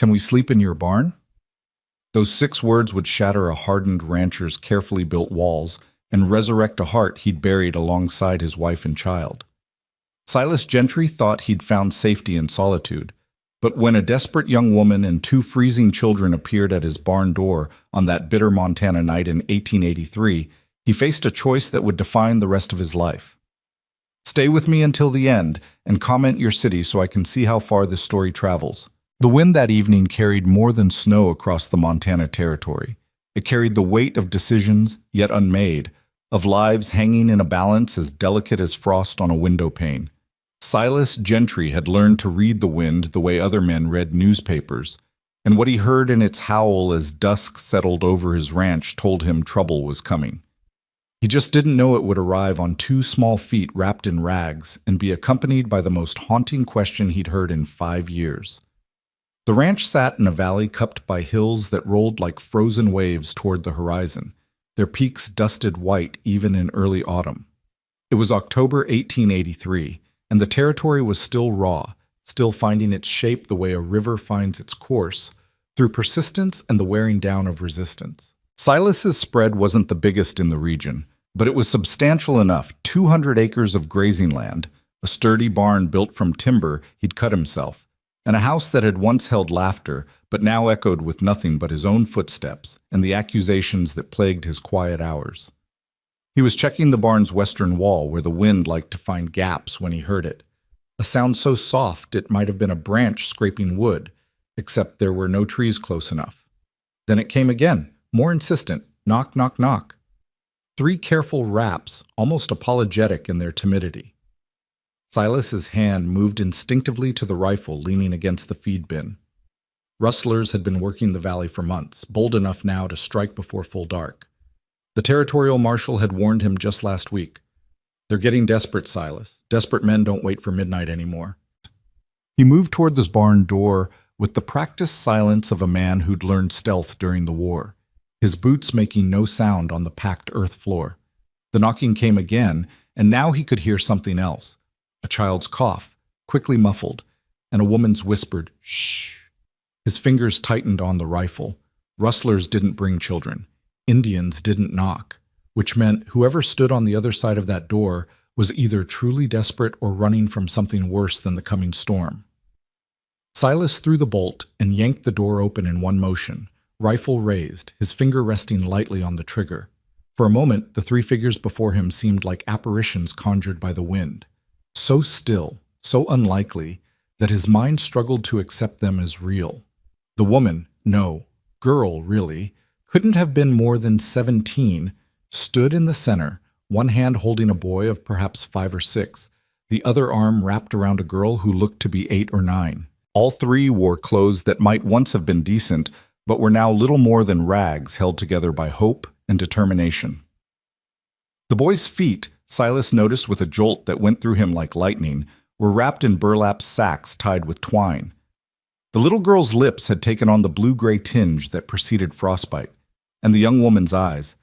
Can we sleep in your barn? Those 6 words would shatter a hardened rancher's carefully built walls and resurrect a heart he'd buried alongside his wife and child. Silas Gentry thought he'd found safety in solitude, but when a desperate young woman and 2 freezing children appeared at his barn door on that bitter Montana night in 1883, he faced a choice that would define the rest of his life. Stay with me until the end and comment your city so I can see how far this story travels. The wind that evening carried more than snow across the Montana Territory. It carried the weight of decisions, yet unmade, of lives hanging in a balance as delicate as frost on a window pane. Silas Gentry had learned to read the wind the way other men read newspapers, and what he heard in its howl as dusk settled over his ranch told him trouble was coming. He just didn't know it would arrive on 2 small feet wrapped in rags and be accompanied by the most haunting question he'd heard in 5 years. The ranch sat in a valley cupped by hills that rolled like frozen waves toward the horizon, their peaks dusted white even in early autumn. It was October 1883, and the territory was still raw, still finding its shape the way a river finds its course, through persistence and the wearing down of resistance. Silas's spread wasn't the biggest in the region, but it was substantial enough: 200 acres of grazing land, a sturdy barn built from timber he'd cut himself, and a house that had once held laughter, but now echoed with nothing but his own footsteps and the accusations that plagued his quiet hours. He was checking the barn's western wall where the wind liked to find gaps when he heard it. A sound so soft it might have been a branch scraping wood, except there were no trees close enough. Then it came again, more insistent: knock, knock, knock. 3 careful raps, almost apologetic in their timidity. Silas's hand moved instinctively to the rifle leaning against the feed bin. Rustlers had been working the valley for months, bold enough now to strike before full dark. The territorial marshal had warned him just last week. They're getting desperate, Silas. Desperate men don't wait for midnight anymore. He moved toward this barn door with the practiced silence of a man who'd learned stealth during the war, his boots making no sound on the packed earth floor. The knocking came again, and now he could hear something else: a child's cough, quickly muffled, and a woman's whispered, "Shh." His fingers tightened on the rifle. Rustlers didn't bring children. Indians didn't knock, which meant whoever stood on the other side of that door was either truly desperate or running from something worse than the coming storm. Silas threw the bolt and yanked the door open in one motion, rifle raised, his finger resting lightly on the trigger. For a moment, the 3 figures before him seemed like apparitions conjured by the wind. So still, so unlikely, that his mind struggled to accept them as real. The woman, no, girl really, couldn't have been more than 17, stood in the center, one hand holding a boy of perhaps 5 or 6, the other arm wrapped around a girl who looked to be 8 or 9. All 3 wore clothes that might once have been decent, but were now little more than rags held together by hope and determination. The boy's feet, Silas noticed with a jolt that went through him like lightning, were wrapped in burlap sacks tied with twine. The little girl's lips had taken on the blue-gray tinge that preceded frostbite, and the young woman's eyes.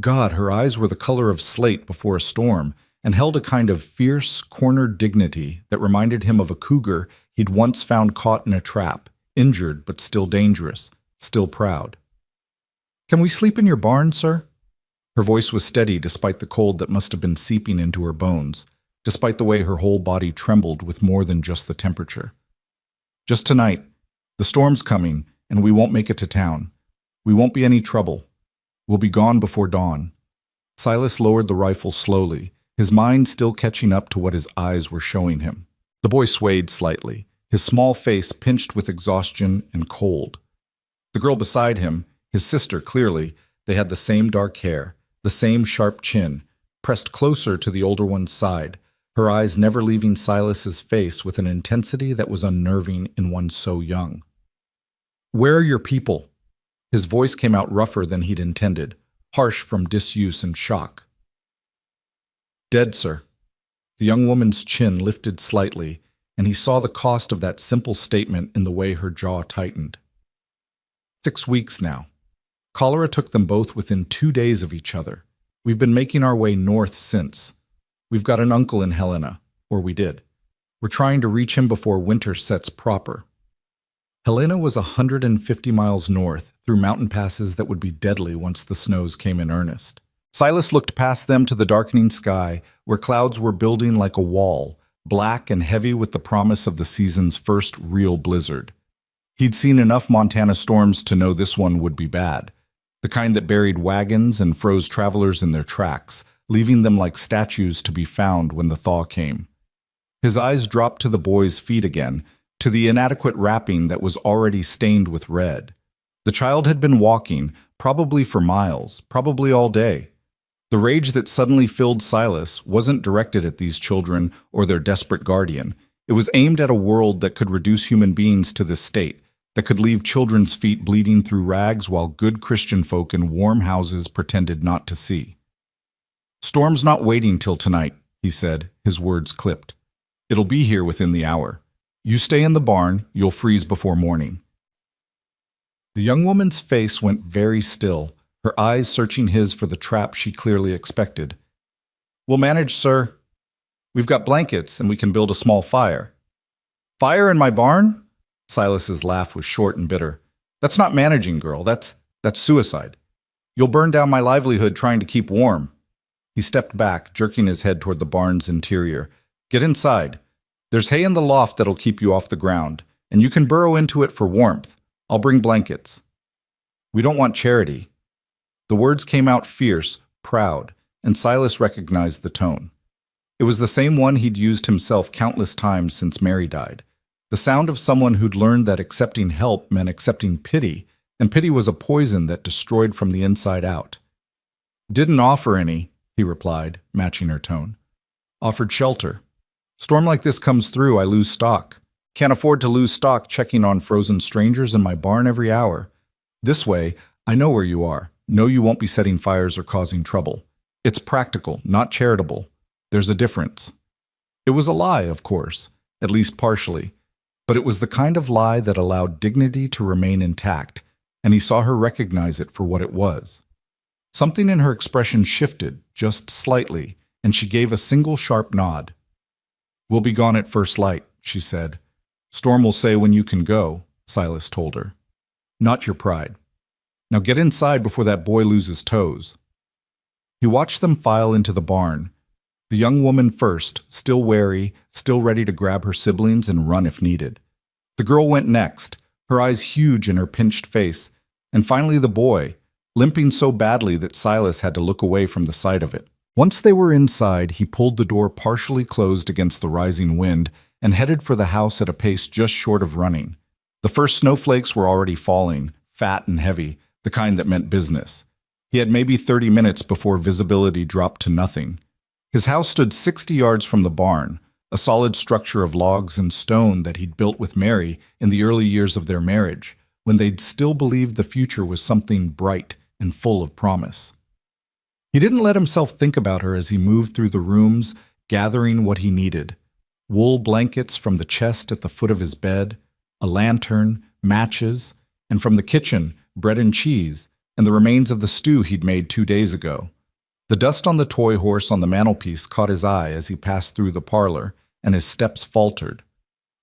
God, her eyes were the color of slate before a storm, and held a kind of fierce, cornered dignity that reminded him of a cougar he'd once found caught in a trap, injured but still dangerous, still proud. "Can we sleep in your barn, sir?" Her voice was steady despite the cold that must have been seeping into her bones, despite the way her whole body trembled with more than just the temperature. "Just tonight. The storm's coming, and we won't make it to town. We won't be any trouble. We'll be gone before dawn." Silas lowered the rifle slowly, his mind still catching up to what his eyes were showing him. The boy swayed slightly, his small face pinched with exhaustion and cold. The girl beside him, his sister clearly, they had the same dark hair, the same sharp chin, pressed closer to the older one's side, her eyes never leaving Silas's face with an intensity that was unnerving in one so young. "Where are your people?" His voice came out rougher than he'd intended, harsh from disuse and shock. "Dead, sir." The young woman's chin lifted slightly, and he saw the cost of that simple statement in the way her jaw tightened. 6 weeks now. Cholera took them both within 2 days of each other. We've been making our way north since. We've got an uncle in Helena, or we did. We're trying to reach him before winter sets proper. Helena was 150 miles north, through mountain passes that would be deadly once the snows came in earnest. Silas looked past them to the darkening sky, where clouds were building like a wall, black and heavy with the promise of the season's first real blizzard. He'd seen enough Montana storms to know this one would be bad, the kind that buried wagons and froze travelers in their tracks, leaving them like statues to be found when the thaw came. His eyes dropped to the boy's feet again, to the inadequate wrapping that was already stained with red. The child had been walking, probably for miles, probably all day. The rage that suddenly filled Silas wasn't directed at these children or their desperate guardian. It was aimed at a world that could reduce human beings to this state, that could leave children's feet bleeding through rags while good Christian folk in warm houses pretended not to see. "Storm's not waiting till tonight," he said, his words clipped. "It'll be here within the hour. You stay in the barn, you'll freeze before morning." The young woman's face went very still, her eyes searching his for the trap she clearly expected. "We'll manage, sir. We've got blankets and we can build a small fire." "Fire in my barn?" Silas's laugh was short and bitter. "That's not managing, girl. That's suicide. You'll burn down my livelihood trying to keep warm." He stepped back, jerking his head toward the barn's interior. "Get inside. There's hay in the loft that'll keep you off the ground, and you can burrow into it for warmth. I'll bring blankets." "We don't want charity." The words came out fierce, proud, and Silas recognized the tone. It was the same one he'd used himself countless times since Mary died. The sound of someone who'd learned that accepting help meant accepting pity, and pity was a poison that destroyed from the inside out. "Didn't offer any," he replied, matching her tone. "Offered shelter. Storm like this comes through, I lose stock. Can't afford to lose stock checking on frozen strangers in my barn every hour. This way, I know where you are. Know you won't be setting fires or causing trouble. It's practical, not charitable. There's a difference." It was a lie, of course, at least partially, but it was the kind of lie that allowed dignity to remain intact, and he saw her recognize it for what it was. Something in her expression shifted, just slightly, and she gave a single sharp nod. "We'll be gone at first light," she said. "Storm will say when you can go," Silas told her. "Not your pride. Now get inside before that boy loses toes." He watched them file into the barn. The young woman first, still wary, still ready to grab her siblings and run if needed. The girl went next, her eyes huge in her pinched face, and finally the boy, limping so badly that Silas had to look away from the sight of it. Once they were inside, he pulled the door partially closed against the rising wind and headed for the house at a pace just short of running. The first snowflakes were already falling, fat and heavy, the kind that meant business. He had maybe 30 minutes before visibility dropped to nothing. His house stood 60 yards from the barn, a solid structure of logs and stone that he'd built with Mary in the early years of their marriage, when they'd still believed the future was something bright and full of promise. He didn't let himself think about her as he moved through the rooms, gathering what he needed. Wool blankets from the chest at the foot of his bed, a lantern, matches, and from the kitchen, bread and cheese, and the remains of the stew he'd made 2 days ago. The dust on the toy horse on the mantelpiece caught his eye as he passed through the parlor, and his steps faltered.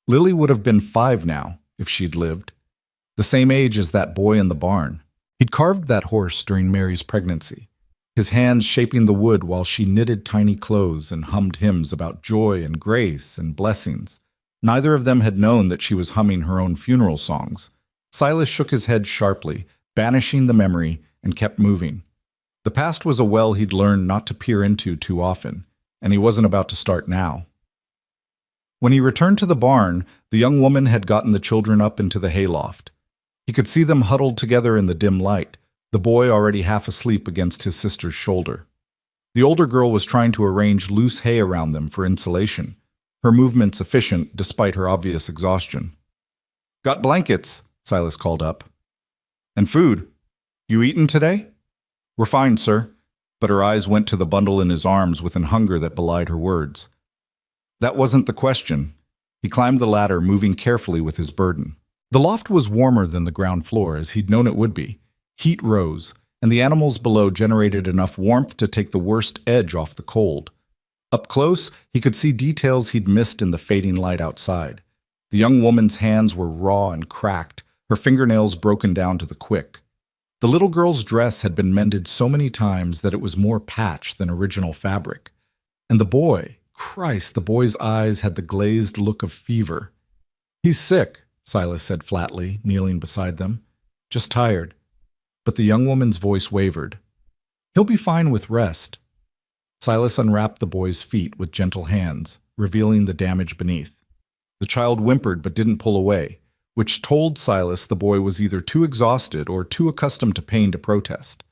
Lily would have been 5 now, if she'd lived. The same age as that boy in the barn. He'd carved that horse during Mary's pregnancy, his hands shaping the wood while she knitted tiny clothes and hummed hymns about joy and grace and blessings. Neither of them had known that she was humming her own funeral songs. Silas shook his head sharply, banishing the memory, and kept moving. The past was a well he'd learned not to peer into too often, and he wasn't about to start now. When he returned to the barn, the young woman had gotten the children up into the hayloft. He could see them huddled together in the dim light, the boy already half asleep against his sister's shoulder. The older girl was trying to arrange loose hay around them for insulation, her movements efficient despite her obvious exhaustion. "Got blankets," Silas called up. "And food. You eaten today?" "We're fine, sir," but her eyes went to the bundle in his arms with an hunger that belied her words. That wasn't the question. He climbed the ladder, moving carefully with his burden. The loft was warmer than the ground floor, as he'd known it would be. Heat rose, and the animals below generated enough warmth to take the worst edge off the cold. Up close, he could see details he'd missed in the fading light outside. The young woman's hands were raw and cracked, her fingernails broken down to the quick. The little girl's dress had been mended so many times that it was more patch than original fabric. And the boy, Christ, the boy's eyes had the glazed look of fever. "He's sick," Silas said flatly, kneeling beside them. "Just tired." But the young woman's voice wavered. "He'll be fine with rest." Silas unwrapped the boy's feet with gentle hands, revealing the damage beneath. The child whimpered but didn't pull away, which told Silas the boy was either too exhausted or too accustomed to pain to protest.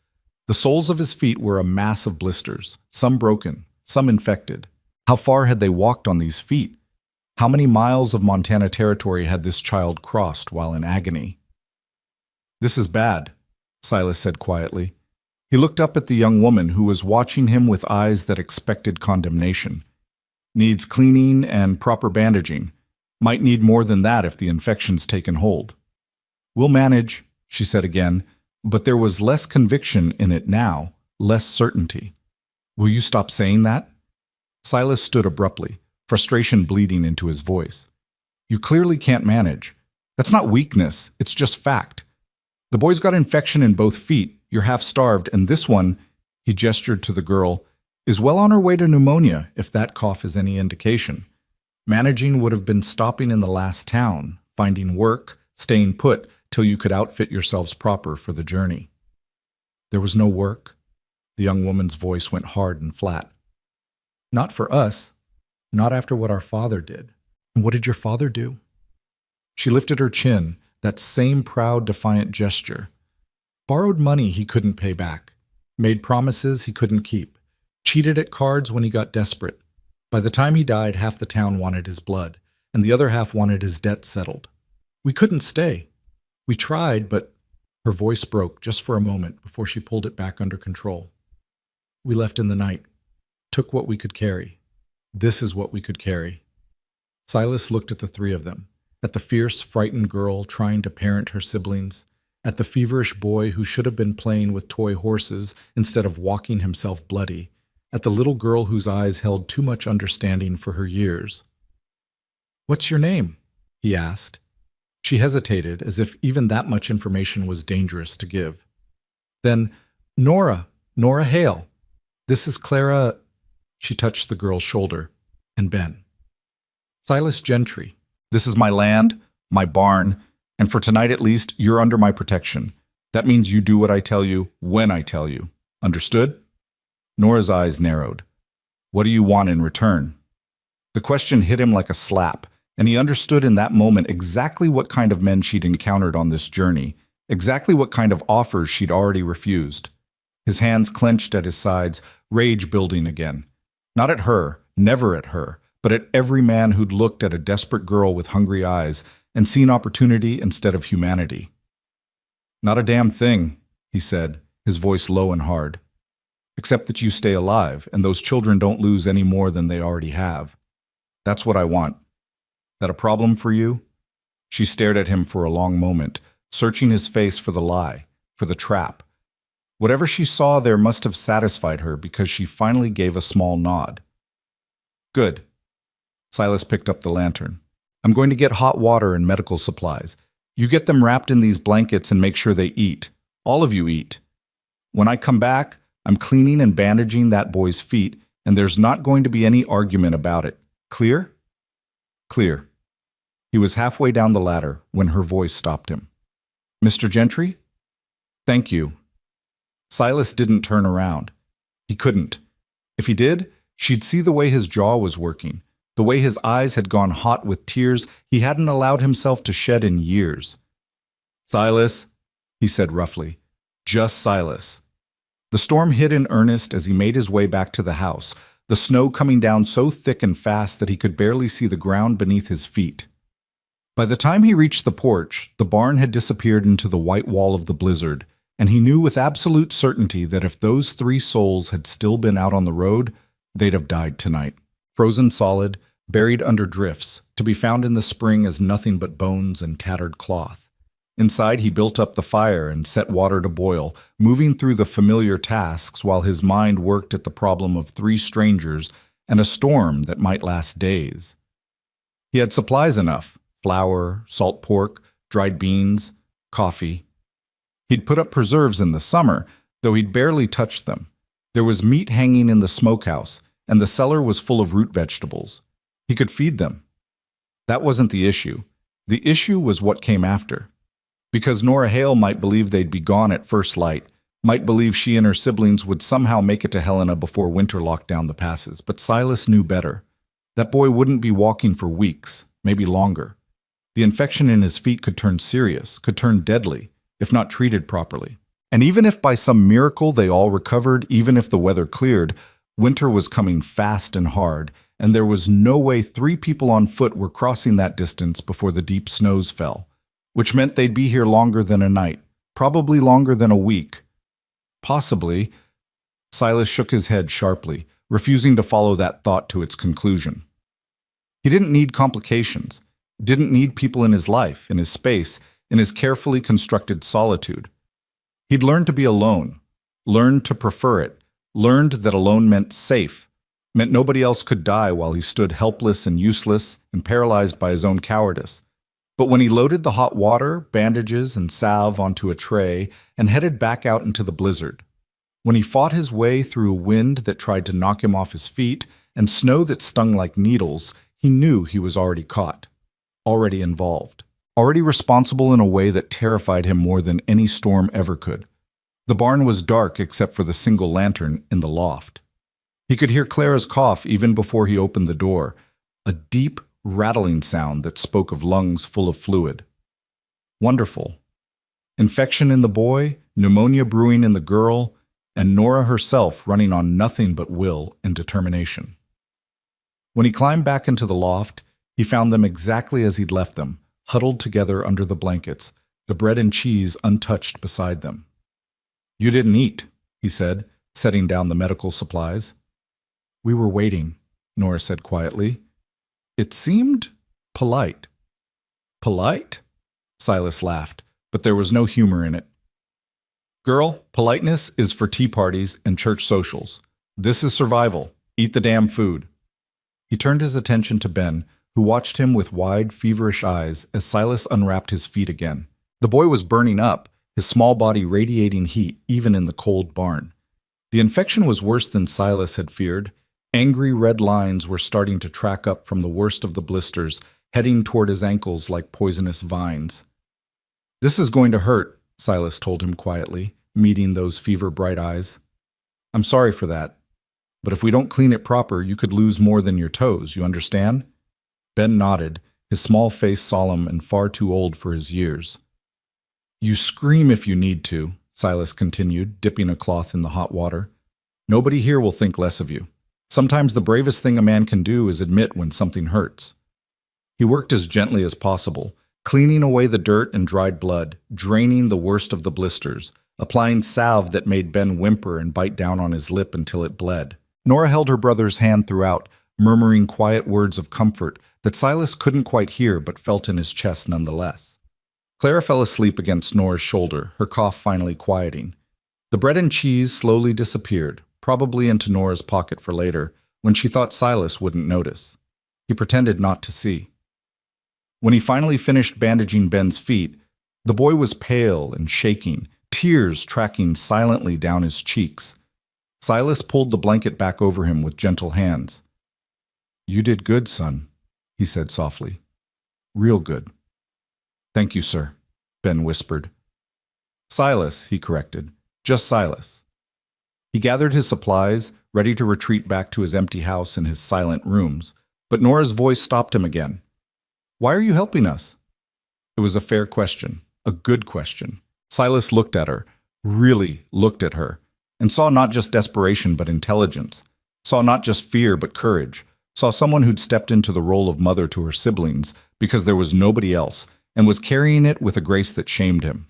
The soles of his feet were a mass of blisters, some broken, some infected. How far had they walked on these feet? How many miles of Montana territory had this child crossed while in agony? "This is bad," Silas said quietly. He looked up at the young woman who was watching him with eyes that expected condemnation. "Needs cleaning and proper bandaging. Might need more than that if the infection's taken hold." "We'll manage," she said again, but there was less conviction in it now, less certainty. "Will you stop saying that?" Silas stood abruptly, frustration bleeding into his voice. "You clearly can't manage. That's not weakness, it's just fact. The boy's got infection in both feet, you're half-starved, and this one," he gestured to the girl, "is well on her way to pneumonia, if that cough is any indication. Managing would have been stopping in the last town, finding work, staying put till you could outfit yourselves proper for the journey." "There was no work?" The young woman's voice went hard and flat. "Not for us. Not after what our father did." "And what did your father do?" She lifted her chin, that same proud, defiant gesture. "Borrowed money he couldn't pay back. Made promises he couldn't keep. Cheated at cards when he got desperate. By the time he died, half the town wanted his blood, and the other half wanted his debt settled. We couldn't stay. We tried, but—" Her voice broke just for a moment before she pulled it back under control. "We left in the night. Took what we could carry. This is what we could carry." Silas looked at the three of them, at the fierce, frightened girl trying to parent her siblings, at the feverish boy who should have been playing with toy horses instead of walking himself bloody, at the little girl whose eyes held too much understanding for her years. "What's your name?" he asked. She hesitated, as if even that much information was dangerous to give. Then, Nora Hale. This is Clara," she touched the girl's shoulder, "and Ben." "Silas Gentry. This is my land, my barn, and for tonight at least, you're under my protection. That means you do what I tell you, when I tell you. Understood?" Nora's eyes narrowed. "What do you want in return?" The question hit him like a slap, and he understood in that moment exactly what kind of men she'd encountered on this journey, exactly what kind of offers she'd already refused. His hands clenched at his sides, rage building again. Not at her, never at her, but at every man who'd looked at a desperate girl with hungry eyes and seen opportunity instead of humanity. "Not a damn thing," he said, his voice low and hard. "Except that you stay alive, and those children don't lose any more than they already have. That's what I want. That a problem for you?" She stared at him for a long moment, searching his face for the lie, for the trap. Whatever she saw there must have satisfied her because she finally gave a small nod. "Good." Silas picked up the lantern. "I'm going to get hot water and medical supplies. You get them wrapped in these blankets and make sure they eat. All of you eat. When I come back, I'm cleaning and bandaging that boy's feet, and there's not going to be any argument about it. Clear?" "Clear." He was halfway down the ladder when her voice stopped him. "Mr. Gentry?" "Thank you." Silas didn't turn around. He couldn't. If he did, she'd see the way his jaw was working, the way his eyes had gone hot with tears he hadn't allowed himself to shed in years. "Silas," he said roughly. "Just Silas." The storm hit in earnest as he made his way back to the house, the snow coming down so thick and fast that he could barely see the ground beneath his feet. By the time he reached the porch, the barn had disappeared into the white wall of the blizzard, and he knew with absolute certainty that if those three souls had still been out on the road, they'd have died tonight. Frozen solid, buried under drifts, to be found in the spring as nothing but bones and tattered cloth. Inside, he built up the fire and set water to boil, moving through the familiar tasks while his mind worked at the problem of three strangers and a storm that might last days. He had supplies enough: flour, salt pork, dried beans, coffee. He'd put up preserves in the summer, though he'd barely touched them. There was meat hanging in the smokehouse, and the cellar was full of root vegetables. He could feed them. That wasn't the issue. The issue was what came after. Because Nora Hale might believe they'd be gone at first light, might believe she and her siblings would somehow make it to Helena before winter locked down the passes, but Silas knew better. That boy wouldn't be walking for weeks, maybe longer. The infection in his feet could turn serious, could turn deadly, if not treated properly. And even if by some miracle they all recovered, even if the weather cleared, winter was coming fast and hard, and there was no way 3 people on foot were crossing that distance before the deep snows fell, which meant they'd be here longer than a night, probably longer than a week. Possibly. Silas shook his head sharply, refusing to follow that thought to its conclusion. He didn't need complications, didn't need people in his life, in his space, in his carefully constructed solitude. He'd learned to be alone, learned to prefer it, learned that alone meant safe, meant nobody else could die while he stood helpless and useless and paralyzed by his own cowardice. But when he loaded the hot water, bandages, and salve onto a tray and headed back out into the blizzard, when he fought his way through a wind that tried to knock him off his feet and snow that stung like needles, he knew he was already caught, already involved, already responsible in a way that terrified him more than any storm ever could. The barn was dark except for the single lantern in the loft. He could hear Clara's cough even before he opened the door, a deep, rattling sound that spoke of lungs full of fluid. Wonderful. Infection in the boy, pneumonia brewing in the girl, and Nora herself running on nothing but will and determination. When he climbed back into the loft, he found them exactly as he'd left them, huddled together under the blankets, the bread and cheese untouched beside them. "You didn't eat," he said, setting down the medical supplies. "We were waiting," Nora said quietly. It seemed polite. "Polite?" Silas laughed, but there was no humor in it. "Girl, politeness is for tea parties and church socials. This is survival. Eat the damn food." He turned his attention to Ben, who watched him with wide, feverish eyes as Silas unwrapped his feet again. The boy was burning up, his small body radiating heat even in the cold barn. The infection was worse than Silas had feared. Angry red lines were starting to track up from the worst of the blisters, heading toward his ankles like poisonous vines. "This is going to hurt," Silas told him quietly, meeting those fever-bright eyes. "I'm sorry for that. But if we don't clean it proper, you could lose more than your toes, you understand?" Ben nodded, his small face solemn and far too old for his years. "You scream if you need to," Silas continued, dipping a cloth in the hot water. "Nobody here will think less of you. Sometimes the bravest thing a man can do is admit when something hurts." He worked as gently as possible, cleaning away the dirt and dried blood, draining the worst of the blisters, applying salve that made Ben whimper and bite down on his lip until it bled. Nora held her brother's hand throughout, murmuring quiet words of comfort that Silas couldn't quite hear but felt in his chest nonetheless. Clara fell asleep against Nora's shoulder, her cough finally quieting. The bread and cheese slowly disappeared, probably into Nora's pocket for later, when she thought Silas wouldn't notice. He pretended not to see. When he finally finished bandaging Ben's feet, the boy was pale and shaking, tears tracking silently down his cheeks. Silas pulled the blanket back over him with gentle hands. "You did good, son," he said softly. "Real good." "Thank you, sir," Ben whispered. "Silas," he corrected. "Just Silas." He gathered his supplies, ready to retreat back to his empty house and his silent rooms, but Nora's voice stopped him again. "Why are you helping us?" It was a fair question, a good question. Silas looked at her, really looked at her, and saw not just desperation but intelligence, saw not just fear but courage, saw someone who'd stepped into the role of mother to her siblings because there was nobody else, and was carrying it with a grace that shamed him.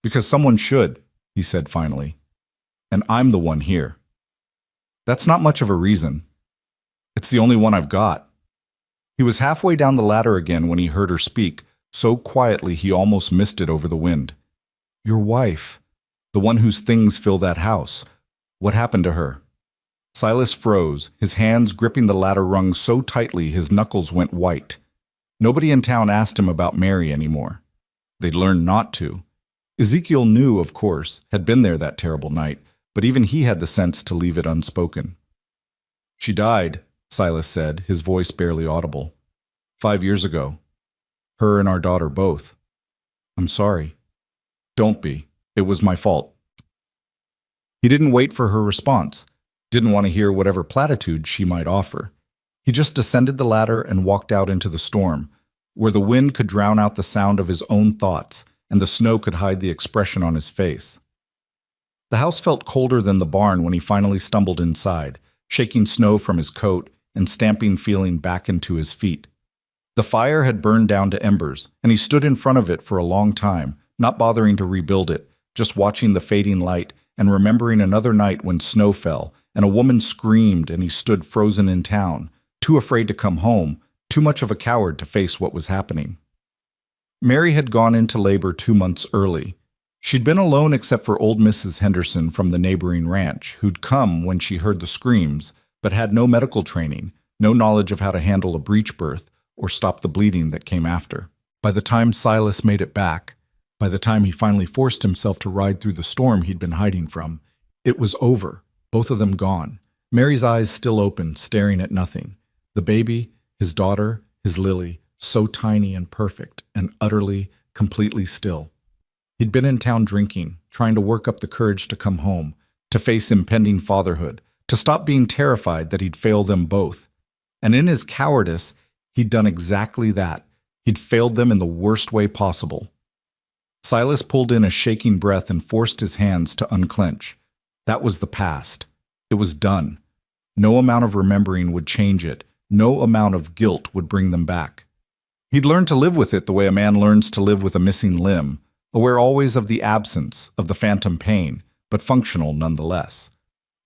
"Because someone should," he said finally. "And I'm the one here." That's not much of a reason. It's the only one I've got. He was halfway down the ladder again when he heard her speak, so quietly he almost missed it over the wind. "Your wife, the one whose things fill that house. What happened to her?" Silas froze, his hands gripping the ladder rung so tightly his knuckles went white. Nobody in town asked him about Mary anymore. They'd learned not to. Ezekiel knew, of course, had been there that terrible night, but even he had the sense to leave it unspoken. "She died," Silas said, his voice barely audible. "5 years ago. Her and our daughter both. I'm sorry." "Don't be. It was my fault." He didn't wait for her response, didn't want to hear whatever platitude she might offer. He just descended the ladder and walked out into the storm, where the wind could drown out the sound of his own thoughts and the snow could hide the expression on his face. The house felt colder than the barn when he finally stumbled inside, shaking snow from his coat and stamping feeling back into his feet. The fire had burned down to embers, and he stood in front of it for a long time, not bothering to rebuild it, just watching the fading light and remembering another night when snow fell and a woman screamed and he stood frozen in town, too afraid to come home, too much of a coward to face what was happening. Mary had gone into labor 2 months early. She'd been alone except for old Mrs. Henderson from the neighboring ranch, who'd come when she heard the screams, but had no medical training, no knowledge of how to handle a breech birth or stop the bleeding that came after. By the time Silas made it back, by the time he finally forced himself to ride through the storm he'd been hiding from, it was over, both of them gone. Mary's eyes still open, staring at nothing. The baby, his daughter, his Lily, so tiny and perfect and utterly, completely still. He'd been in town drinking, trying to work up the courage to come home, to face impending fatherhood, to stop being terrified that he'd fail them both. And in his cowardice, he'd done exactly that. He'd failed them in the worst way possible. Silas pulled in a shaking breath and forced his hands to unclench. That was the past. It was done. No amount of remembering would change it. No amount of guilt would bring them back. He'd learned to live with it the way a man learns to live with a missing limb, aware always of the absence, of the phantom pain, but functional nonetheless.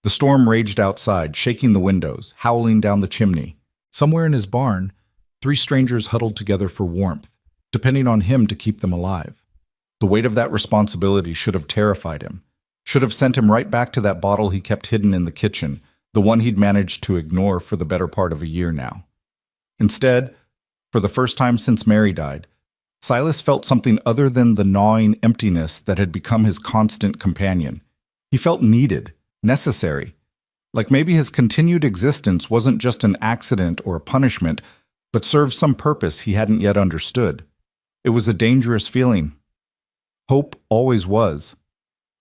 The storm raged outside, shaking the windows, howling down the chimney. Somewhere in his barn, 3 strangers huddled together for warmth, depending on him to keep them alive. The weight of that responsibility should have terrified him, should have sent him right back to that bottle he kept hidden in the kitchen, the one he'd managed to ignore for the better part of a year now. Instead, for the first time since Mary died, Silas felt something other than the gnawing emptiness that had become his constant companion. He felt needed, necessary, like maybe his continued existence wasn't just an accident or a punishment, but served some purpose he hadn't yet understood. It was a dangerous feeling. Hope always was.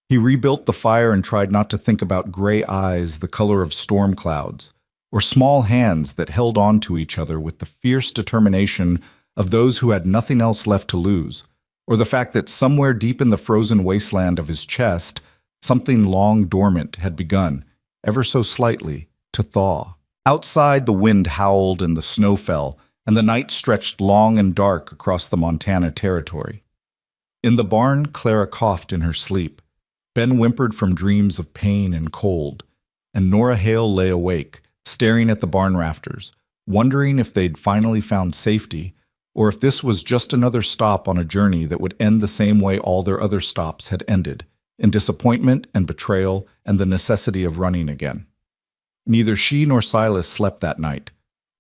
He rebuilt the fire and tried not to think about gray eyes the color of storm clouds, or small hands that held on to each other with the fierce determination of those who had nothing else left to lose, or the fact that somewhere deep in the frozen wasteland of his chest, something long dormant had begun, ever so slightly, to thaw. Outside, the wind howled and the snow fell, and the night stretched long and dark across the Montana territory. In the barn, Clara coughed in her sleep. Ben whimpered from dreams of pain and cold, and Nora Hale lay awake, staring at the barn rafters, wondering if they'd finally found safety, or if this was just another stop on a journey that would end the same way all their other stops had ended, in disappointment and betrayal and the necessity of running again. Neither she nor Silas slept that night,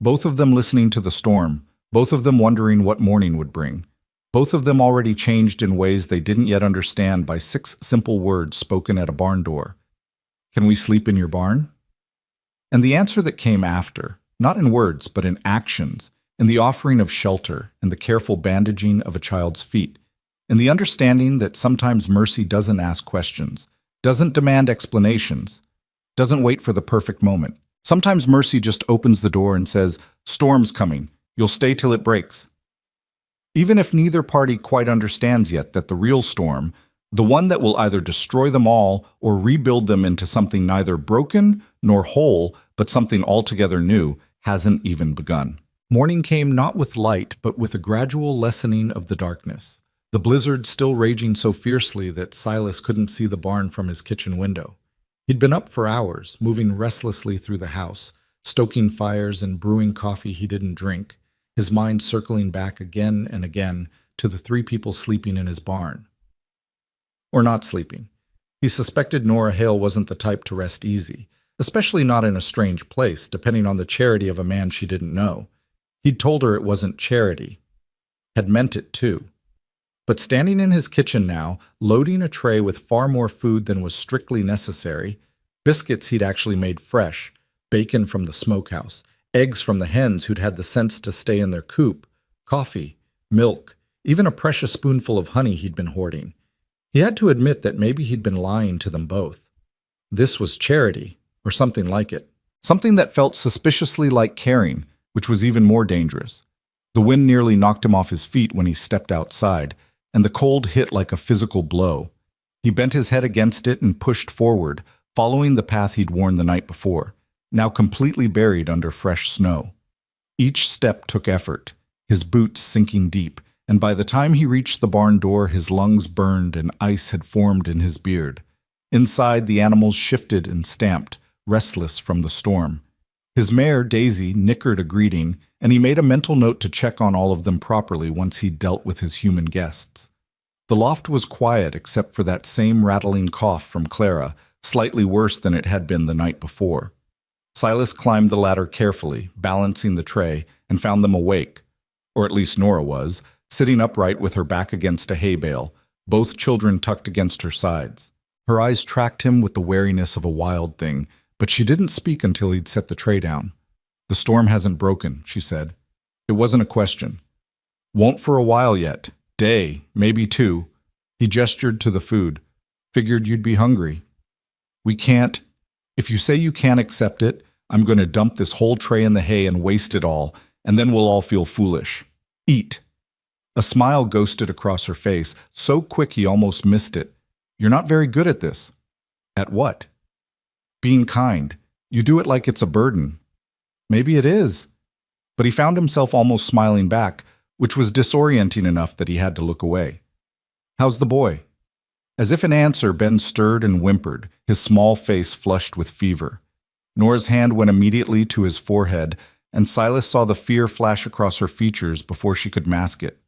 both of them listening to the storm, both of them wondering what morning would bring, both of them already changed in ways they didn't yet understand by 6 simple words spoken at a barn door. "Can we sleep in your barn?" And the answer that came after, not in words but in actions, in the offering of shelter and the careful bandaging of a child's feet, in the understanding that sometimes mercy doesn't ask questions, doesn't demand explanations, doesn't wait for the perfect moment. Sometimes mercy just opens the door and says, "Storm's coming. You'll stay till it breaks." Even if neither party quite understands yet that the real storm, the one that will either destroy them all or rebuild them into something neither broken nor whole, but something altogether new, hasn't even begun. Morning came not with light, but with a gradual lessening of the darkness, the blizzard still raging so fiercely that Silas couldn't see the barn from his kitchen window. He'd been up for hours, moving restlessly through the house, stoking fires and brewing coffee he didn't drink, his mind circling back again and again to the 3 people sleeping in his barn. Or not sleeping. He suspected Nora Hale wasn't the type to rest easy, especially not in a strange place, depending on the charity of a man she didn't know. He'd told her it wasn't charity. Had meant it too. But standing in his kitchen now, loading a tray with far more food than was strictly necessary, biscuits he'd actually made fresh, bacon from the smokehouse, eggs from the hens who'd had the sense to stay in their coop, coffee, milk, even a precious spoonful of honey he'd been hoarding. He had to admit that maybe he'd been lying to them both. This was charity, or something like it. Something that felt suspiciously like caring, which was even more dangerous. The wind nearly knocked him off his feet when he stepped outside, and the cold hit like a physical blow. He bent his head against it and pushed forward, following the path he'd worn the night before, now completely buried under fresh snow. Each step took effort, his boots sinking deep, and by the time he reached the barn door, his lungs burned and ice had formed in his beard. Inside, the animals shifted and stamped, restless from the storm. His mare, Daisy, nickered a greeting, and he made a mental note to check on all of them properly once he'd dealt with his human guests. The loft was quiet except for that same rattling cough from Clara, slightly worse than it had been the night before. Silas climbed the ladder carefully, balancing the tray, and found them awake, or at least Nora was, sitting upright with her back against a hay bale, both children tucked against her sides. Her eyes tracked him with the wariness of a wild thing, but she didn't speak until he'd set the tray down. "The storm hasn't broken," she said. It wasn't a question. "Won't for a while yet. Day, maybe 2. He gestured to the food. "Figured you'd be hungry." "We can't. If you say you can't accept it, I'm going to dump this whole tray in the hay and waste it all, and then we'll all feel foolish. Eat." A smile ghosted across her face, so quick he almost missed it. "You're not very good at this." "At what?" "Being kind. You do it like it's a burden." "Maybe it is." But he found himself almost smiling back, which was disorienting enough that he had to look away. "How's the boy?" As if in answer, Ben stirred and whimpered, his small face flushed with fever. Nora's hand went immediately to his forehead, and Silas saw the fear flash across her features before she could mask it.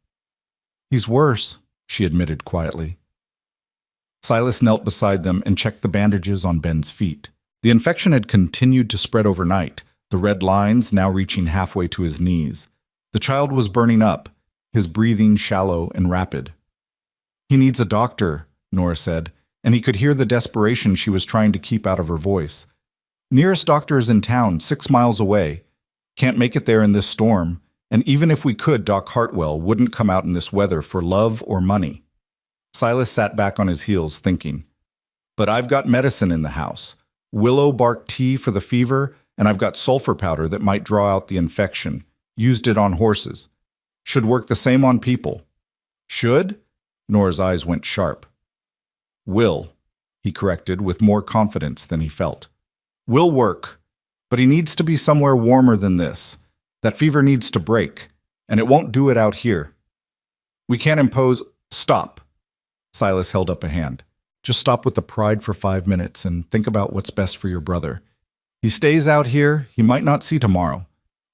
"He's worse," she admitted quietly. Silas knelt beside them and checked the bandages on Ben's feet. The infection had continued to spread overnight, the red lines now reaching halfway to his knees. The child was burning up, his breathing shallow and rapid. "He needs a doctor," Nora said, and he could hear the desperation she was trying to keep out of her voice. "Nearest doctor is in town, 6 miles away. Can't make it there in this storm, and even if we could, Doc Hartwell wouldn't come out in this weather for love or money." Silas sat back on his heels, thinking. "But I've got medicine in the house. Willow bark tea for the fever, and I've got sulfur powder that might draw out the infection. Used it on horses. Should work the same on people." "Should?" Nora's eyes went sharp. "Will," he corrected with more confidence than he felt. "Will work, but he needs to be somewhere warmer than this. That fever needs to break, and it won't do it out here. We can't impose—" "Stop." Silas held up a hand. "Just stop with the pride for 5 minutes and think about what's best for your brother. He stays out here, he might not see tomorrow.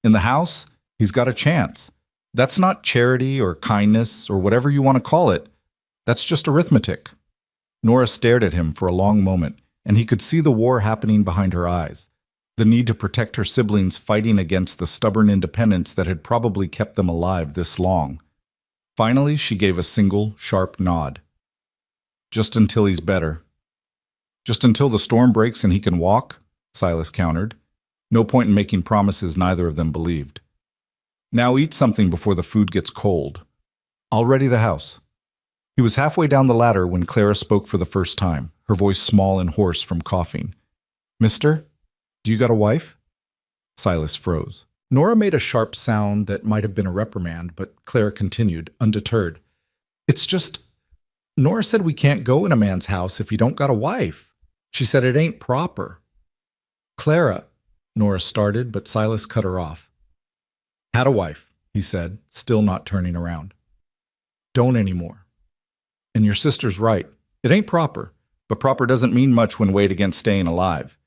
In the house, he's got a chance. That's not charity or kindness or whatever you want to call it. That's just arithmetic." Nora stared at him for a long moment, and he could see the war happening behind her eyes, the need to protect her siblings fighting against the stubborn independence that had probably kept them alive this long. Finally, she gave a single, sharp nod. "Just until he's better." "Just until the storm breaks and he can walk?" Silas countered. No point in making promises neither of them believed. "Now eat something before the food gets cold. I'll ready the house." He was halfway down the ladder when Clara spoke for the first time, her voice small and hoarse from coughing. "Mister, do you got a wife?" Silas froze. Nora made a sharp sound that might have been a reprimand, but Clara continued, undeterred. "It's just, Nora said we can't go in a man's house if he don't got a wife. She said it ain't proper." "Clara," Nora started, but Silas cut her off. "Had a wife," he said, still not turning around. "Don't anymore. And your sister's right. It ain't proper, but proper doesn't mean much when weighed against staying alive.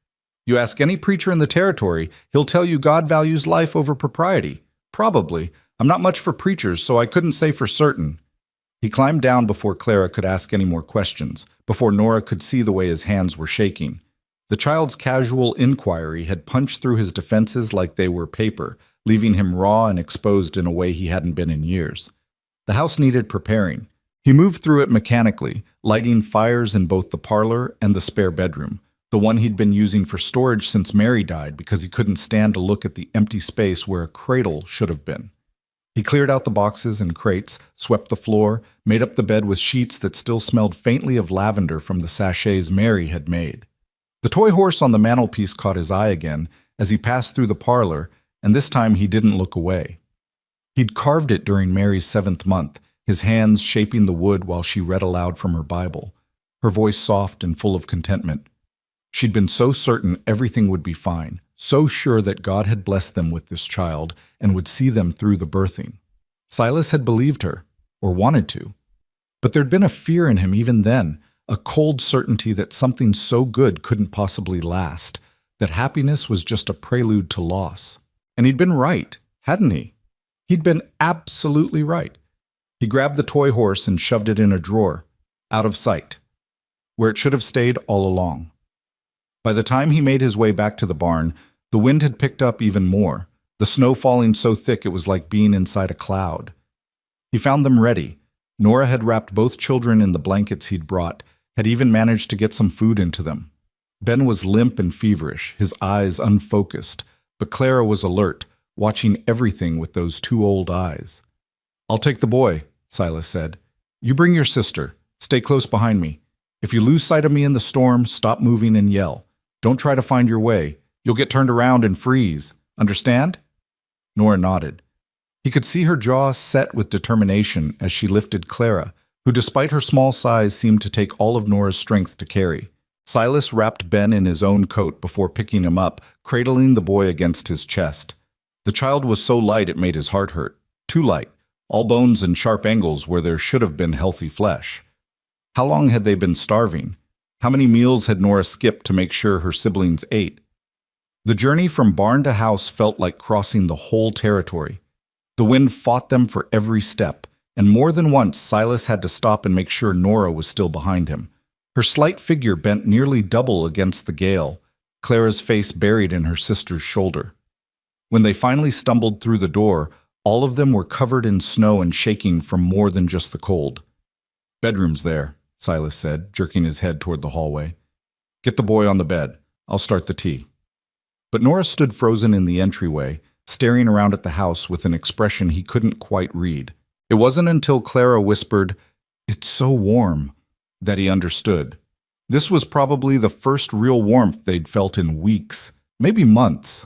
You ask any preacher in the territory, he'll tell you God values life over propriety. Probably. I'm not much for preachers, so I couldn't say for certain." He climbed down before Clara could ask any more questions, before Nora could see the way his hands were shaking. The child's casual inquiry had punched through his defenses like they were paper, leaving him raw and exposed in a way he hadn't been in years. The house needed preparing. He moved through it mechanically, lighting fires in both the parlor and the spare bedroom, the one he'd been using for storage since Mary died because he couldn't stand to look at the empty space where a cradle should have been. He cleared out the boxes and crates, swept the floor, made up the bed with sheets that still smelled faintly of lavender from the sachets Mary had made. The toy horse on the mantelpiece caught his eye again as he passed through the parlor, and this time he didn't look away. He'd carved it during Mary's 7th month, his hands shaping the wood while she read aloud from her Bible, her voice soft and full of contentment. She'd been so certain everything would be fine, so sure that God had blessed them with this child and would see them through the birthing. Silas had believed her, or wanted to. But there'd been a fear in him even then, a cold certainty that something so good couldn't possibly last, that happiness was just a prelude to loss. And he'd been right, hadn't he? He'd been absolutely right. He grabbed the toy horse and shoved it in a drawer, out of sight, where it should have stayed all along. By the time he made his way back to the barn, the wind had picked up even more, the snow falling so thick it was like being inside a cloud. He found them ready. Nora had wrapped both children in the blankets he'd brought, had even managed to get some food into them. Ben was limp and feverish, his eyes unfocused, but Clara was alert, watching everything with those two old eyes. "I'll take the boy," Silas said. "You bring your sister. Stay close behind me. If you lose sight of me in the storm, stop moving and yell. Don't try to find your way. You'll get turned around and freeze. Understand?" Nora nodded. He could see her jaw set with determination as she lifted Clara, who despite her small size seemed to take all of Nora's strength to carry. Silas wrapped Ben in his own coat before picking him up, cradling the boy against his chest. The child was so light it made his heart hurt. Too light, all bones and sharp angles where there should have been healthy flesh. How long had they been starving? How many meals had Nora skipped to make sure her siblings ate? The journey from barn to house felt like crossing the whole territory. The wind fought them for every step, and more than once Silas had to stop and make sure Nora was still behind him. Her slight figure bent nearly double against the gale, Clara's face buried in her sister's shoulder. When they finally stumbled through the door, all of them were covered in snow and shaking from more than just the cold. "Bedroom's there," Silas said, jerking his head toward the hallway. "Get the boy on the bed. I'll start the tea." But Nora stood frozen in the entryway, staring around at the house with an expression he couldn't quite read. It wasn't until Clara whispered, "It's so warm," that he understood. This was probably the first real warmth they'd felt in weeks, maybe months.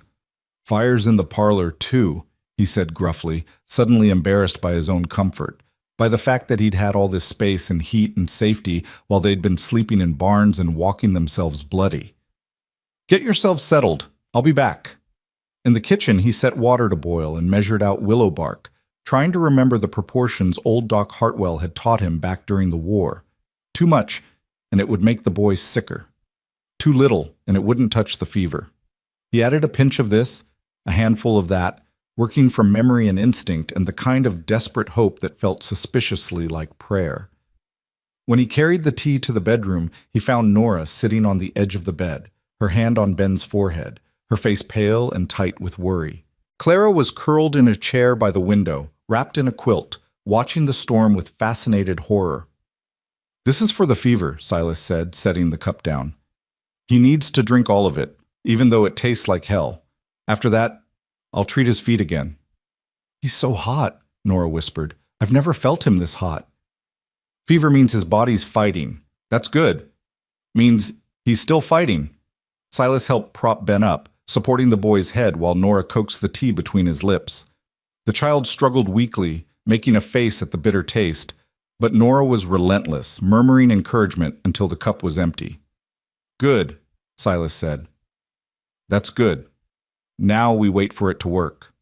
"Fire's in the parlor, too," he said gruffly, suddenly embarrassed by his own comfort, by the fact that he'd had all this space and heat and safety while they'd been sleeping in barns and walking themselves bloody. "Get yourselves settled. I'll be back." In the kitchen, he set water to boil and measured out willow bark, trying to remember the proportions old Doc Hartwell had taught him back during the war. Too much, and it would make the boy sicker. Too little, and it wouldn't touch the fever. He added a pinch of this, a handful of that, working from memory and instinct and the kind of desperate hope that felt suspiciously like prayer. When he carried the tea to the bedroom, he found Nora sitting on the edge of the bed, her hand on Ben's forehead, her face pale and tight with worry. Clara was curled in a chair by the window, wrapped in a quilt, watching the storm with fascinated horror. "This is for the fever," Silas said, setting the cup down. "He needs to drink all of it, even though it tastes like hell. After that, I'll treat his feet again." "He's so hot," Nora whispered. "I've never felt him this hot." "Fever means his body's fighting. That's good. Means he's still fighting." Silas helped prop Ben up, supporting the boy's head while Nora coaxed the tea between his lips. The child struggled weakly, making a face at the bitter taste, but Nora was relentless, murmuring encouragement until the cup was empty. "Good," Silas said. "That's good. Now we wait for it to work."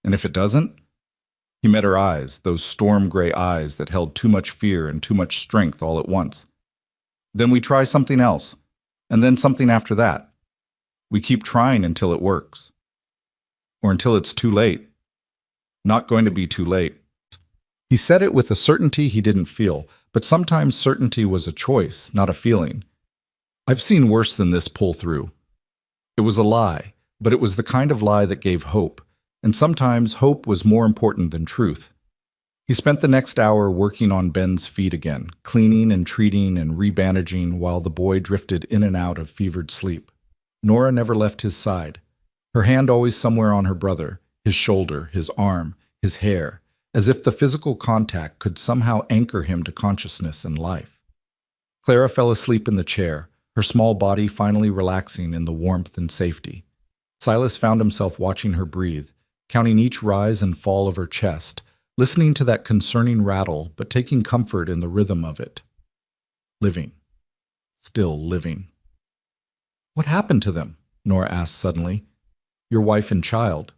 "And if it doesn't?" He met her eyes, those storm-gray eyes that held too much fear and too much strength all at once. "Then we try something else, and then something after that. We keep trying until it works. Or until it's too late. Not going to be too late." He said it with a certainty he didn't feel, but sometimes certainty was a choice, not a feeling. I've seen worse than this pull through. It was a lie, but it was the kind of lie that gave hope, and sometimes hope was more important than truth. He spent the next hour working on Ben's feet again, cleaning and treating and rebandaging while the boy drifted in and out of fevered sleep. Nora never left his side, her hand always somewhere on her brother, his shoulder, his arm, his hair, as if the physical contact could somehow anchor him to consciousness and life. Clara fell asleep in the chair, her small body finally relaxing in the warmth and safety. Silas found himself watching her breathe, counting each rise and fall of her chest, listening to that concerning rattle, but taking comfort in the rhythm of it. Living. Still living. "What happened to them?" Nora asked suddenly. "Your wife and child."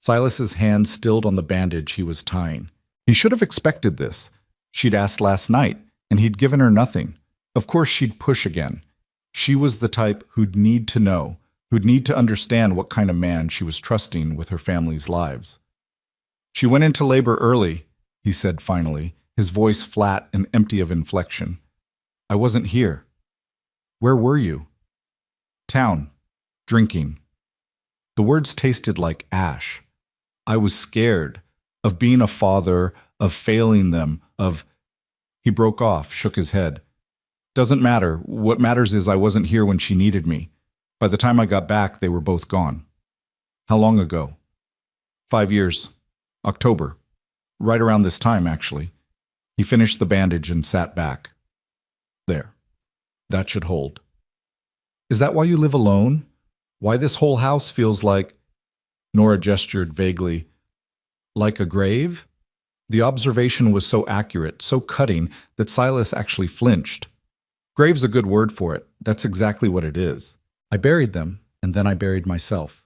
Silas's hand stilled on the bandage he was tying. He should have expected this. She'd asked last night, and he'd given her nothing. Of course she'd push again. She was the type who'd need to know, who'd need to understand what kind of man she was trusting with her family's lives. "She went into labor early," he said finally, his voice flat and empty of inflection. "I wasn't here." "Where were you?" "Town. Drinking." The words tasted like ash. "I was scared of being a father, of failing them, of—" He broke off, shook his head. "Doesn't matter. What matters is I wasn't here when she needed me. By the time I got back, they were both gone." "How long ago?" 5 years. October. Right around this time, actually." He finished the bandage and sat back. "There. That should hold." "Is that why you live alone? Why this whole house feels like—" Nora gestured vaguely. "Like a grave?" The observation was so accurate, so cutting, that Silas actually flinched. "Grave's a good word for it. That's exactly what it is. I buried them, and then I buried myself.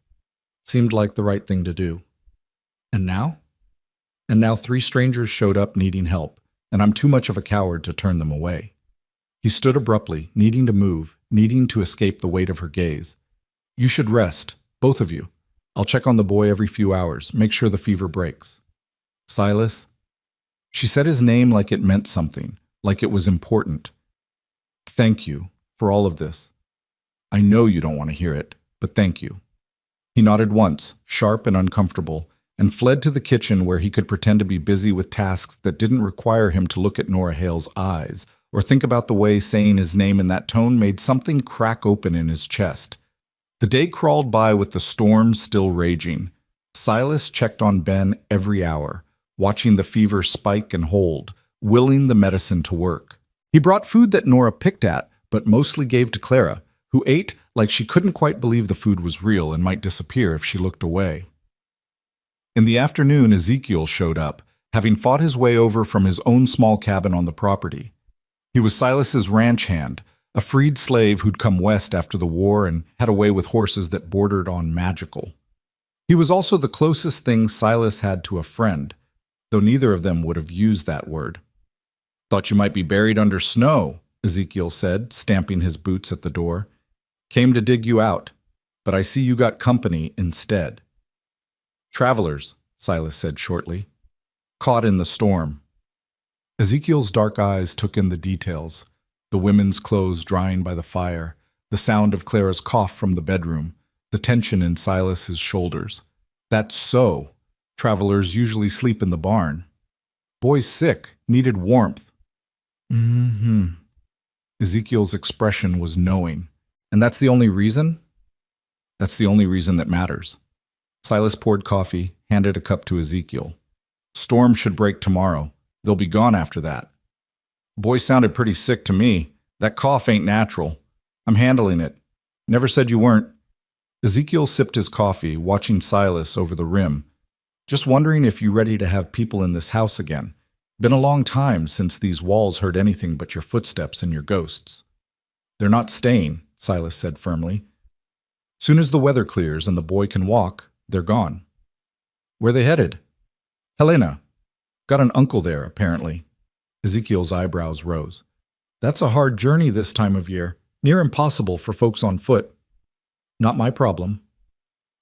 Seemed like the right thing to do. And now? And now 3 strangers showed up needing help, and I'm too much of a coward to turn them away." He stood abruptly, needing to move, needing to escape the weight of her gaze. "You should rest, both of you. I'll check on the boy every few hours, make sure the fever breaks." "Silas?" She said his name like it meant something, like it was important. "Thank you for all of this. I know you don't want to hear it, but thank you." He nodded once, sharp and uncomfortable, and fled to the kitchen where he could pretend to be busy with tasks that didn't require him to look at Nora Hale's eyes, or think about the way saying his name in that tone made something crack open in his chest. The day crawled by with the storm still raging. Silas checked on Ben every hour, watching the fever spike and hold, willing the medicine to work. He brought food that Nora picked at, but mostly gave to Clara, who ate like she couldn't quite believe the food was real and might disappear if she looked away. In the afternoon, Ezekiel showed up, having fought his way over from his own small cabin on the property. He was Silas's ranch hand, a freed slave who'd come west after the war and had a way with horses that bordered on magical. He was also the closest thing Silas had to a friend, though neither of them would have used that word. "Thought you might be buried under snow," Ezekiel said, stamping his boots at the door. "Came to dig you out, but I see you got company instead." "Travelers," Silas said shortly. "Caught in the storm." Ezekiel's dark eyes took in the details, the women's clothes drying by the fire, the sound of Clara's cough from the bedroom, the tension in Silas's shoulders. "That's so. Travelers usually sleep in the barn. Boy's sick, needed warmth." "Mm-hmm." Ezekiel's expression was knowing. "And that's the only reason?" "That's the only reason that matters." Silas poured coffee, handed a cup to Ezekiel. "Storm should break tomorrow. They'll be gone after that." "Boy sounded pretty sick to me. That cough ain't natural. I'm handling it. Never said you weren't." Ezekiel sipped his coffee, watching Silas over the rim. "Just wondering if you're ready to have people in this house again. Been a long time since these walls heard anything but your footsteps and your ghosts." "They're not staying," Silas said firmly. "Soon as the weather clears and the boy can walk, they're gone." "Where they headed?" "Helena. Got an uncle there, apparently." Ezekiel's eyebrows rose. "That's a hard journey this time of year. Near impossible for folks on foot." "Not my problem."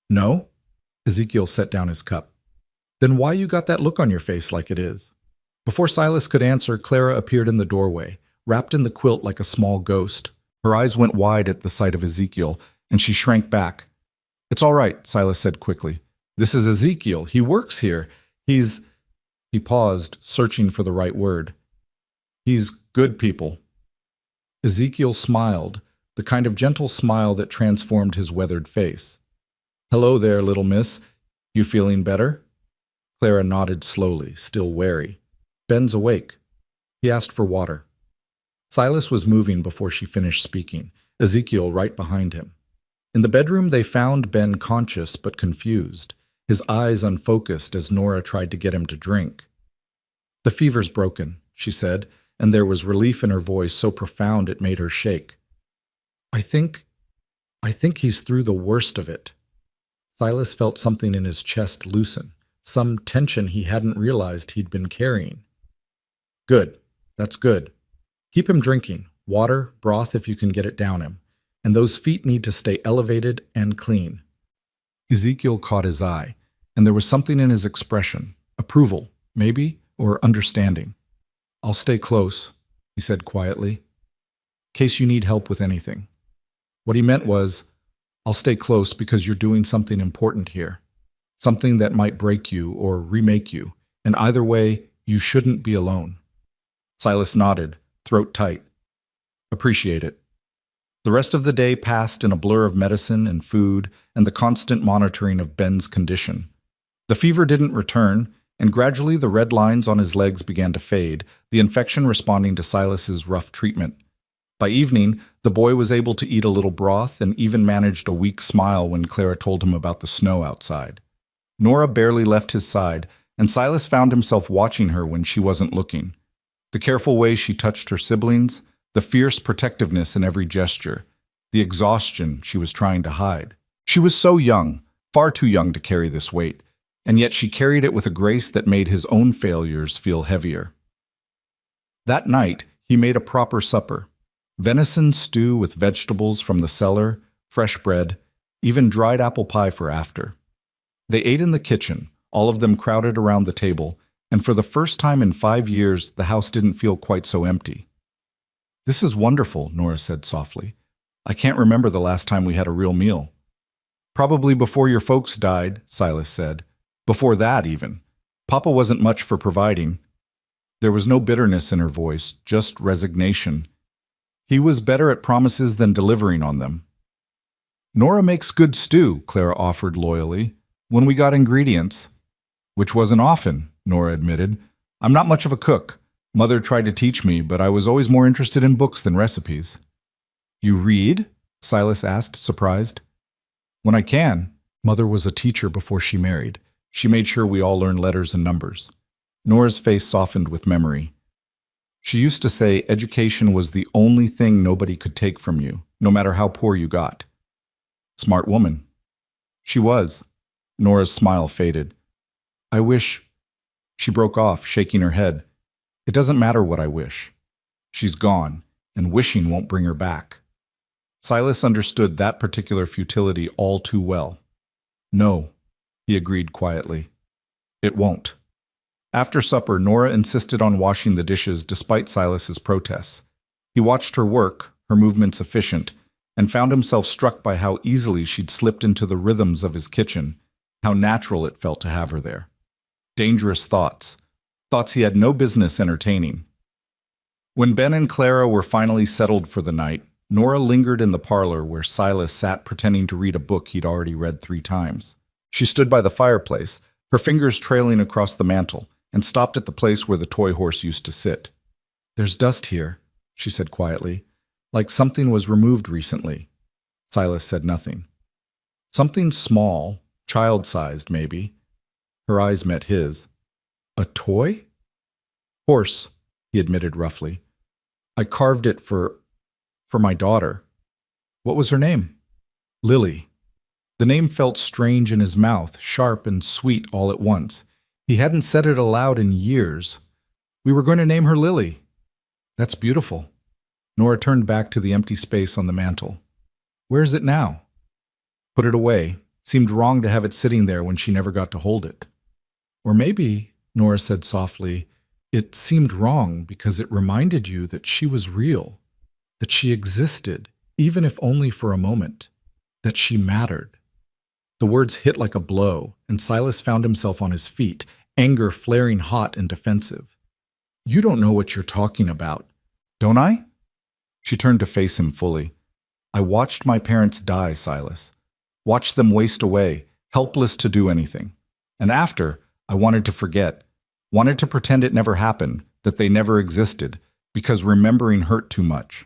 "No?" Ezekiel set down his cup. "Then why you got that look on your face like it is?" Before Silas could answer, Clara appeared in the doorway, wrapped in the quilt like a small ghost. Her eyes went wide at the sight of Ezekiel, and she shrank back. "It's all right," Silas said quickly. "This is Ezekiel. He works here. He He paused, searching for the right word. He's good people. Ezekiel smiled, the kind of gentle smile that transformed his weathered face. Hello there, little miss. You feeling better? Clara nodded slowly, still wary. Ben's awake. He asked for water. Silas was moving before she finished speaking, Ezekiel right behind him. In the bedroom, they found Ben conscious but confused, his eyes unfocused as Nora tried to get him to drink. The fever's broken, she said, and there was relief in her voice so profound it made her shake. I think he's through the worst of it. Silas felt something in his chest loosen, some tension he hadn't realized he'd been carrying. Good. That's good. Keep him drinking. Water, broth if you can get it down him. And those feet need to stay elevated and clean. Ezekiel caught his eye, and there was something in his expression. Approval, maybe, or understanding. I'll stay close, he said quietly, in case you need help with anything. What he meant was, I'll stay close because you're doing something important here. Something that might break you or remake you, and either way, you shouldn't be alone. Silas nodded, throat tight. Appreciate it. The rest of the day passed in a blur of medicine and food and the constant monitoring of Ben's condition. The fever didn't return, and gradually the red lines on his legs began to fade, the infection responding to Silas's rough treatment. By evening, the boy was able to eat a little broth and even managed a weak smile when Clara told him about the snow outside. Nora barely left his side, and Silas found himself watching her when she wasn't looking. The careful way she touched her siblings, the fierce protectiveness in every gesture, the exhaustion she was trying to hide. She was so young, far too young to carry this weight, and yet she carried it with a grace that made his own failures feel heavier. That night, he made a proper supper. Venison stew with vegetables from the cellar, fresh bread, even dried apple pie for after. They ate in the kitchen, all of them crowded around the table, and for the first time in 5 years, the house didn't feel quite so empty. This is wonderful, Nora said softly. I can't remember the last time we had a real meal. Probably before your folks died, Silas said. Before that, even. Papa wasn't much for providing. There was no bitterness in her voice, just resignation. He was better at promises than delivering on them. Nora makes good stew, Clara offered loyally. When we got ingredients. Which wasn't often, Nora admitted. I'm not much of a cook. Mother tried to teach me, but I was always more interested in books than recipes. You read? Silas asked, surprised. When I can. Mother was a teacher before she married. She made sure we all learned letters and numbers. Nora's face softened with memory. She used to say education was the only thing nobody could take from you, no matter how poor you got. Smart woman. She was. Nora's smile faded. I wish... She broke off, shaking her head. It doesn't matter what I wish. She's gone, and wishing won't bring her back. Silas understood that particular futility all too well. No, he agreed quietly. It won't. After supper, Nora insisted on washing the dishes despite Silas's protests. He watched her work, her movements efficient, and found himself struck by how easily she'd slipped into the rhythms of his kitchen, how natural it felt to have her there. Dangerous thoughts he had no business entertaining. When Ben and Clara were finally settled for the night, Nora lingered in the parlor where Silas sat pretending to read a book he'd already read 3 times. She stood by the fireplace, her fingers trailing across the mantel, and stopped at the place where the toy horse used to sit. There's dust here, she said quietly, like something was removed recently. Silas said nothing. Something small, child-sized maybe. Her eyes met his. A toy? Horse, he admitted roughly. I carved it for my daughter. What was her name? Lily. The name felt strange in his mouth, sharp and sweet all at once. He hadn't said it aloud in years. We were going to name her Lily. That's beautiful. Nora turned back to the empty space on the mantel. Where is it now? Put it away. Seemed wrong to have it sitting there when she never got to hold it. Or maybe, Nora said softly, it seemed wrong because it reminded you that she was real, that she existed, even if only for a moment, that she mattered. The words hit like a blow, and Silas found himself on his feet, anger flaring hot and defensive. "You don't know what you're talking about." "Don't I?" She turned to face him fully. "I watched my parents die, Silas. Watched them waste away, helpless to do anything. And after, I wanted to forget. Wanted to pretend it never happened, that they never existed, because remembering hurt too much.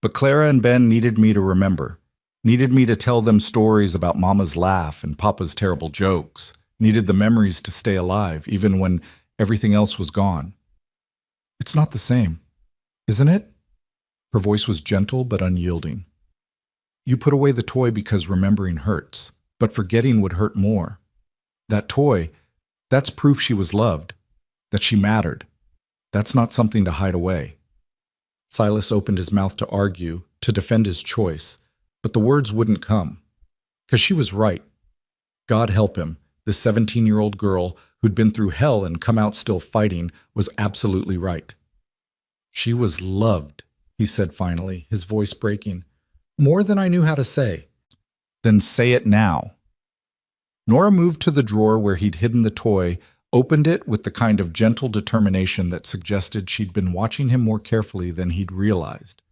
But Clara and Ben needed me to remember. Needed me to tell them stories about Mama's laugh and Papa's terrible jokes. Needed the memories to stay alive, even when everything else was gone. It's not the same, isn't it?" Her voice was gentle but unyielding. "You put away the toy because remembering hurts, but forgetting would hurt more. That toy, that's proof she was loved, that she mattered. That's not something to hide away." Silas opened his mouth to argue, to defend his choice, but the words wouldn't come. 'Cause she was right. God help him, this 17-year-old girl who'd been through hell and come out still fighting was absolutely right. "She was loved," he said finally, his voice breaking. "More than I knew how to say." "Then say it now." Nora moved to the drawer where he'd hidden the toy, opened it with the kind of gentle determination that suggested she'd been watching him more carefully than he'd realized.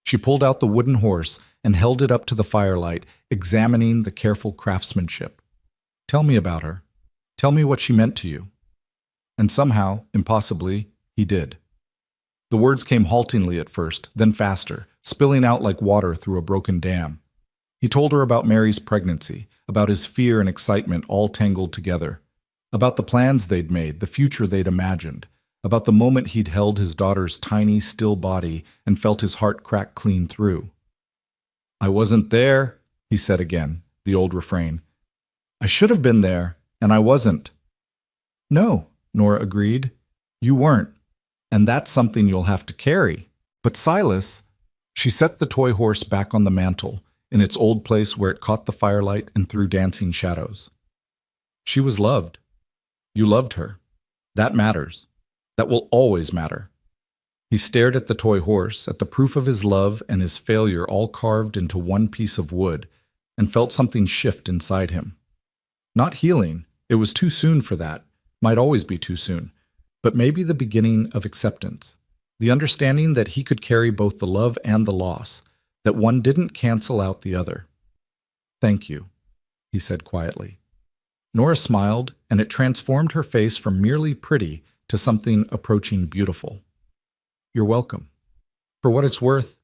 She pulled out the wooden horse and held it up to the firelight, examining the careful craftsmanship. "Tell me about her. Tell me what she meant to you." And somehow, impossibly, he did. The words came haltingly at first, then faster, spilling out like water through a broken dam. He told her about Mary's pregnancy, about his fear and excitement all tangled together, about the plans they'd made, the future they'd imagined, about the moment he'd held his daughter's tiny, still body and felt his heart crack clean through. "I wasn't there," he said again, the old refrain. "I should have been there, and I wasn't." "No," Nora agreed. "You weren't, and that's something you'll have to carry." "But Silas," she set the toy horse back on the mantel, in its old place where it caught the firelight and threw dancing shadows. "She was loved. You loved her. That matters. That will always matter." He stared at the toy horse, at the proof of his love and his failure all carved into one piece of wood, and felt something shift inside him. Not healing, it was too soon for that, might always be too soon, but maybe the beginning of acceptance, the understanding that he could carry both the love and the loss, that one didn't cancel out the other. "Thank you," he said quietly. Nora smiled, and it transformed her face from merely pretty to something approaching beautiful. "You're welcome. For what it's worth,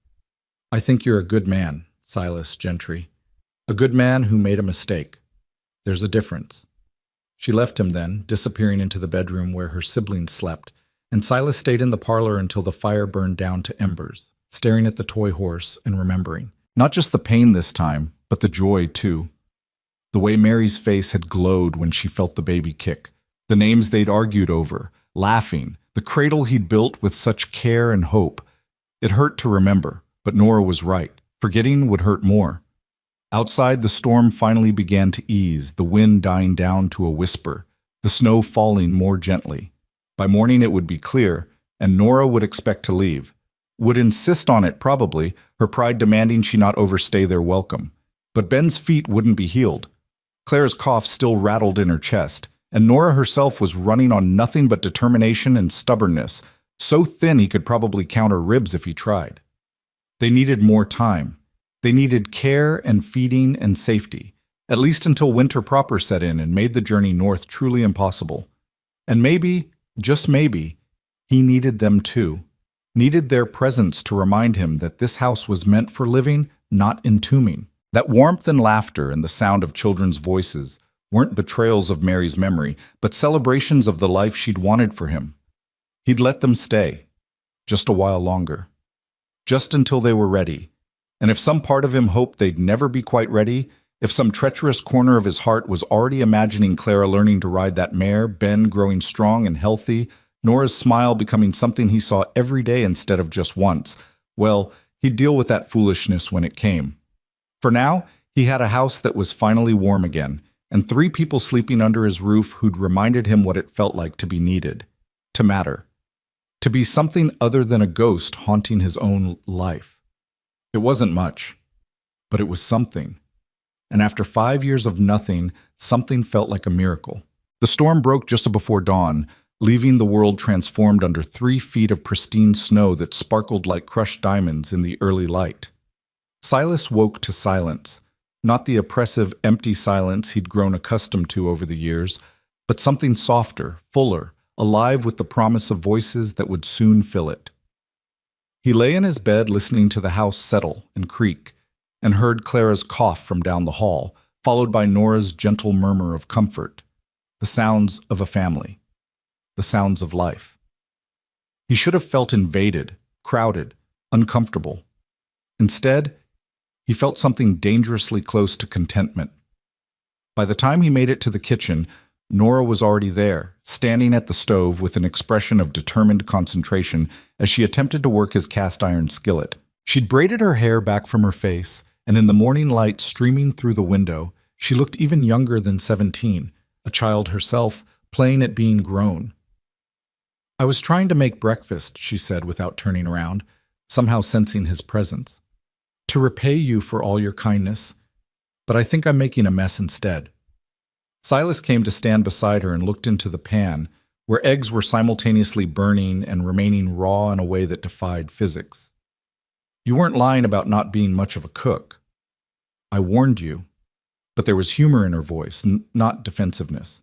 I think you're a good man, Silas Gentry. A good man who made a mistake. There's a difference." She left him then, disappearing into the bedroom where her siblings slept, and Silas stayed in the parlor until the fire burned down to embers, staring at the toy horse and remembering. Not just the pain this time, but the joy too. The way Mary's face had glowed when she felt the baby kick, the names they'd argued over, laughing, the cradle he'd built with such care and hope. It hurt to remember, but Nora was right. Forgetting would hurt more. Outside, the storm finally began to ease, the wind dying down to a whisper, the snow falling more gently. By morning it would be clear, and Nora would expect to leave. Would insist on it probably, her pride demanding she not overstay their welcome. But Ben's feet wouldn't be healed. Clara's cough still rattled in her chest, and Nora herself was running on nothing but determination and stubbornness, so thin he could probably count her ribs if he tried. They needed more time. They needed care and feeding and safety, at least until winter proper set in and made the journey north truly impossible. And maybe, just maybe, he needed them too. Needed their presence to remind him that this house was meant for living, not entombing. That warmth and laughter and the sound of children's voices weren't betrayals of Mary's memory, but celebrations of the life she'd wanted for him. He'd let them stay, just a while longer. Just until they were ready. And if some part of him hoped they'd never be quite ready, if some treacherous corner of his heart was already imagining Clara learning to ride that mare, Ben growing strong and healthy, Nora's smile becoming something he saw every day instead of just once, well, he'd deal with that foolishness when it came. For now, he had a house that was finally warm again, and 3 people sleeping under his roof who'd reminded him what it felt like to be needed, to matter, to be something other than a ghost haunting his own life. It wasn't much, but it was something. And after 5 years of nothing, something felt like a miracle. The storm broke just before dawn, leaving the world transformed under 3 feet of pristine snow that sparkled like crushed diamonds in the early light. Silas woke to silence, not the oppressive, empty silence he'd grown accustomed to over the years, but something softer, fuller, alive with the promise of voices that would soon fill it. He lay in his bed listening to the house settle and creak, and heard Clara's cough from down the hall, followed by Nora's gentle murmur of comfort, the sounds of a family, the sounds of life. He should have felt invaded, crowded, uncomfortable. Instead, he felt something dangerously close to contentment. By the time he made it to the kitchen, Nora was already there, standing at the stove with an expression of determined concentration as she attempted to work his cast-iron skillet. She'd braided her hair back from her face, and in the morning light streaming through the window, she looked even younger than 17, a child herself, playing at being grown. "I was trying to make breakfast," she said without turning around, somehow sensing his presence, "to repay you for all your kindness, but I think I'm making a mess instead." Silas came to stand beside her and looked into the pan, where eggs were simultaneously burning and remaining raw in a way that defied physics. "You weren't lying about not being much of a cook. I warned you." But there was humor in her voice, not defensiveness.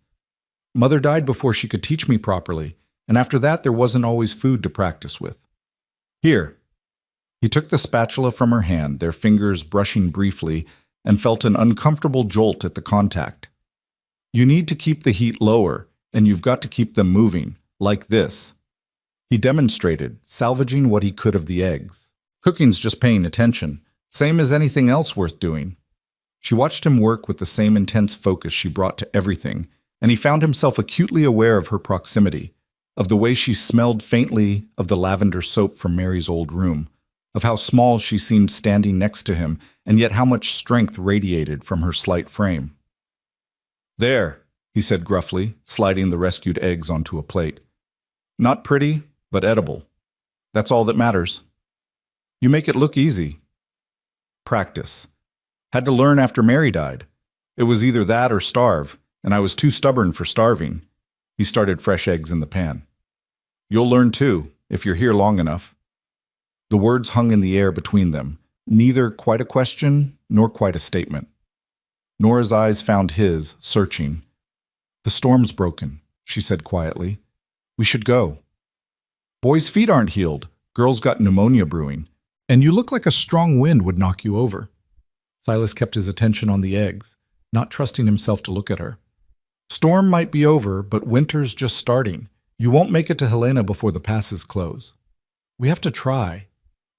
"Mother died before she could teach me properly, and after that there wasn't always food to practice with. Here." He took the spatula from her hand, their fingers brushing briefly, and felt an uncomfortable jolt at the contact. "You need to keep the heat lower, and you've got to keep them moving, like this." He demonstrated, salvaging what he could of the eggs. "Cooking's just paying attention, same as anything else worth doing." She watched him work with the same intense focus she brought to everything, and he found himself acutely aware of her proximity, of the way she smelled faintly of the lavender soap from Mary's old room, of how small she seemed standing next to him, and yet how much strength radiated from her slight frame. "There," he said gruffly, sliding the rescued eggs onto a plate. "Not pretty, but edible. That's all that matters. You make it look easy." "Practice. Had to learn after Mary died. It was either that or starve, and I was too stubborn for starving." He started fresh eggs in the pan. "You'll learn too, if you're here long enough." The words hung in the air between them, neither quite a question nor quite a statement. Nora's eyes found his, searching. "The storm's broken," she said quietly. "We should go. Boys' feet aren't healed. Girls got pneumonia brewing. And you look like a strong wind would knock you over." Silas kept his attention on the eggs, not trusting himself to look at her. "Storm might be over, but winter's just starting. You won't make it to Helena before the passes close. We have to try.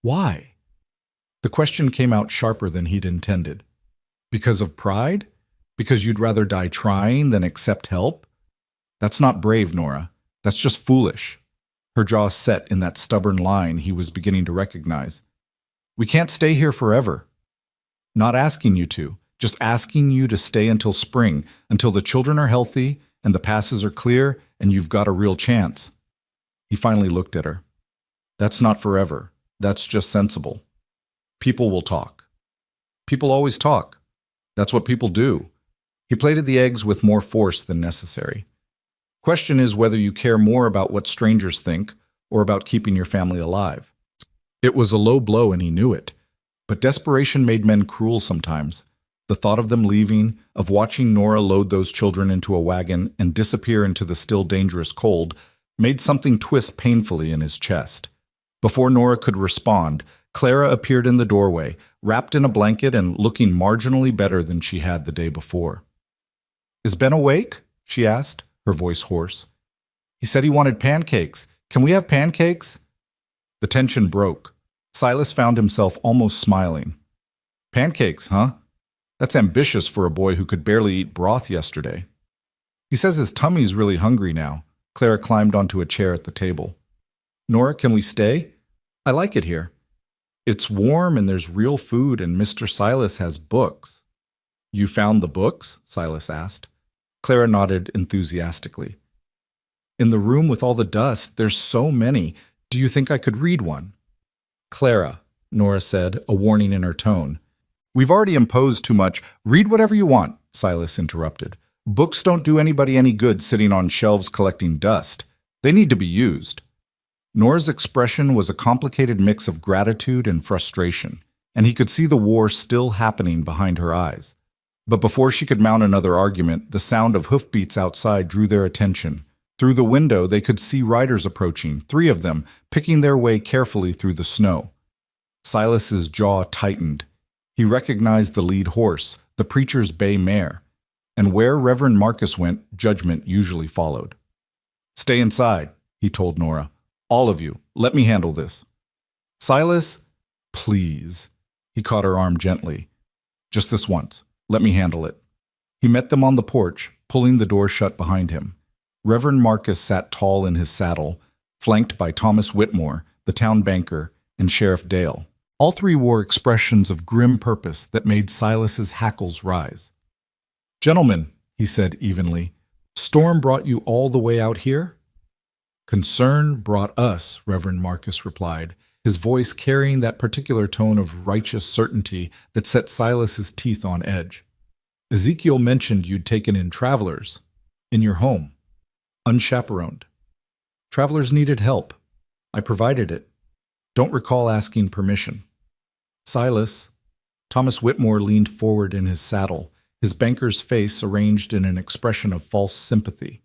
Why?" The question came out sharper than he'd intended. "Because of pride? Because you'd rather die trying than accept help? That's not brave, Nora. That's just foolish." Her jaw set in that stubborn line he was beginning to recognize. "We can't stay here forever. Not asking you to, just asking you to stay until spring, until the children are healthy and the passes are clear and you've got a real chance." He finally looked at her. "That's not forever. That's just sensible. People will talk. People always talk. That's what people do." He plated the eggs with more force than necessary. "Question is whether you care more about what strangers think or about keeping your family alive." It was a low blow and he knew it. But desperation made men cruel sometimes. The thought of them leaving, of watching Nora load those children into a wagon and disappear into the still dangerous cold, made something twist painfully in his chest. Before Nora could respond, Clara appeared in the doorway, wrapped in a blanket and looking marginally better than she had the day before. "Is Ben awake?" she asked, her voice hoarse. "He said he wanted pancakes. Can we have pancakes?" The tension broke. Silas found himself almost smiling. "Pancakes, huh? That's ambitious for a boy who could barely eat broth yesterday." "He says his tummy's really hungry now." Clara climbed onto a chair at the table. "Nora, can we stay? I like it here. It's warm and there's real food and Mr. Silas has books." "You found the books?" Silas asked. Clara nodded enthusiastically. "In the room with all the dust, there's so many. Do you think I could read one?" "Clara," Nora said, a warning in her tone. "We've already imposed too much. Read whatever you want," Silas interrupted. Books don't do anybody any good sitting on shelves collecting dust. They need to be used. Nora's expression was a complicated mix of gratitude and frustration, and he could see the war still happening behind her eyes. But before she could mount another argument, the sound of hoofbeats outside drew their attention. Through the window, they could see riders approaching, 3 of them, picking their way carefully through the snow. Silas's jaw tightened. He recognized the lead horse, the preacher's bay mare, and where Reverend Marcus went, judgment usually followed. "Stay inside," he told Nora. "All of you, let me handle this." "Silas, please." He caught her arm gently. "Just this once. Let me handle it." He met them on the porch, pulling the door shut behind him. Reverend Marcus sat tall in his saddle, flanked by Thomas Whitmore, the town banker, and Sheriff Dale. All 3 wore expressions of grim purpose that made Silas's hackles rise. "Gentlemen," he said evenly, "storm brought you all the way out here?" "Concern brought us," Reverend Marcus replied, his voice carrying that particular tone of righteous certainty that set Silas's teeth on edge. "Ezekiel mentioned you'd taken in travelers. In your home. Unchaperoned. Travelers needed help. I provided it. Don't recall asking permission." "Silas," Thomas Whitmore leaned forward in his saddle, his banker's face arranged in an expression of false sympathy.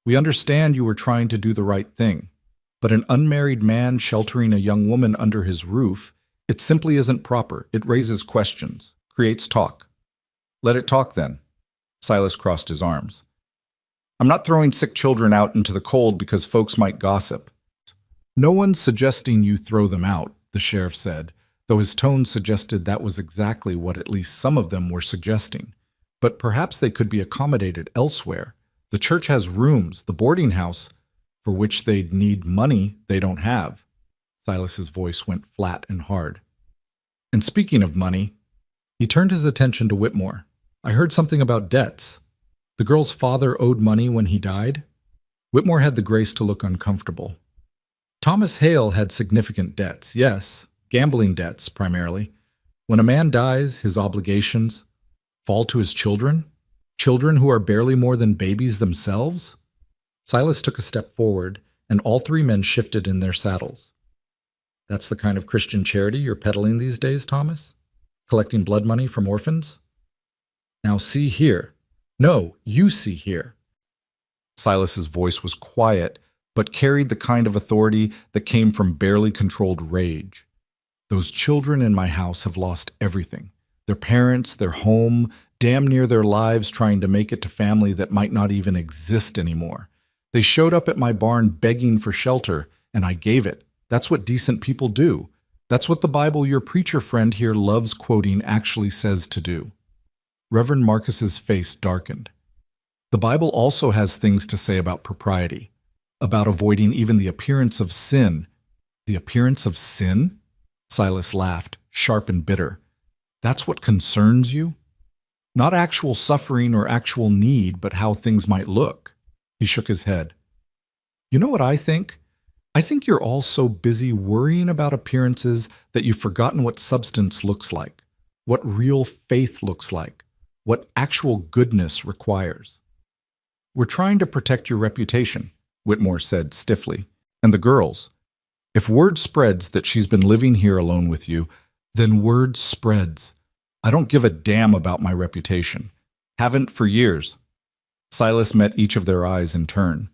"We understand you were trying to do the right thing, but an unmarried man sheltering a young woman under his roof, it simply isn't proper. It raises questions, creates talk." "Let it talk then." Silas crossed his arms. "I'm not throwing sick children out into the cold because folks might gossip." "No one's suggesting you throw them out," the sheriff said, though his tone suggested that was exactly what at least some of them were suggesting. "But perhaps they could be accommodated elsewhere. The church has rooms, the boarding house, for which they'd need money they don't have." Silas's voice went flat and hard. "And speaking of money," he turned his attention to Whitmore. "I heard something about debts. The girl's father owed money when he died?" Whitmore had the grace to look uncomfortable. "Thomas Hale had significant debts, yes, gambling debts primarily. When a man dies, his obligations fall to his children? Children who are barely more than babies themselves?" Silas took a step forward, and all 3 men shifted in their saddles. "That's the kind of Christian charity you're peddling these days, Thomas? Collecting blood money from orphans? Now see here. No, you see here." Silas's voice was quiet, but carried the kind of authority that came from barely controlled rage. "Those children in my house have lost everything. Their parents, their home, damn near their lives trying to make it to family that might not even exist anymore. They showed up at my barn begging for shelter, and I gave it. That's what decent people do. That's what the Bible your preacher friend here loves quoting actually says to do." Reverend Marcus's face darkened. "The Bible also has things to say about propriety, about avoiding even the appearance of sin." "The appearance of sin?" Silas laughed, sharp and bitter. "That's what concerns you? Not actual suffering or actual need, but how things might look." He shook his head. "You know what I think? I think you're all so busy worrying about appearances that you've forgotten what substance looks like, what real faith looks like, what actual goodness requires." "We're trying to protect your reputation," Whitmore said stiffly. "And the girls. If word spreads that she's been living here alone with you, then word spreads. I don't give a damn about my reputation. Haven't for years." Silas met each of their eyes in turn.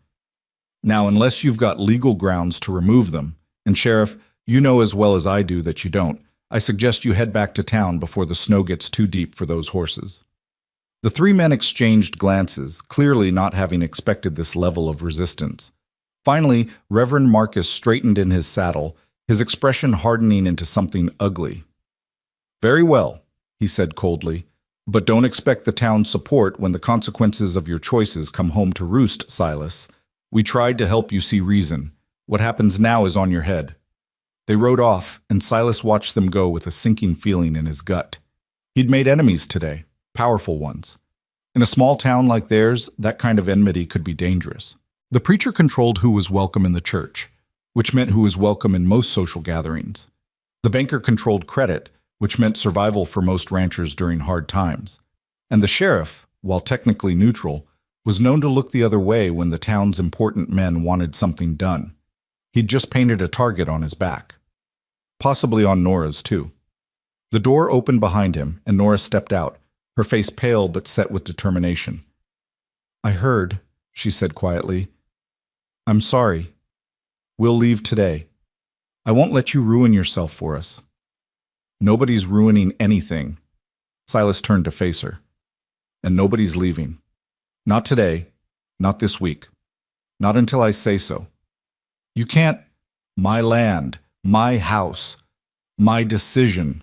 "Now, unless you've got legal grounds to remove them, and Sheriff, you know as well as I do that you don't, I suggest you head back to town before the snow gets too deep for those horses." The 3 men exchanged glances, clearly not having expected this level of resistance. Finally, Reverend Marcus straightened in his saddle, his expression hardening into something ugly. "Very well," he said coldly, "but don't expect the town's support when the consequences of your choices come home to roost, Silas. We tried to help you see reason. What happens now is on your head." They rode off, and Silas watched them go with a sinking feeling in his gut. He'd made enemies today, powerful ones. In a small town like theirs, that kind of enmity could be dangerous. The preacher controlled who was welcome in the church, which meant who was welcome in most social gatherings. The banker controlled credit, which meant survival for most ranchers during hard times. And the sheriff, while technically neutral, was known to look the other way when the town's important men wanted something done. He'd just painted a target on his back. Possibly on Nora's, too. The door opened behind him, and Nora stepped out, her face pale but set with determination. "I heard," she said quietly. "I'm sorry. We'll leave today. I won't let you ruin yourself for us." "Nobody's ruining anything." Silas turned to face her. "And nobody's leaving. Not today, not this week, not until I say so. You can't— My land, my house, my decision."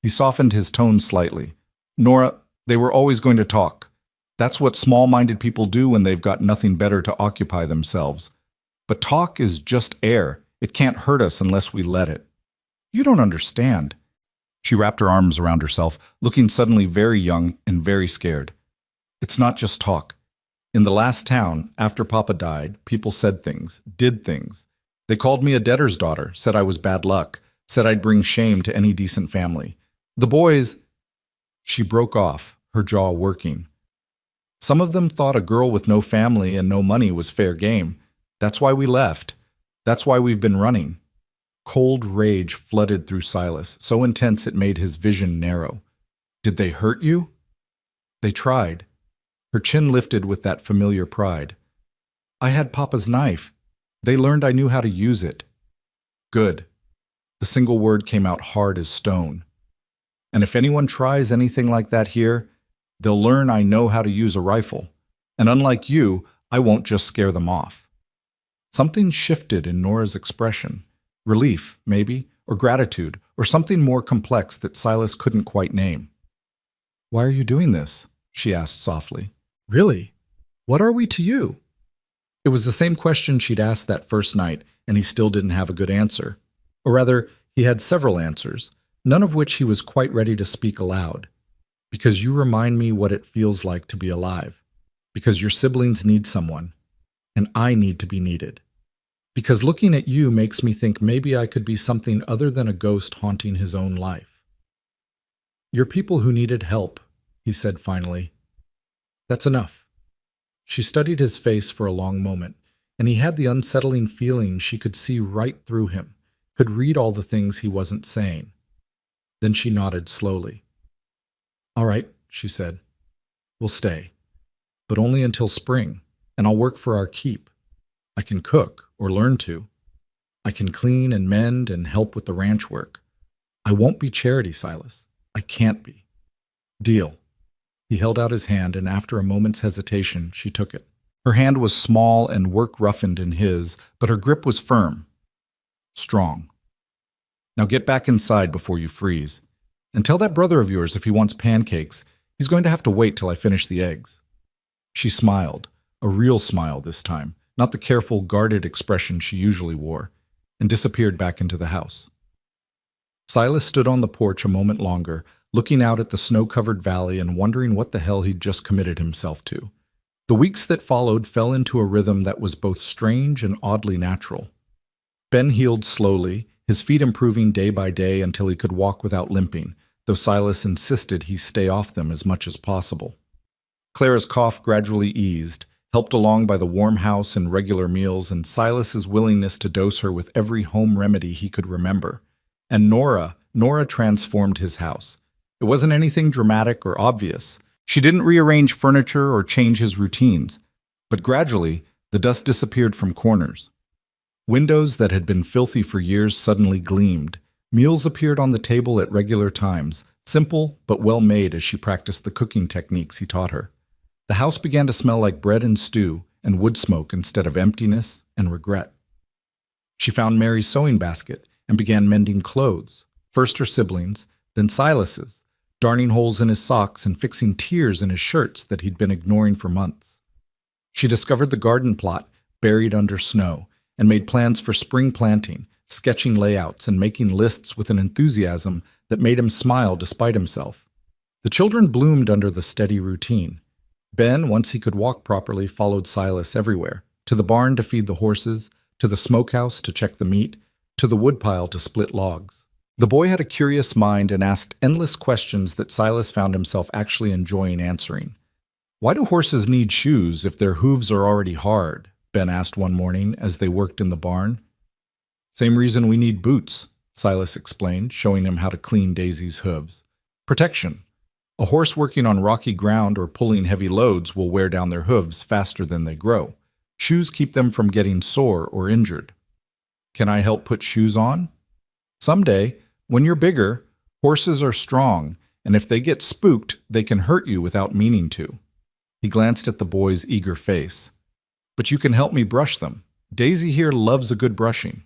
He softened his tone slightly. "Nora, they were always going to talk. That's what small-minded people do when they've got nothing better to occupy themselves. But talk is just air. It can't hurt us unless we let it." "You don't understand." She wrapped her arms around herself, looking suddenly very young and very scared. "It's not just talk. In the last town, after Papa died, people said things, did things. They called me a debtor's daughter, said I was bad luck, said I'd bring shame to any decent family. The boys—" She broke off, her jaw working. "Some of them thought a girl with no family and no money was fair game. That's why we left. That's why we've been running." Cold rage flooded through Silas, so intense it made his vision narrow. "Did they hurt you?" "They tried." Her chin lifted with that familiar pride. "I had Papa's knife. They learned I knew how to use it." "Good." The single word came out hard as stone. "And if anyone tries anything like that here, they'll learn I know how to use a rifle. And unlike you, I won't just scare them off." Something shifted in Nora's expression. Relief, maybe, or gratitude, or something more complex that Silas couldn't quite name. "Why are you doing this?" she asked softly. "Really? What are we to you?" It was the same question she'd asked that first night, and he still didn't have a good answer. Or rather, he had several answers, none of which he was quite ready to speak aloud. "Because you remind me what it feels like to be alive. Because your siblings need someone, and I need to be needed. Because looking at you makes me think maybe I could be something other than a ghost haunting his own life." "You're people who needed help," he said finally. "That's enough." She studied his face for a long moment, and he had the unsettling feeling she could see right through him, could read all the things he wasn't saying. Then she nodded slowly. "All right," she said. "We'll stay. But only until spring, and I'll work for our keep. I can cook, or learn to. I can clean and mend and help with the ranch work. I won't be Charity, Silas. I can't be." "Deal." He held out his hand, and after a moment's hesitation, she took it. Her hand was small and work-roughened in his, but her grip was firm. Strong. "Now get back inside before you freeze. And tell that brother of yours if he wants pancakes, he's going to have to wait till I finish the eggs." She smiled, a real smile this time, not the careful, guarded expression she usually wore, and disappeared back into the house. Silas stood on the porch a moment longer, looking out at the snow-covered valley and wondering what the hell he'd just committed himself to. The weeks that followed fell into a rhythm that was both strange and oddly natural. Ben healed slowly, his feet improving day by day until he could walk without limping, though Silas insisted he stay off them as much as possible. Clara's cough gradually eased, helped along by the warm house and regular meals and Silas's willingness to dose her with every home remedy he could remember. And Nora transformed his house. It wasn't anything dramatic or obvious. She didn't rearrange furniture or change his routines, but gradually the dust disappeared from corners. Windows that had been filthy for years suddenly gleamed. Meals appeared on the table at regular times, simple but well made as she practiced the cooking techniques he taught her. The house began to smell like bread and stew and wood smoke instead of emptiness and regret. She found Mary's sewing basket and began mending clothes, first her siblings, then Silas's, darning holes in his socks and fixing tears in his shirts that he'd been ignoring for months. She discovered the garden plot buried under snow and made plans for spring planting, sketching layouts and making lists with an enthusiasm that made him smile despite himself. The children bloomed under the steady routine. Ben, once he could walk properly, followed Silas everywhere, to the barn to feed the horses, to the smokehouse to check the meat, to the woodpile to split logs. The boy had a curious mind and asked endless questions that Silas found himself actually enjoying answering. Why do horses need shoes if their hooves are already hard? Ben asked one morning as they worked in the barn. Same reason we need boots, Silas explained, showing him how to clean Daisy's hooves. Protection. A horse working on rocky ground or pulling heavy loads will wear down their hooves faster than they grow. Shoes keep them from getting sore or injured. Can I help put shoes on? Someday, when you're bigger, horses are strong, and if they get spooked, they can hurt you without meaning to. He glanced at the boy's eager face. But you can help me brush them. Daisy here loves a good brushing.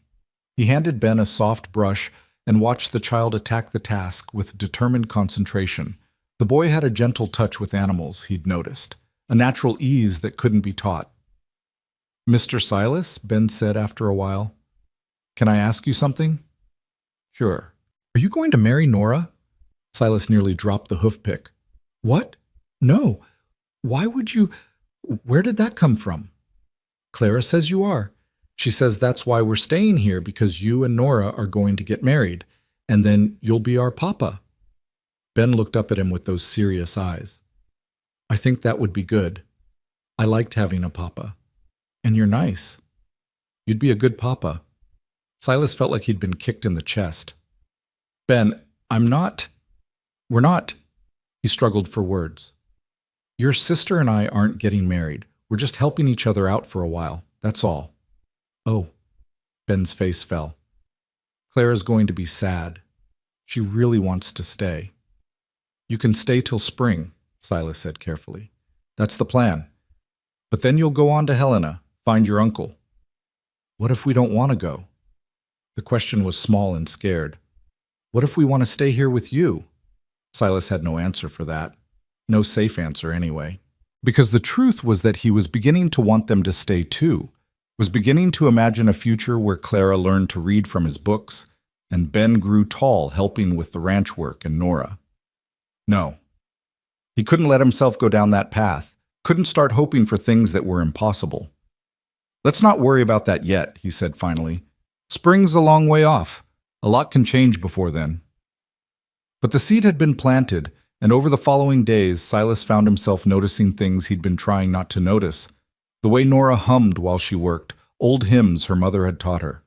He handed Ben a soft brush and watched the child attack the task with determined concentration. The boy had a gentle touch with animals, he'd noticed, a natural ease that couldn't be taught. Mr. Silas, Ben said after a while, can I ask you something? Sure. Are you going to marry Nora? Silas nearly dropped the hoof pick. What? No. Why would you? Where did that come from? Clara says you are. She says that's why we're staying here, because you and Nora are going to get married, and then you'll be our papa. Ben looked up at him with those serious eyes. I think that would be good. I liked having a papa. And you're nice. You'd be a good papa. Silas felt like he'd been kicked in the chest. Ben, we're not. He struggled for words. Your sister and I aren't getting married. We're just helping each other out for a while. That's all. Oh. Ben's face fell. Clara's going to be sad. She really wants to stay. You can stay till spring, Silas said carefully. That's the plan. But then you'll go on to Helena, find your uncle. What if we don't want to go? The question was small and scared. What if we want to stay here with you? Silas had no answer for that. No safe answer anyway. Because the truth was that he was beginning to want them to stay too, was beginning to imagine a future where Clara learned to read from his books, and Ben grew tall helping with the ranch work and Nora. No. He couldn't let himself go down that path, couldn't start hoping for things that were impossible. Let's not worry about that yet, he said finally. Spring's a long way off. A lot can change before then. But the seed had been planted, and over the following days, Silas found himself noticing things he'd been trying not to notice. The way Nora hummed while she worked, old hymns her mother had taught her.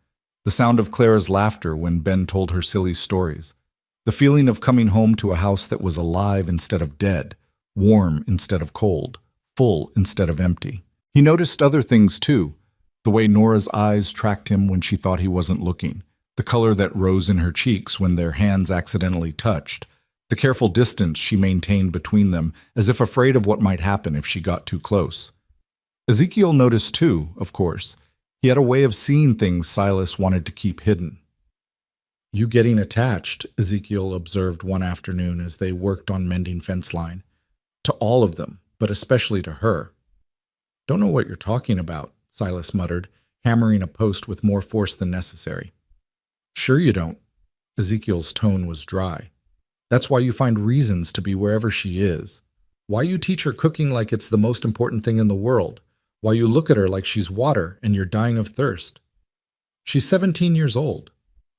The sound of Clara's laughter when Ben told her silly stories. The feeling of coming home to a house that was alive instead of dead, warm instead of cold, full instead of empty. He noticed other things too. The way Nora's eyes tracked him when she thought he wasn't looking. The color that rose in her cheeks when their hands accidentally touched. The careful distance she maintained between them, as if afraid of what might happen if she got too close. Ezekiel noticed too, of course. He had a way of seeing things Silas wanted to keep hidden. You getting attached, Ezekiel observed one afternoon as they worked on mending fence line. To all of them, but especially to her. Don't know what you're talking about, Silas muttered, hammering a post with more force than necessary. Sure you don't. Ezekiel's tone was dry. That's why you find reasons to be wherever she is. Why you teach her cooking like it's the most important thing in the world. Why you look at her like she's water and you're dying of thirst. She's 17 years old.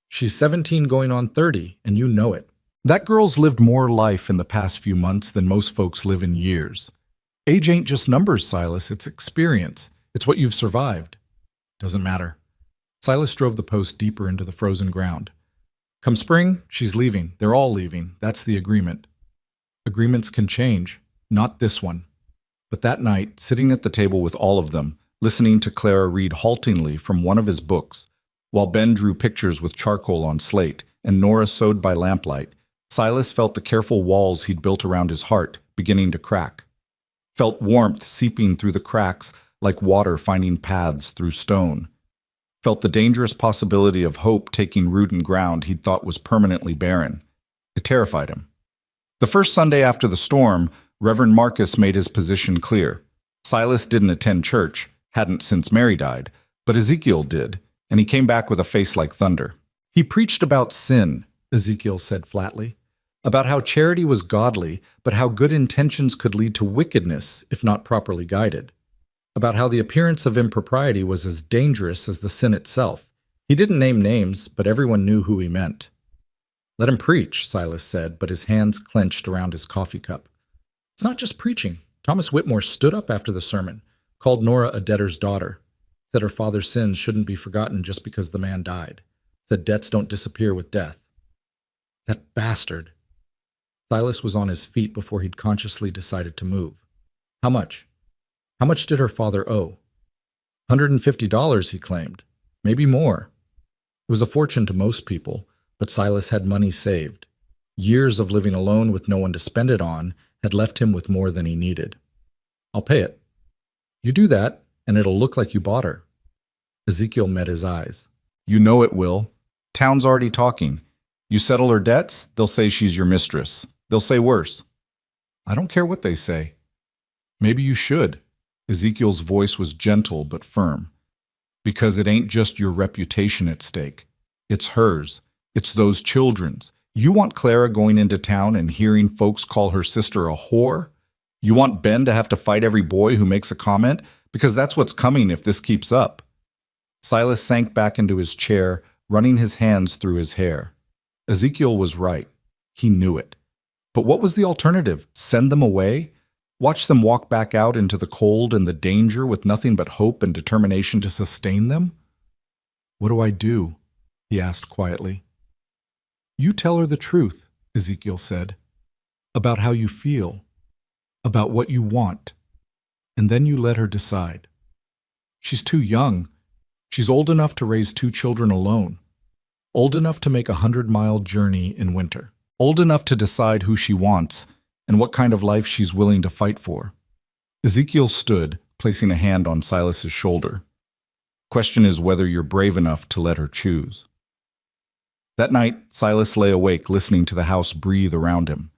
She's 17 going on 30, and you know it. That girl's lived more life in the past few months than most folks live in years. Age ain't just numbers, Silas. It's experience. It's what you've survived. Doesn't matter. Silas drove the post deeper into the frozen ground. Come spring, she's leaving. They're all leaving. That's the agreement. Agreements can change. Not this one. But that night, sitting at the table with all of them, listening to Clara read haltingly from one of his books, while Ben drew pictures with charcoal on slate and Nora sewed by lamplight, Silas felt the careful walls he'd built around his heart beginning to crack. Felt warmth seeping through the cracks like water finding paths through stone. Felt the dangerous possibility of hope taking root in ground he'd thought was permanently barren. It terrified him. The first Sunday after the storm, Reverend Marcus made his position clear. Silas didn't attend church, hadn't since Mary died, but Ezekiel did, and he came back with a face like thunder. He preached about sin, Ezekiel said flatly, about how charity was godly, but how good intentions could lead to wickedness if not properly guided. About how the appearance of impropriety was as dangerous as the sin itself. He didn't name names, but everyone knew who he meant. Let him preach, Silas said, but his hands clenched around his coffee cup. It's not just preaching. Thomas Whitmore stood up after the sermon, called Nora a debtor's daughter, said her father's sins shouldn't be forgotten just because the man died, said debts don't disappear with death. That bastard. Silas was on his feet before he'd consciously decided to move. How much? How much did her father owe? $150, he claimed. Maybe more. It was a fortune to most people, but Silas had money saved. Years of living alone with no one to spend it on had left him with more than he needed. I'll pay it. You do that, and it'll look like you bought her. Ezekiel met his eyes. You know it will. Town's already talking. You settle her debts, they'll say she's your mistress. They'll say worse. I don't care what they say. Maybe you should. Ezekiel's voice was gentle but firm. Because it ain't just your reputation at stake. It's hers. It's those children's. You want Clara going into town and hearing folks call her sister a whore? You want Ben to have to fight every boy who makes a comment? Because that's what's coming if this keeps up. Silas sank back into his chair, running his hands through his hair. Ezekiel was right. He knew it. But what was the alternative? Send them away? Watch them walk back out into the cold and the danger with nothing but hope and determination to sustain them? What do I do? He asked quietly. You tell her the truth, Ezekiel said, about how you feel, about what you want, and then you let her decide. She's too young. She's old enough to raise 2 children alone, old enough to make a 100-mile journey in winter, old enough to decide who she wants and what kind of life she's willing to fight for. Ezekiel stood, placing a hand on Silas's shoulder. Question is whether you're brave enough to let her choose. That night, Silas lay awake listening to the house breathe around him.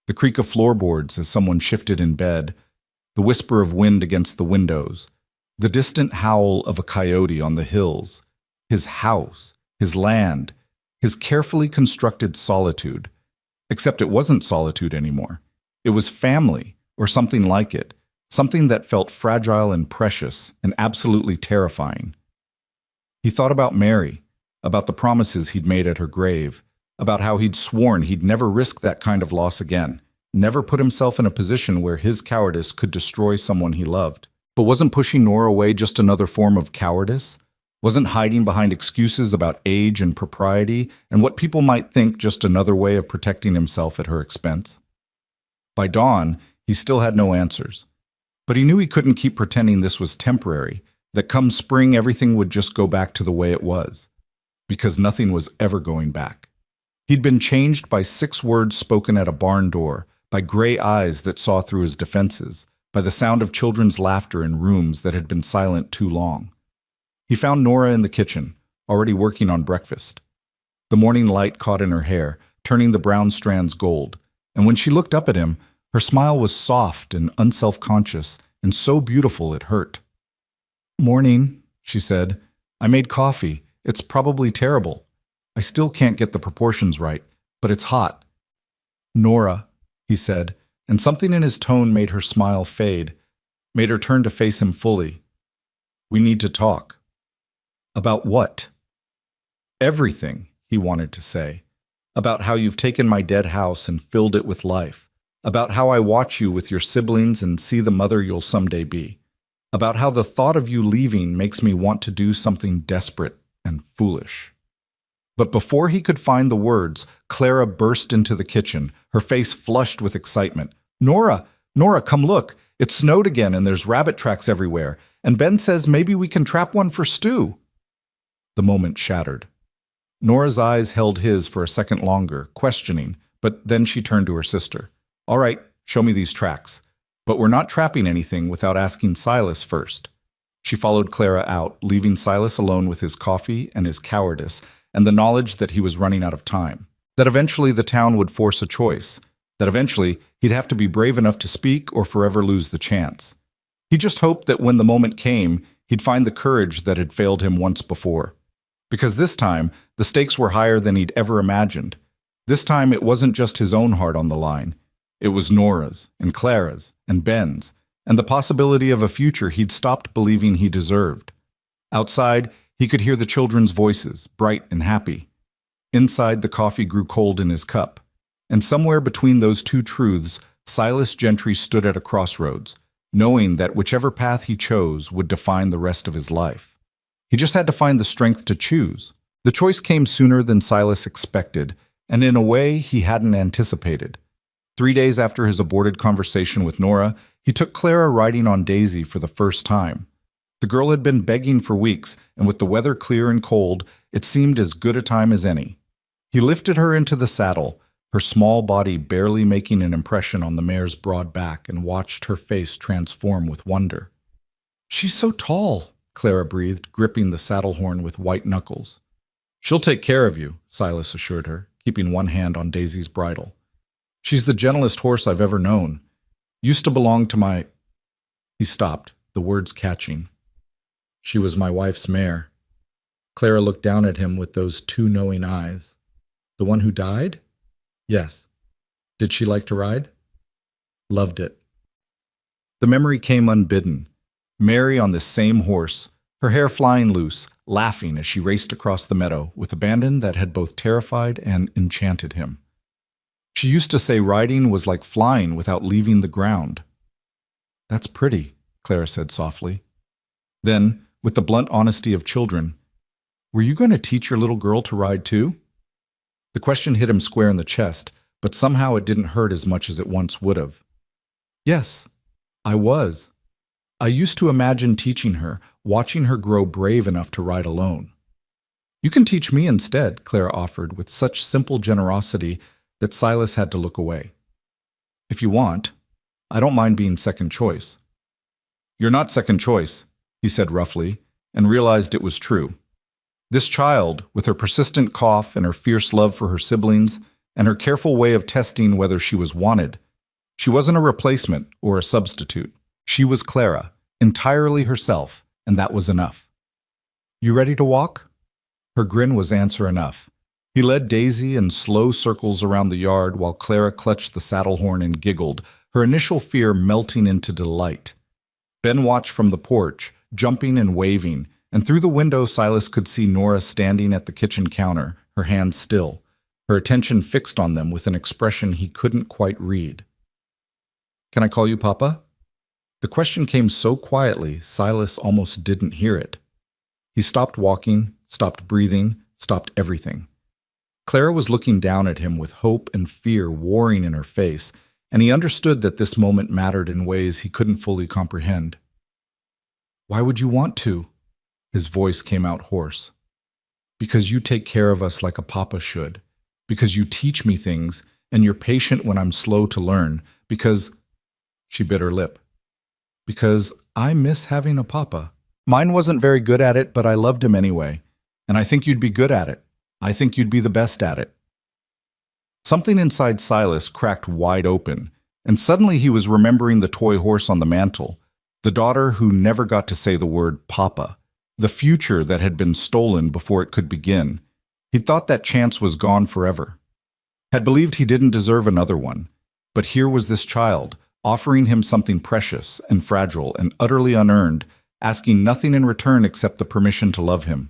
The creak of floorboards as someone shifted in bed, the whisper of wind against the windows, the distant howl of a coyote on the hills, his house, his land, his carefully constructed solitude. Except it wasn't solitude anymore. It was family, or something like it, something that felt fragile and precious and absolutely terrifying. He thought about Mary, about the promises he'd made at her grave, about how he'd sworn he'd never risk that kind of loss again, never put himself in a position where his cowardice could destroy someone he loved. But wasn't pushing Nora away just another form of cowardice? Wasn't hiding behind excuses about age and propriety and what people might think just another way of protecting himself at her expense? By dawn, he still had no answers. But he knew he couldn't keep pretending this was temporary, that come spring everything would just go back to the way it was. Because nothing was ever going back. He'd been changed by 6 words spoken at a barn door, by gray eyes that saw through his defenses, by the sound of children's laughter in rooms that had been silent too long. He found Nora in the kitchen, already working on breakfast. The morning light caught in her hair, turning the brown strands gold, and when she looked up at him, her smile was soft and unself-conscious, and so beautiful it hurt. "Morning," she said. "I made coffee. It's probably terrible. I still can't get the proportions right, but it's hot." "Nora," he said, and something in his tone made her smile fade, made her turn to face him fully. "We need to talk." "About what?" "Everything," he wanted to say. "About how you've taken my dead house and filled it with life. About how I watch you with your siblings and see the mother you'll someday be. About how the thought of you leaving makes me want to do something desperate and foolish." But before he could find the words, Clara burst into the kitchen, her face flushed with excitement. "Nora! Nora, come look! It snowed again and there's rabbit tracks everywhere, and Ben says maybe we can trap one for Stu." The moment shattered. Nora's eyes held his for a second longer, questioning, but then she turned to her sister. "All right, show me these tracks. But we're not trapping anything without asking Silas first." She followed Clara out, leaving Silas alone with his coffee and his cowardice, and the knowledge that he was running out of time. That eventually the town would force a choice. That eventually he'd have to be brave enough to speak or forever lose the chance. He just hoped that when the moment came, he'd find the courage that had failed him once before. Because this time, the stakes were higher than he'd ever imagined. This time it wasn't just his own heart on the line. It was Nora's, and Clara's, and Ben's, and the possibility of a future he'd stopped believing he deserved. Outside, he could hear the children's voices, bright and happy. Inside, the coffee grew cold in his cup. And somewhere between those two truths, Silas Gentry stood at a crossroads, knowing that whichever path he chose would define the rest of his life. He just had to find the strength to choose. The choice came sooner than Silas expected, and in a way he hadn't anticipated. 3 days after his aborted conversation with Nora, he took Clara riding on Daisy for the first time. The girl had been begging for weeks, and with the weather clear and cold, it seemed as good a time as any. He lifted her into the saddle, her small body barely making an impression on the mare's broad back, and watched her face transform with wonder. "She's so tall," Clara breathed, gripping the saddle horn with white knuckles. "She'll take care of you," Silas assured her, keeping one hand on Daisy's bridle. "She's the gentlest horse I've ever known. Used to belong to my—" He stopped, the words catching. "She was my wife's mare." Clara looked down at him with those two knowing eyes. "The one who died?" "Yes." "Did she like to ride?" "Loved it." The memory came unbidden. Mary on this same horse, her hair flying loose, laughing as she raced across the meadow with abandon that had both terrified and enchanted him. She used to say riding was like flying without leaving the ground. "That's pretty," Clara said softly. Then, with the blunt honesty of children, "Were you going to teach your little girl to ride too?" The question hit him square in the chest, but somehow it didn't hurt as much as it once would have. "Yes, I was. I used to imagine teaching her, watching her grow brave enough to ride alone." "You can teach me instead," Clara offered with such simple generosity that Silas had to look away. "If you want. I don't mind being second choice." "You're not second choice," he said roughly, and realized it was true. This child, with her persistent cough and her fierce love for her siblings, and her careful way of testing whether she was wanted, she wasn't a replacement or a substitute. She was Clara, entirely herself, and that was enough. "You ready to walk?" Her grin was answer enough. He led Daisy in slow circles around the yard while Clara clutched the saddle horn and giggled, her initial fear melting into delight. Ben watched from the porch, jumping and waving, and through the window Silas could see Nora standing at the kitchen counter, her hands still, her attention fixed on them with an expression he couldn't quite read. "Can I call you Papa?" The question came so quietly, Silas almost didn't hear it. He stopped walking, stopped breathing, stopped everything. Clara was looking down at him with hope and fear warring in her face, and he understood that this moment mattered in ways he couldn't fully comprehend. "Why would you want to?" His voice came out hoarse. "Because you take care of us like a papa should. Because you teach me things, and you're patient when I'm slow to learn. Because—" She bit her lip. "Because I miss having a papa. Mine wasn't very good at it, but I loved him anyway. And I think you'd be good at it. I think you'd be the best at it." Something inside Silas cracked wide open, and suddenly he was remembering the toy horse on the mantel, the daughter who never got to say the word papa, the future that had been stolen before it could begin. He'd thought that chance was gone forever. Had believed he didn't deserve another one. But here was this child, offering him something precious and fragile and utterly unearned, asking nothing in return except the permission to love him.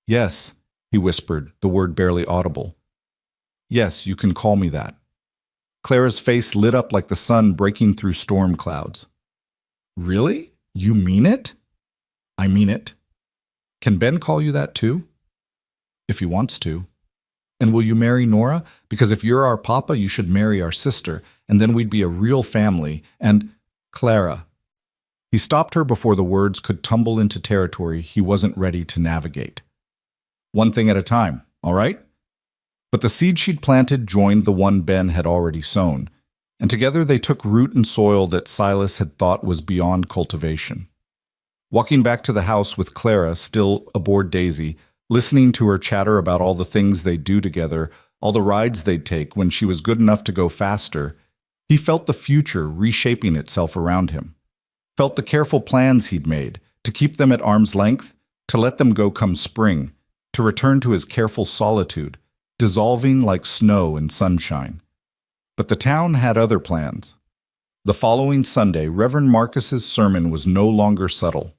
"Yes," he whispered, the word barely audible. "Yes, you can call me that." Clara's face lit up like the sun breaking through storm clouds. "Really? You mean it?" "I mean it." "Can Ben call you that too?" "If he wants to." "And will you marry Nora? Because if you're our papa, you should marry our sister, and then we'd be a real family, and—" "Clara." He stopped her before the words could tumble into territory he wasn't ready to navigate. "One thing at a time, all right?" But the seed she'd planted joined the one Ben had already sown, and together they took root in soil that Silas had thought was beyond cultivation. Walking back to the house with Clara still aboard Daisy, listening to her chatter about all the things they'd do together, all the rides they'd take when she was good enough to go faster, he felt the future reshaping itself around him. Felt the careful plans he'd made, to keep them at arm's length, to let them go come spring, to return to his careful solitude, dissolving like snow in sunshine. But the town had other plans. The following Sunday, Reverend Marcus's sermon was no longer subtle.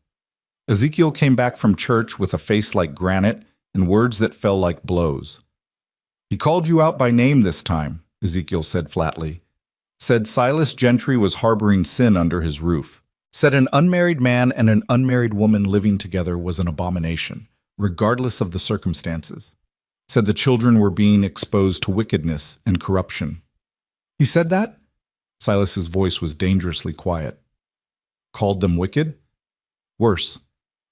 Ezekiel came back from church with a face like granite and words that fell like blows. "He called you out by name this time," Ezekiel said flatly. Said Silas Gentry was harboring sin under his roof. Said an unmarried man and an unmarried woman living together was an abomination, regardless of the circumstances. Said the children were being exposed to wickedness and corruption. He said that? Silas's voice was dangerously quiet. Called them wicked? Worse.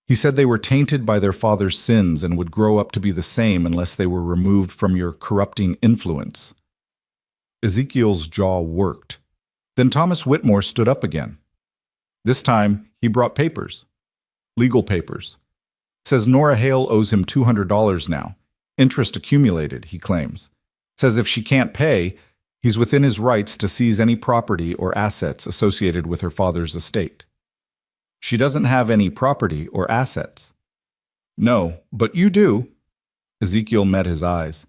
He said they were tainted by their father's sins and would grow up to be the same unless they were removed from your corrupting influence. Ezekiel's jaw worked. Then Thomas Whitmore stood up again. This time, he brought papers. Legal papers. Says Nora Hale owes him $200 now. Interest accumulated, he claims. Says if she can't pay, he's within his rights to seize any property or assets associated with her father's estate. She doesn't have any property or assets. No, but you do. Ezekiel met his eyes.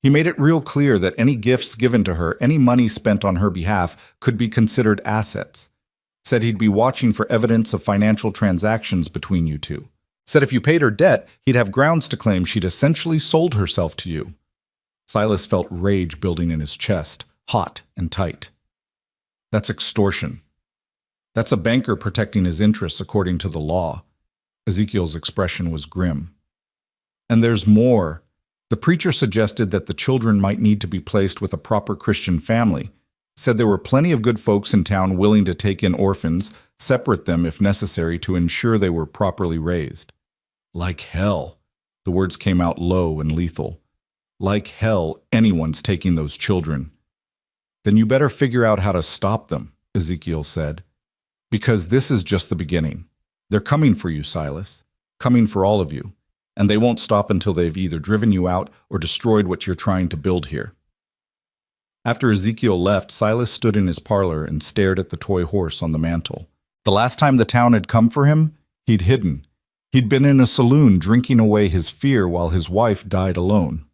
He made it real clear that any gifts given to her, any money spent on her behalf, could be considered assets. Said he'd be watching for evidence of financial transactions between you two. Said if you paid her debt, he'd have grounds to claim she'd essentially sold herself to you. Silas felt rage building in his chest, hot and tight. That's extortion. That's a banker protecting his interests according to the law. Ezekiel's expression was grim. And there's more. The preacher suggested that the children might need to be placed with a proper Christian family. Said there were plenty of good folks in town willing to take in orphans, separate them if necessary to ensure they were properly raised. Like hell. The words came out low and lethal. Like hell, anyone's taking those children. Then you better figure out how to stop them, Ezekiel said. Because this is just the beginning. They're coming for you, Silas. Coming for all of you. And they won't stop until they've either driven you out or destroyed what you're trying to build here. After Ezekiel left, Silas stood in his parlor and stared at the toy horse on the mantel. The last time the town had come for him, he'd hidden. He'd been in a saloon drinking away his fear while his wife died alone.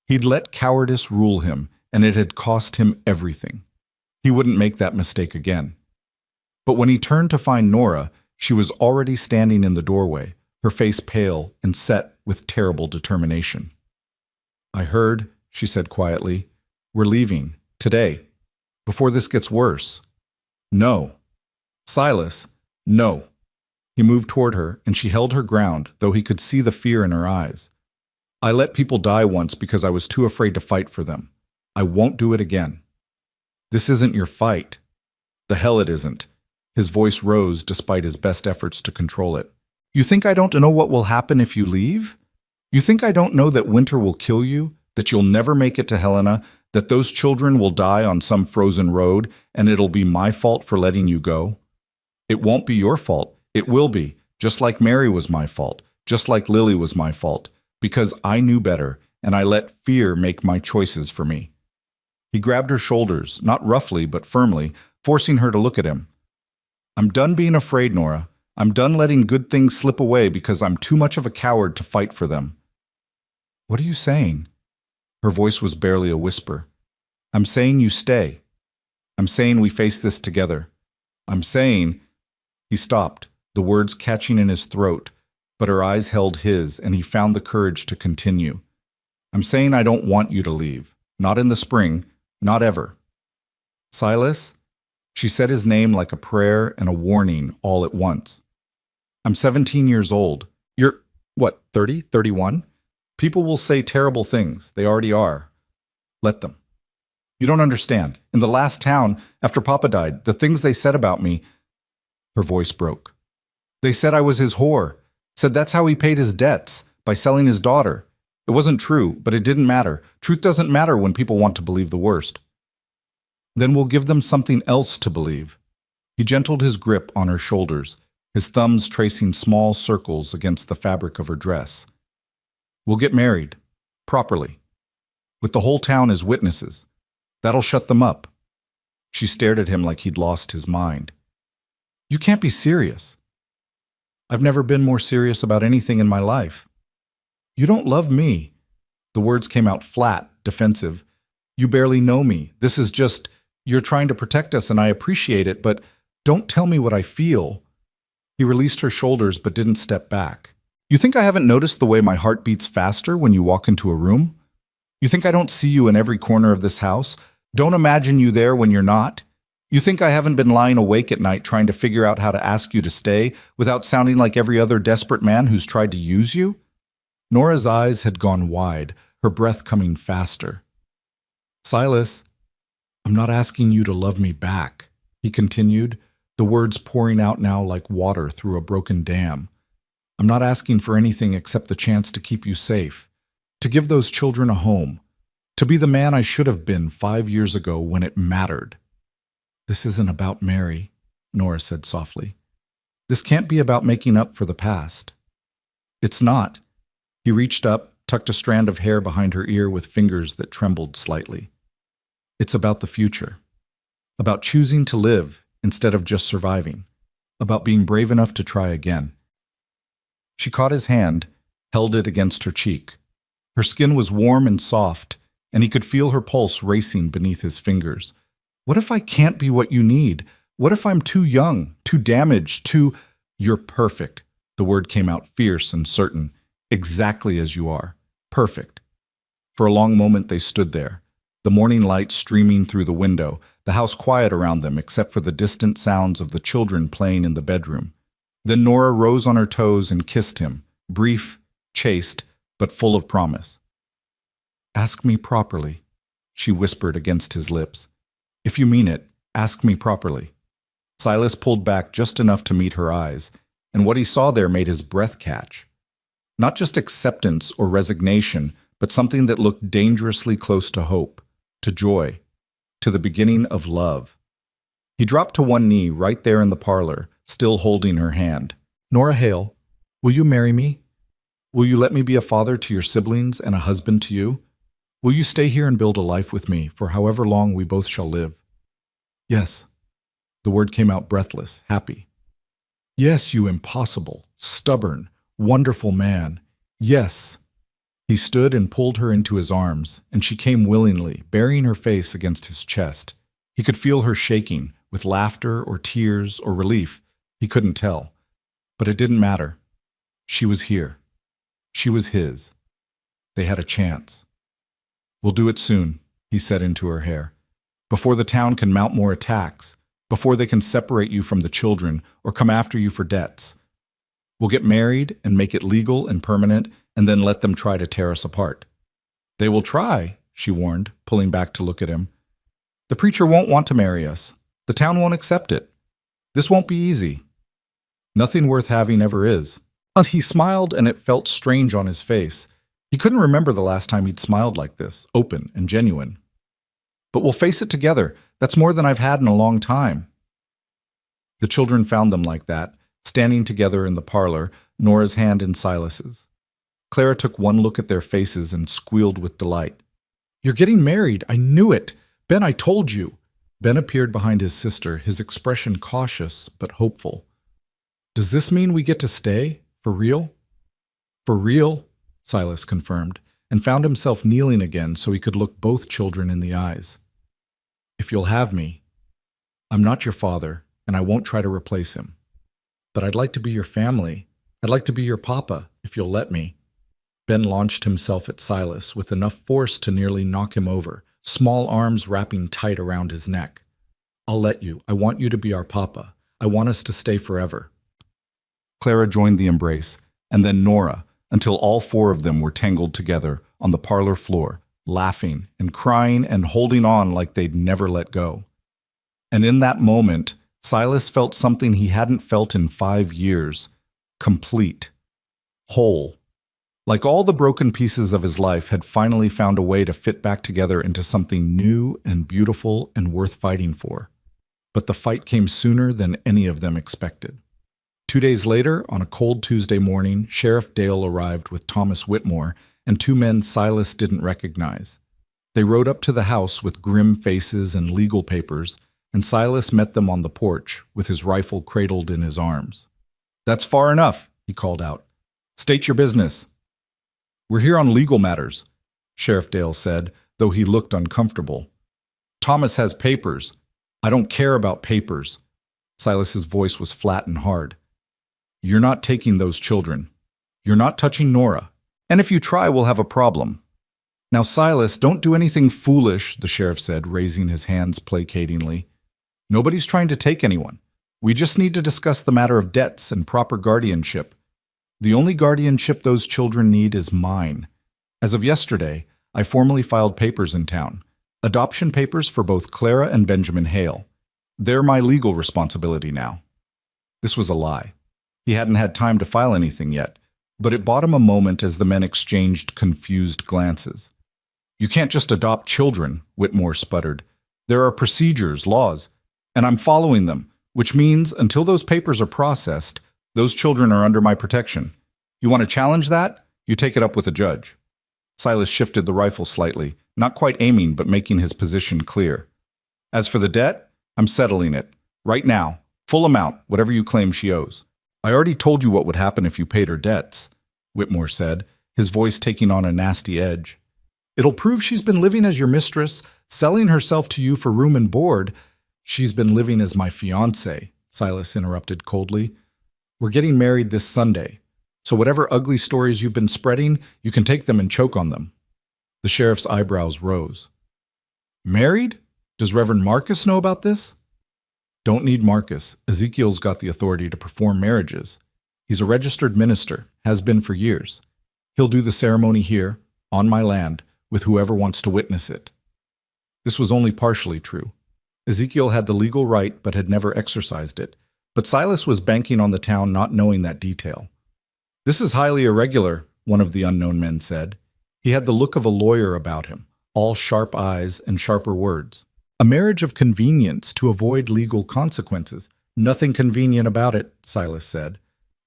He'd let cowardice rule him, and it had cost him everything. He wouldn't make that mistake again. But when he turned to find Nora, she was already standing in the doorway, her face pale and set with terrible determination. I heard, she said quietly, we're leaving, today, before this gets worse. No. Silas, no. He moved toward her, and she held her ground, though he could see the fear in her eyes. I let people die once because I was too afraid to fight for them. I won't do it again. This isn't your fight. The hell it isn't. His voice rose despite his best efforts to control it. You think I don't know what will happen if you leave? You think I don't know that winter will kill you, that you'll never make it to Helena, that those children will die on some frozen road, and it'll be my fault for letting you go? It won't be your fault. It will be, just like Mary was my fault, just like Lily was my fault, because I knew better, and I let fear make my choices for me. He grabbed her shoulders, not roughly but firmly, forcing her to look at him. I'm done being afraid, Nora. I'm done letting good things slip away because I'm too much of a coward to fight for them. What are you saying? Her voice was barely a whisper. I'm saying you stay. I'm saying we face this together. I'm saying... He stopped, the words catching in his throat, but her eyes held his, and he found the courage to continue. I'm saying I don't want you to leave. Not in the spring. Not ever. Silas? She said his name like a prayer and a warning all at once. I'm 17 years old. You're, what, 30, 31? People will say terrible things. They already are. Let them. You don't understand. In the last town, after Papa died, the things they said about me... Her voice broke. They said I was his whore. Said that's how he paid his debts, by selling his daughter. It wasn't true, but it didn't matter. Truth doesn't matter when people want to believe the worst. Then we'll give them something else to believe. He gentled his grip on her shoulders, his thumbs tracing small circles against the fabric of her dress. We'll get married. Properly. With the whole town as witnesses. That'll shut them up. She stared at him like he'd lost his mind. You can't be serious. I've never been more serious about anything in my life. You don't love me. The words came out flat, defensive. You barely know me. This is just... You're trying to protect us, and I appreciate it, but don't tell me what I feel. He released her shoulders but didn't step back. You think I haven't noticed the way my heart beats faster when you walk into a room? You think I don't see you in every corner of this house, Don't imagine you there when you're not. You think I haven't been lying awake at night trying to figure out how to ask you to stay without sounding like every other desperate man who's tried to use you? Nora's eyes had gone wide, her breath coming faster. Silas, I'm not asking you to love me back, he continued, the words pouring out now like water through a broken dam. I'm not asking for anything except the chance to keep you safe, to give those children a home, to be the man I should have been 5 years ago when it mattered. This isn't about Mary, Nora said softly. This can't be about making up for the past. It's not. He reached up, tucked a strand of hair behind her ear with fingers that trembled slightly. It's about the future. About choosing to live instead of just surviving. About being brave enough to try again. She caught his hand, held it against her cheek. Her skin was warm and soft, and he could feel her pulse racing beneath his fingers. What if I can't be what you need? What if I'm too young, too damaged, too— You're perfect. The word came out fierce and certain. Exactly as you are. Perfect. For a long moment they stood there, the morning light streaming through the window, the house quiet around them except for the distant sounds of the children playing in the bedroom. Then Nora rose on her toes and kissed him, brief, chaste, but full of promise. Ask me properly, she whispered against his lips. If you mean it, ask me properly. Silas pulled back just enough to meet her eyes, and what he saw there made his breath catch. Not just acceptance or resignation, but something that looked dangerously close to hope, to joy, to the beginning of love. He dropped to one knee right there in the parlor, still holding her hand. Nora Hale, will you marry me? Will you let me be a father to your siblings and a husband to you? Will you stay here and build a life with me for however long we both shall live? Yes. The word came out breathless, happy. Yes, you impossible, stubborn, wonderful man. Yes. He stood and pulled her into his arms, and she came willingly, burying her face against his chest. He could feel her shaking, with laughter or tears or relief. He couldn't tell. But it didn't matter. She was here. She was his. They had a chance. We'll do it soon, he said into her hair. Before the town can mount more attacks, before they can separate you from the children or come after you for debts. We'll get married and make it legal and permanent, and then let them try to tear us apart. They will try, she warned, pulling back to look at him. The preacher won't want to marry us. The town won't accept it. This won't be easy. Nothing worth having ever is. But he smiled, and it felt strange on his face. He couldn't remember the last time he'd smiled like this, open and genuine. But we'll face it together. That's more than I've had in a long time. The children found them like that, standing together in the parlor, Nora's hand in Silas's. Clara took one look at their faces and squealed with delight. You're getting married. I knew it. Ben, I told you. Ben appeared behind his sister, his expression cautious but hopeful. Does this mean we get to stay? For real? For real, Silas confirmed, and found himself kneeling again so he could look both children in the eyes. If you'll have me, I'm not your father, and I won't try to replace him. But I'd like to be your family. I'd like to be your papa, if you'll let me. Ben launched himself at Silas with enough force to nearly knock him over, small arms wrapping tight around his neck. I'll let you. I want you to be our papa. I want us to stay forever. Clara joined the embrace, and then Nora, until all four of them were tangled together on the parlor floor, laughing and crying and holding on like they'd never let go. And in that moment, Silas felt something he hadn't felt in 5 years. Complete. Whole. Like all the broken pieces of his life had finally found a way to fit back together into something new and beautiful and worth fighting for. But the fight came sooner than any of them expected. 2 days later, on a cold Tuesday morning, Sheriff Dale arrived with Thomas Whitmore and 2 men Silas didn't recognize. They rode up to the house with grim faces and legal papers, and Silas met them on the porch with his rifle cradled in his arms. That's far enough, he called out. State your business. We're here on legal matters, Sheriff Dale said, though he looked uncomfortable. Thomas has papers. I don't care about papers. Silas's voice was flat and hard. You're not taking those children. You're not touching Nora. And if you try, we'll have a problem. Now, Silas, don't do anything foolish, the sheriff said, raising his hands placatingly. Nobody's trying to take anyone. We just need to discuss the matter of debts and proper guardianship. The only guardianship those children need is mine. As of yesterday, I formally filed papers in town. Adoption papers for both Clara and Benjamin Hale. They're my legal responsibility now. This was a lie. He hadn't had time to file anything yet, but it bought him a moment as the men exchanged confused glances. You can't just adopt children, Whitmore sputtered. There are procedures, laws, and I'm following them, which means until those papers are processed, those children are under my protection. You want to challenge that? You take it up with a judge. Silas shifted the rifle slightly, not quite aiming but making his position clear. As for the debt, I'm settling it. Right now. Full amount, whatever you claim she owes. I already told you what would happen if you paid her debts, Whitmore said, his voice taking on a nasty edge. It'll prove she's been living as your mistress, selling herself to you for room and board. She's been living as my fiancé, Silas interrupted coldly. We're getting married this Sunday, so whatever ugly stories you've been spreading, you can take them and choke on them. The sheriff's eyebrows rose. Married? Does Reverend Marcus know about this? Don't need Marcus. Ezekiel's got the authority to perform marriages. He's a registered minister, has been for years. He'll do the ceremony here, on my land, with whoever wants to witness it. This was only partially true. Ezekiel had the legal right but had never exercised it, but Silas was banking on the town not knowing that detail. This is highly irregular, one of the unknown men said. He had the look of a lawyer about him, all sharp eyes and sharper words. A marriage of convenience to avoid legal consequences. Nothing convenient about it, Silas said.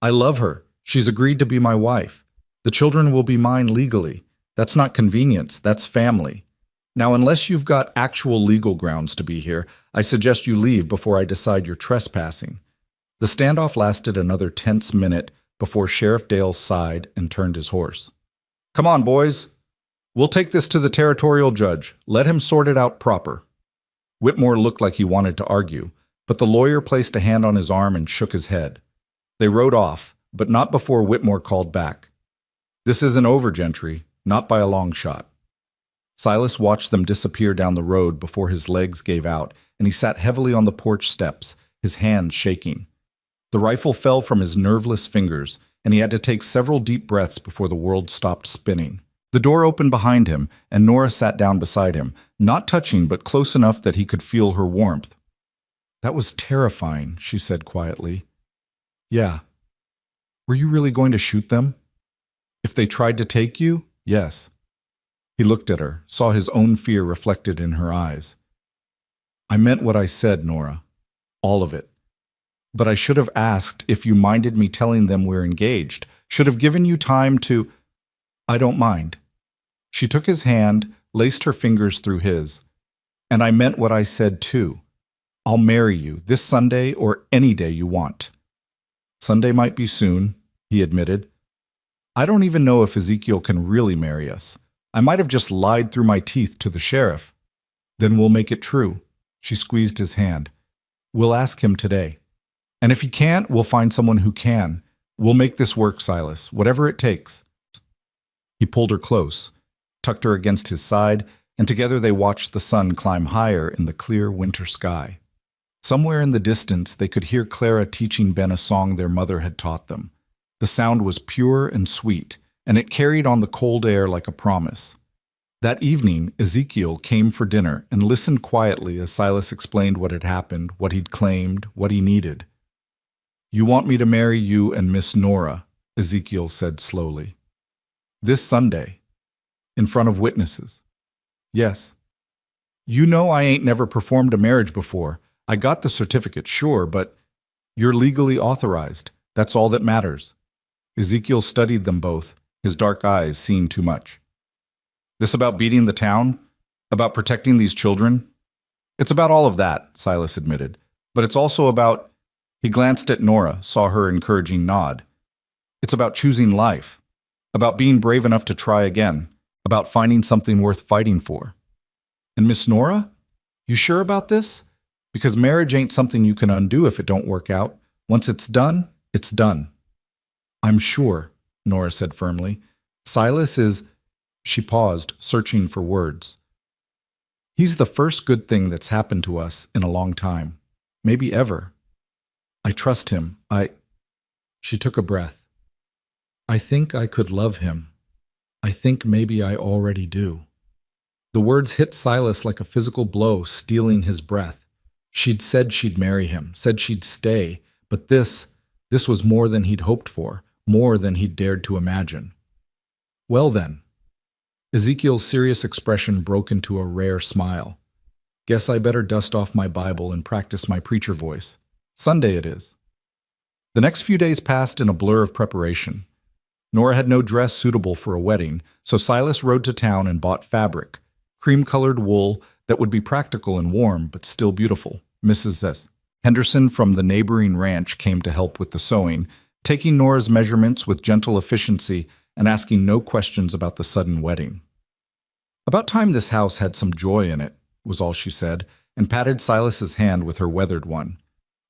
I love her. She's agreed to be my wife. The children will be mine legally. That's not convenience, that's family. Now, unless you've got actual legal grounds to be here, I suggest you leave before I decide you're trespassing. The standoff lasted another tense minute before Sheriff Dale sighed and turned his horse. Come on, boys. We'll take this to the territorial judge. Let him sort it out proper. Whitmore looked like he wanted to argue, but the lawyer placed a hand on his arm and shook his head. They rode off, but not before Whitmore called back. This isn't over, Gentry, not by a long shot. Silas watched them disappear down the road before his legs gave out, and he sat heavily on the porch steps, his hands shaking. The rifle fell from his nerveless fingers, and he had to take several deep breaths before the world stopped spinning. The door opened behind him, and Nora sat down beside him, not touching but close enough that he could feel her warmth. That was terrifying, she said quietly. Yeah. Were you really going to shoot them? If they tried to take you, yes. He looked at her, saw his own fear reflected in her eyes. I meant what I said, Nora. All of it. But I should have asked if you minded me telling them we're engaged. Should have given you time to... I don't mind. She took his hand, laced her fingers through his. And I meant what I said too. I'll marry you this Sunday or any day you want. Sunday might be soon, he admitted. I don't even know if Ezekiel can really marry us. I might have just lied through my teeth to the sheriff. Then we'll make it true. She squeezed his hand. We'll ask him today. And if he can't, we'll find someone who can. We'll make this work, Silas, whatever it takes. He pulled her close, tucked her against his side, and together they watched the sun climb higher in the clear winter sky. Somewhere in the distance, they could hear Clara teaching Ben a song their mother had taught them. The sound was pure and sweet, and it carried on the cold air like a promise. That evening, Ezekiel came for dinner and listened quietly as Silas explained what had happened, what he'd claimed, what he needed. You want me to marry you and Miss Nora, Ezekiel said slowly. This Sunday, in front of witnesses. Yes. You know I ain't never performed a marriage before. I got the certificate, sure, but you're legally authorized. That's all that matters. Ezekiel studied them both, his dark eyes seeing too much. This about beating the town? About protecting these children? It's about all of that, Silas admitted. But it's also about... He glanced at Nora, saw her encouraging nod. It's about choosing life. About being brave enough to try again. About finding something worth fighting for. And Miss Nora? You sure about this? Because marriage ain't something you can undo if it don't work out. Once it's done, it's done. I'm sure, Nora said firmly. Silas is... She paused, searching for words. He's the first good thing that's happened to us in a long time. Maybe ever. I trust him. She took a breath. I think I could love him. I think maybe I already do. The words hit Silas like a physical blow, stealing his breath. She'd said she'd marry him, said she'd stay, but this was more than he'd hoped for, more than he'd dared to imagine. Well then. Ezekiel's serious expression broke into a rare smile. Guess I better dust off my Bible and practice my preacher voice. Sunday it is. The next few days passed in a blur of preparation. Nora had no dress suitable for a wedding, so Silas rode to town and bought fabric, cream-colored wool that would be practical and warm, but still beautiful. Mrs. S. Henderson from the neighboring ranch came to help with the sewing, taking Nora's measurements with gentle efficiency and asking no questions about the sudden wedding. About time this house had some joy in it, was all she said, and patted Silas's hand with her weathered one.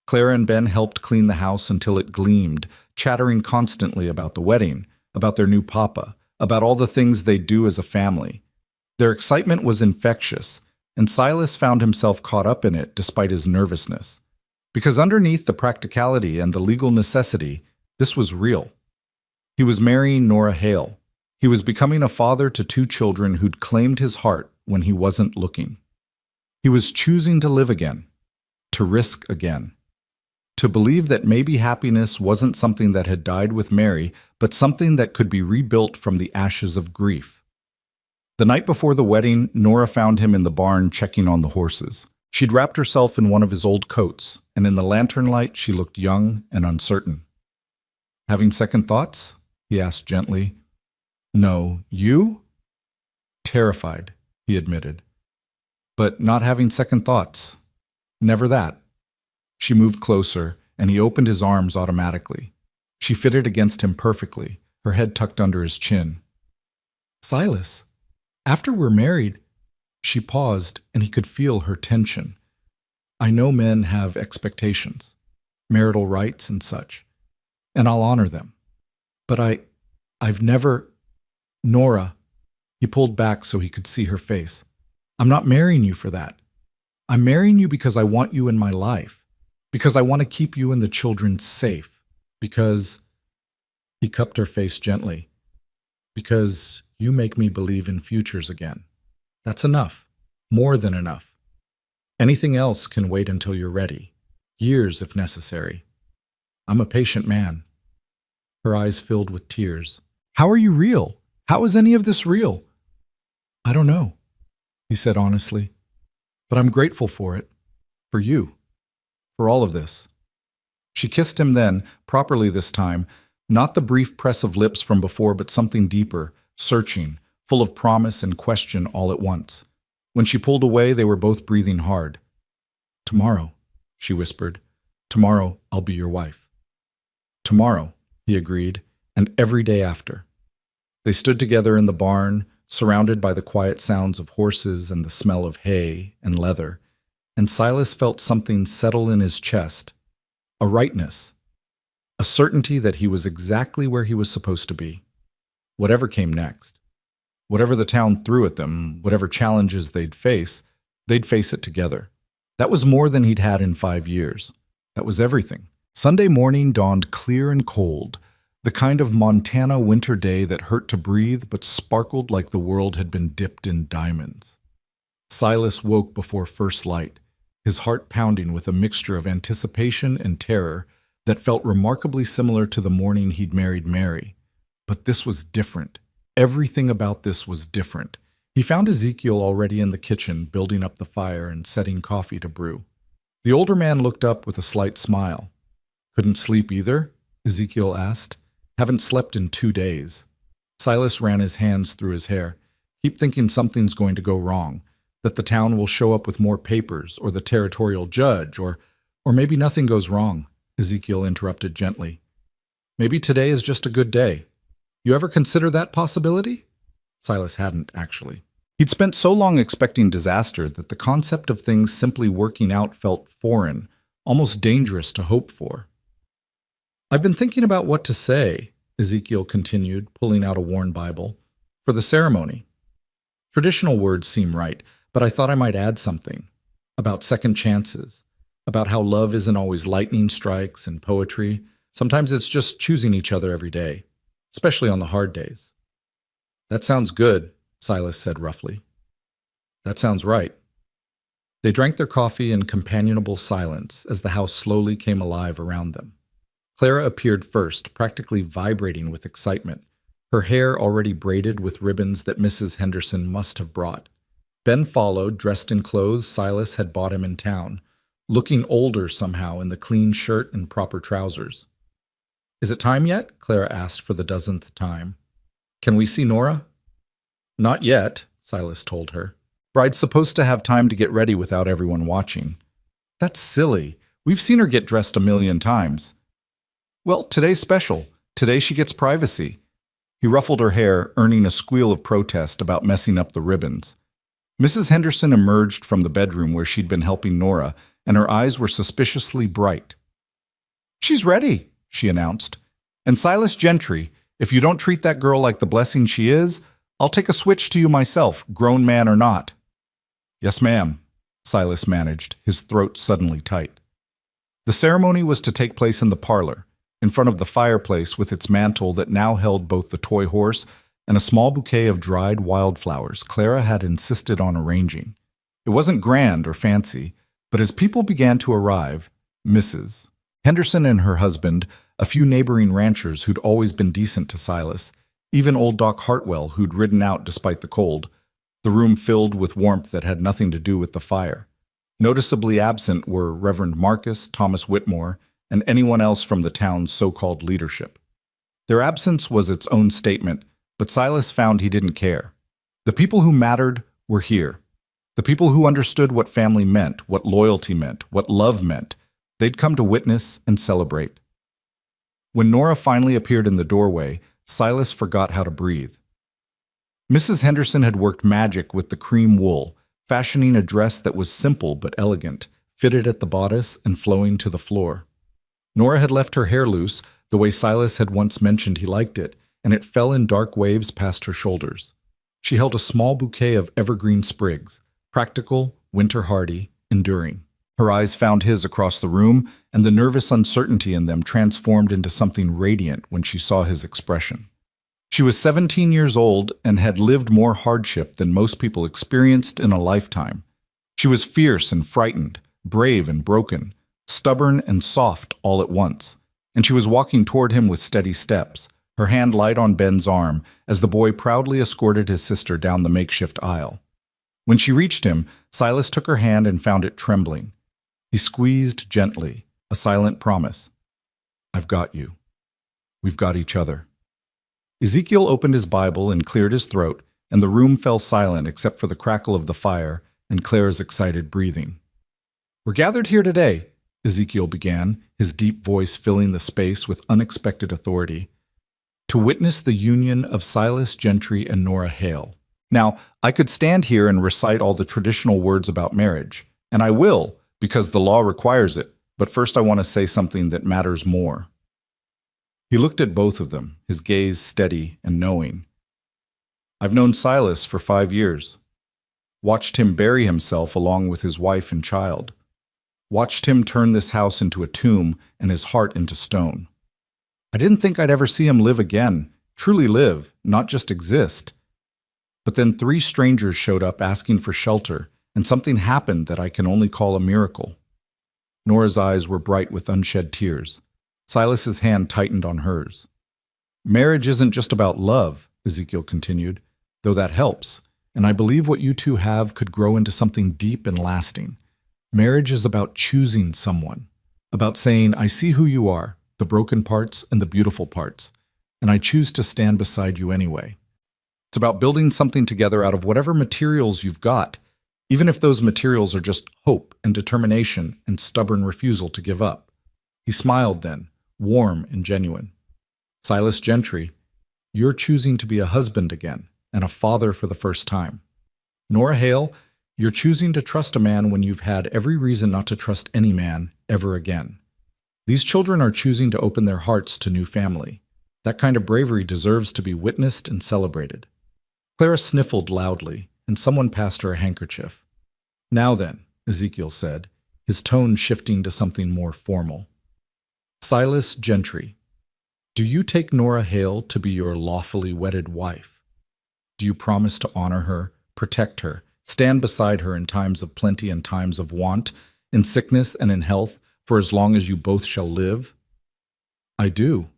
Clara and Ben helped clean the house until it gleamed, chattering constantly about the wedding, about their new papa, about all the things they'd do as a family. Their excitement was infectious, and Silas found himself caught up in it despite his nervousness. Because underneath the practicality and the legal necessity, this was real. He was marrying Nora Hale. He was becoming a father to 2 children who'd claimed his heart when he wasn't looking. He was choosing to live again, to risk again, to believe that maybe happiness wasn't something that had died with Mary, but something that could be rebuilt from the ashes of grief. The night before the wedding, Nora found him in the barn checking on the horses. She'd wrapped herself in one of his old coats, and in the lantern light she looked young and uncertain. Having second thoughts? He asked gently. No, you? Terrified, he admitted. But not having second thoughts. Never that. She moved closer, and he opened his arms automatically. She fitted against him perfectly, her head tucked under his chin. Silas, after we're married, she paused, and he could feel her tension. I know men have expectations, marital rights and such, and I'll honor them. But I've never... Nora, he pulled back so he could see her face. I'm not marrying you for that. I'm marrying you because I want you in my life, because I want to keep you and the children safe, because... He cupped her face gently. Because you make me believe in futures again. That's enough. More than enough. Anything else can wait until you're ready. Years if necessary. I'm a patient man. Her eyes filled with tears. How are you real? How is any of this real? I don't know, he said honestly. But I'm grateful for it. For you. For all of this. She kissed him then, properly this time, not the brief press of lips from before, but something deeper, searching, full of promise and question all at once. When she pulled away, they were both breathing hard. Tomorrow, she whispered. Tomorrow, I'll be your wife. Tomorrow, he agreed, and every day after. They stood together in the barn, surrounded by the quiet sounds of horses and the smell of hay and leather, and Silas felt something settle in his chest, a rightness, a certainty that he was exactly where he was supposed to be. Whatever came next, whatever the town threw at them, whatever challenges they'd face it together. That was more than he'd had in 5 years. That was everything. Sunday morning dawned clear and cold, the kind of Montana winter day that hurt to breathe but sparkled like the world had been dipped in diamonds. Silas woke before first light, his heart pounding with a mixture of anticipation and terror that felt remarkably similar to the morning he'd married Mary. But this was different. Everything about this was different. He found Ezekiel already in the kitchen, building up the fire and setting coffee to brew. The older man looked up with a slight smile. Couldn't sleep either? Ezekiel asked. Haven't slept in 2 days. Silas ran his hands through his hair. Keep thinking something's going to go wrong, that the town will show up with more papers, or the territorial judge, or maybe nothing goes wrong, Ezekiel interrupted gently. Maybe today is just a good day. You ever consider that possibility? Silas hadn't, actually. He'd spent so long expecting disaster that the concept of things simply working out felt foreign, almost dangerous to hope for. I've been thinking about what to say, Ezekiel continued, pulling out a worn Bible. For the ceremony. Traditional words seem right, but I thought I might add something. About second chances. About how love isn't always lightning strikes and poetry. Sometimes it's just choosing each other every day, especially on the hard days. That sounds good, Silas said roughly. That sounds right. They drank their coffee in companionable silence as the house slowly came alive around them. Clara appeared first, practically vibrating with excitement, her hair already braided with ribbons that Mrs. Henderson must have brought. Ben followed, dressed in clothes Silas had bought him in town, looking older somehow in the clean shirt and proper trousers. Is it time yet? Clara asked for the dozenth time. Can we see Nora? Not yet, Silas told her. Bride's supposed to have time to get ready without everyone watching. That's silly. We've seen her get dressed a million times. Well, today's special. Today she gets privacy. He ruffled her hair, earning a squeal of protest about messing up the ribbons. Mrs. Henderson emerged from the bedroom where she'd been helping Nora, and her eyes were suspiciously bright. She's ready, she announced. And Silas Gentry, if you don't treat that girl like the blessing she is, I'll take a switch to you myself, grown man or not. Yes, ma'am, Silas managed, his throat suddenly tight. The ceremony was to take place in the parlor, in front of the fireplace with its mantel that now held both the toy horse and a small bouquet of dried wildflowers Clara had insisted on arranging. It wasn't grand or fancy, but as people began to arrive, Mrs. Henderson and her husband, a few neighboring ranchers who'd always been decent to Silas, even old Doc Hartwell who'd ridden out despite the cold, the room filled with warmth that had nothing to do with the fire. Noticeably absent were Reverend Marcus, Thomas Whitmore, and anyone else from the town's so-called leadership. Their absence was its own statement, but Silas found he didn't care. The people who mattered were here. The people who understood what family meant, what loyalty meant, what love meant. They'd come to witness and celebrate. When Nora finally appeared in the doorway, Silas forgot how to breathe. Mrs. Henderson had worked magic with the cream wool, fashioning a dress that was simple but elegant, fitted at the bodice and flowing to the floor. Nora had left her hair loose, the way Silas had once mentioned he liked it, and it fell in dark waves past her shoulders. She held a small bouquet of evergreen sprigs, practical, winter-hardy, enduring. Her eyes found his across the room, and the nervous uncertainty in them transformed into something radiant when she saw his expression. She was 17 years old and had lived more hardship than most people experienced in a lifetime. She was fierce and frightened, brave and broken, stubborn and soft all at once, and she was walking toward him with steady steps, her hand light on Ben's arm as the boy proudly escorted his sister down the makeshift aisle. When she reached him, Silas took her hand and found it trembling. He squeezed gently, a silent promise. I've got you. We've got each other. Ezekiel opened his Bible and cleared his throat, and the room fell silent except for the crackle of the fire and Clara's excited breathing. We're gathered here today, Ezekiel began, his deep voice filling the space with unexpected authority, to witness the union of Silas Gentry and Nora Hale. Now, I could stand here and recite all the traditional words about marriage, and I will, because the law requires it, but first I want to say something that matters more. He looked at both of them, his gaze steady and knowing. I've known Silas for 5 years. Watched him bury himself along with his wife and child. Watched him turn this house into a tomb and his heart into stone. I didn't think I'd ever see him live again, truly live, not just exist. But then 3 strangers showed up asking for shelter, and something happened that I can only call a miracle. Nora's eyes were bright with unshed tears. Silas's hand tightened on hers. Marriage isn't just about love, Ezekiel continued, though that helps, and I believe what you two have could grow into something deep and lasting. Marriage is about choosing someone, about saying, I see who you are, the broken parts and the beautiful parts, and I choose to stand beside you anyway. It's about building something together out of whatever materials you've got, even if those materials are just hope and determination and stubborn refusal to give up. He smiled then, warm and genuine. Silas Gentry, you're choosing to be a husband again and a father for the first time. Nora Hale, you're choosing to trust a man when you've had every reason not to trust any man ever again. These children are choosing to open their hearts to new family. That kind of bravery deserves to be witnessed and celebrated. Clara sniffled loudly, and someone passed her a handkerchief. "Now then," Ezekiel said, his tone shifting to something more formal. "Silas Gentry, do you take Nora Hale to be your lawfully wedded wife? Do you promise to honor her, protect her, stand beside her in times of plenty and times of want, in sickness and in health, for as long as you both shall live?" "I do."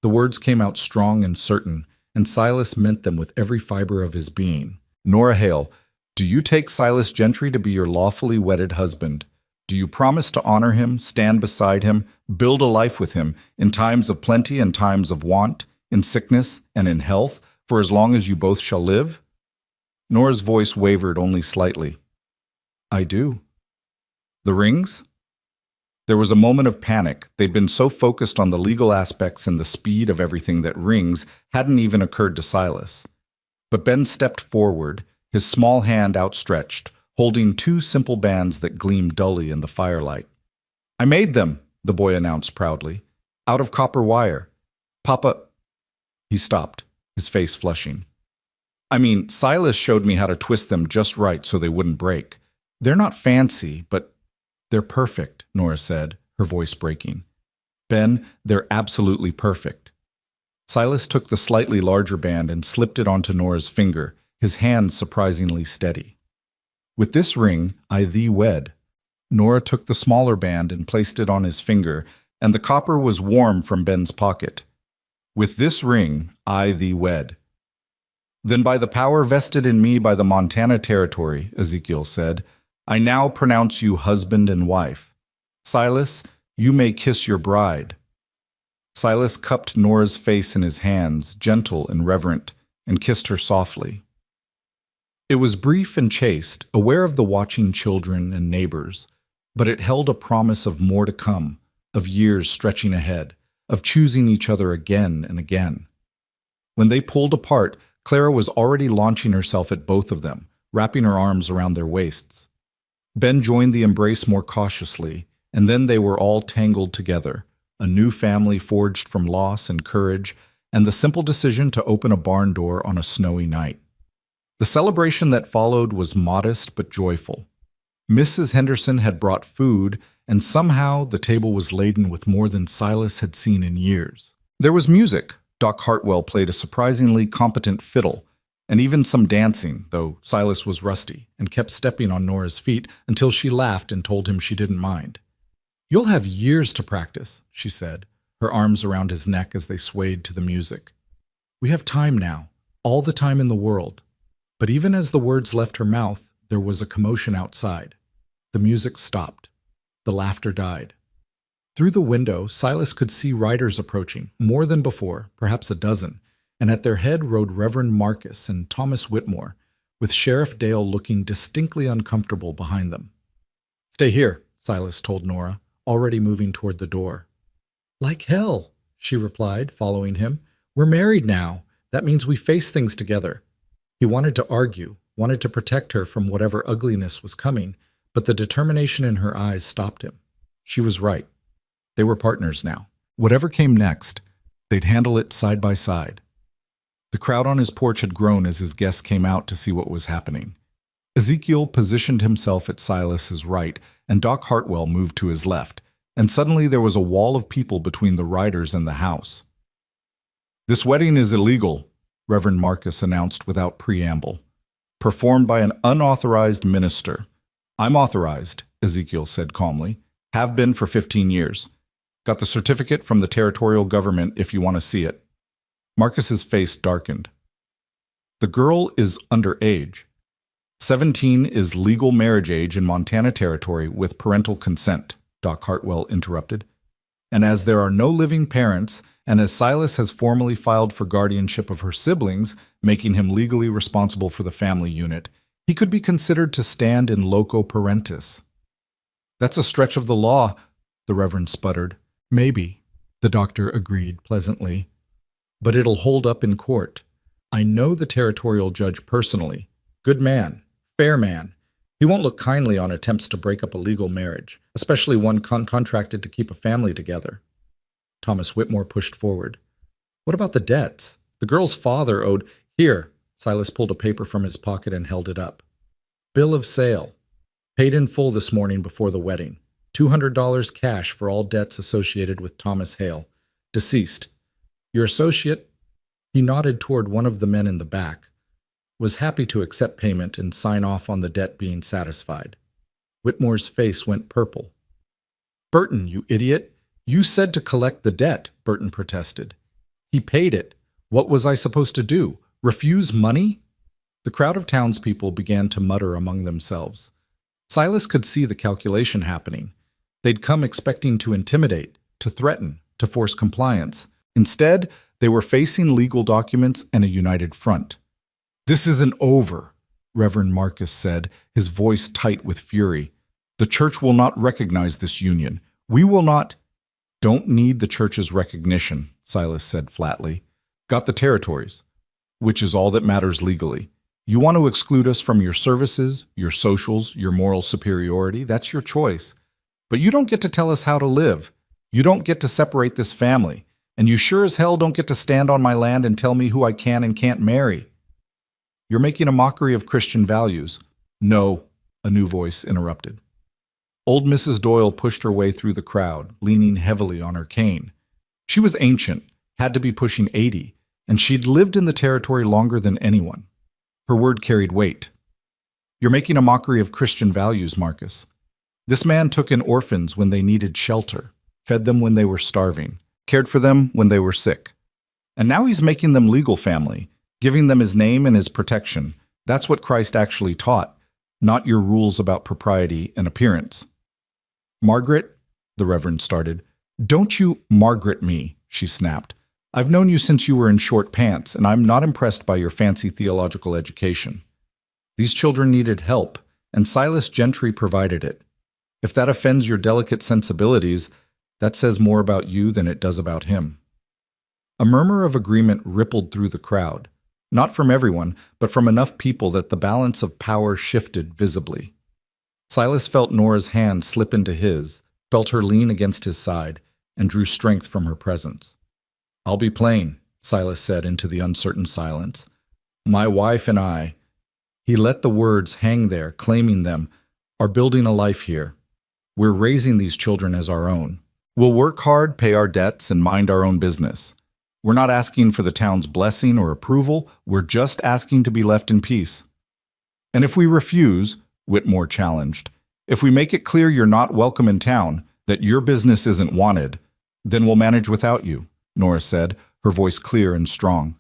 The words came out strong and certain, and Silas meant them with every fiber of his being. "Nora Hale, do you take Silas Gentry to be your lawfully wedded husband? Do you promise to honor him, stand beside him, build a life with him, in times of plenty and times of want, in sickness and in health, for as long as you both shall live?" Nora's voice wavered only slightly. "I do." "The rings?" There was a moment of panic. They'd been so focused on the legal aspects and the speed of everything that rings hadn't even occurred to Silas. But Ben stepped forward, his small hand outstretched, holding two simple bands that gleamed dully in the firelight. "I made them," the boy announced proudly, "out of copper wire. Papa—" He stopped, his face flushing. "I mean, Silas showed me how to twist them just right so they wouldn't break. They're not fancy, but they're perfect," Nora said, her voice breaking. "Ben, they're absolutely perfect." Silas took the slightly larger band and slipped it onto Nora's finger, his hand surprisingly steady. "With this ring, I thee wed." Nora took the smaller band and placed it on his finger, and the copper was warm from Ben's pocket. "With this ring, I thee wed." "Then by the power vested in me by the Montana Territory," Ezekiel said, "I now pronounce you husband and wife. Silas, you may kiss your bride." Silas cupped Nora's face in his hands, gentle and reverent, and kissed her softly. It was brief and chaste, aware of the watching children and neighbors, but it held a promise of more to come, of years stretching ahead, of choosing each other again and again. When they pulled apart, Clara was already launching herself at both of them, wrapping her arms around their waists. Ben joined the embrace more cautiously, and then they were all tangled together, a new family forged from loss and courage, and the simple decision to open a barn door on a snowy night. The celebration that followed was modest but joyful. Mrs. Henderson had brought food, and somehow the table was laden with more than Silas had seen in years. There was music. Doc Hartwell played a surprisingly competent fiddle, and even some dancing, though Silas was rusty and kept stepping on Nora's feet until she laughed and told him she didn't mind. "You'll have years to practice," she said, her arms around his neck as they swayed to the music. "We have time now, all the time in the world." But even as the words left her mouth, there was a commotion outside. The music stopped. The laughter died. Through the window, Silas could see riders approaching, more than before, perhaps a dozen, and at their head rode Reverend Marcus and Thomas Whitmore, with Sheriff Dale looking distinctly uncomfortable behind them. "Stay here," Silas told Nora, already moving toward the door. "Like hell," she replied, following him. "We're married now. That means we face things together." He wanted to argue, wanted to protect her from whatever ugliness was coming, but the determination in her eyes stopped him. She was right. They were partners now. Whatever came next, they'd handle it side by side. The crowd on his porch had grown as his guests came out to see what was happening. Ezekiel positioned himself at Silas's right, and Doc Hartwell moved to his left, and suddenly there was a wall of people between the riders and the house. "This wedding is illegal," Reverend Marcus announced without preamble. "Performed by an unauthorized minister." "I'm authorized," Ezekiel said calmly. "Have been for 15 years. Got the certificate from the territorial government if you want to see it." Marcus's face darkened. "The girl is underage. 17 is legal marriage age in Montana Territory with parental consent," Doc Hartwell interrupted. "And as there are no living parents, and as Silas has formally filed for guardianship of her siblings, making him legally responsible for the family unit, he could be considered to stand in loco parentis." "That's a stretch of the law," the Reverend sputtered. "Maybe," the doctor agreed pleasantly. "But it'll hold up in court. I know the territorial judge personally. Good man, fair man. He won't look kindly on attempts to break up a legal marriage, especially one contracted to keep a family together." Thomas Whitmore pushed forward. "What about the debts? The girl's father owed—" "Here," Silas pulled a paper from his pocket and held it up. Bill of sale. Paid in full this morning before the wedding. $200 cash for all debts associated with Thomas Hale. Deceased. Your associate, he nodded toward one of the men in the back, was happy to accept payment and sign off on the debt being satisfied. Whitmore's face went purple. Burton, you idiot! You said to collect the debt, Burton protested. He paid it. What was I supposed to do? Refuse money? The crowd of townspeople began to mutter among themselves. Silas could see the calculation happening. They'd come expecting to intimidate, to threaten, to force compliance. Instead, they were facing legal documents and a united front. This isn't over, Reverend Marcus said, his voice tight with fury. The church will not recognize this union. We will not— Don't need the church's recognition, Silas said flatly. Got the territories, which is all that matters legally. You want to exclude us from your services, your socials, your moral superiority, that's your choice. But you don't get to tell us how to live. You don't get to separate this family. And you sure as hell don't get to stand on my land and tell me who I can and can't marry. You're making a mockery of Christian values. No, a new voice interrupted. Old Mrs. Doyle pushed her way through the crowd, leaning heavily on her cane. She was ancient, had to be pushing 80, and she'd lived in the territory longer than anyone. Her word carried weight. You're making a mockery of Christian values, Marcus. This man took in orphans when they needed shelter, fed them when they were starving, cared for them when they were sick. And now he's making them legal family, giving them his name and his protection. That's what Christ actually taught, not your rules about propriety and appearance. Margaret, the Reverend started. Don't you Margaret me, she snapped. I've known you since you were in short pants, and I'm not impressed by your fancy theological education. These children needed help, and Silas Gentry provided it. If that offends your delicate sensibilities, that says more about you than it does about him. A murmur of agreement rippled through the crowd, not from everyone, but from enough people that the balance of power shifted visibly. Silas felt Nora's hand slip into his, felt her lean against his side, and drew strength from her presence. I'll be plain, Silas said into the uncertain silence. My wife and I— He let the words hang there, claiming them— are building a life here. We're raising these children as our own. We'll work hard, pay our debts, and mind our own business. We're not asking for the town's blessing or approval. We're just asking to be left in peace. And if we refuse, Whitmore challenged, if we make it clear you're not welcome in town, that your business isn't wanted, then we'll manage without you, Nora said, her voice clear and strong.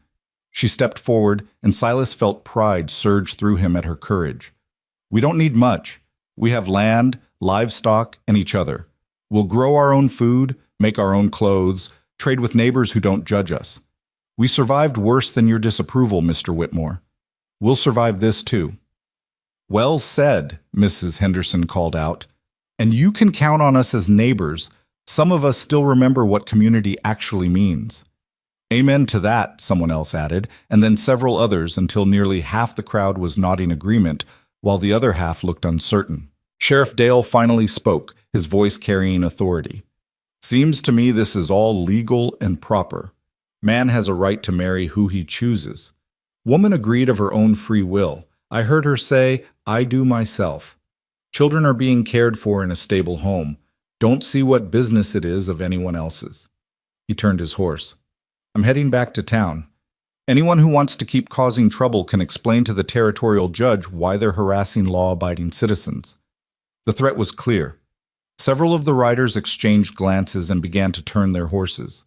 She stepped forward, and Silas felt pride surge through him at her courage. We don't need much. We have land, livestock, and each other. We'll grow our own food, make our own clothes, trade with neighbors who don't judge us. We survived worse than your disapproval, Mr. Whitmore. We'll survive this too. Well said, Mrs. Henderson called out. And you can count on us as neighbors. Some of us still remember what community actually means. Amen to that, someone else added, and then several others until nearly half the crowd was nodding agreement, while the other half looked uncertain. Sheriff Dale finally spoke, his voice carrying authority. Seems to me this is all legal and proper. Man has a right to marry who he chooses. Woman agreed of her own free will. I heard her say, I do myself. Children are being cared for in a stable home. Don't see what business it is of anyone else's. He turned his horse. I'm heading back to town. Anyone who wants to keep causing trouble can explain to the territorial judge why they're harassing law-abiding citizens. The threat was clear. Several of the riders exchanged glances and began to turn their horses.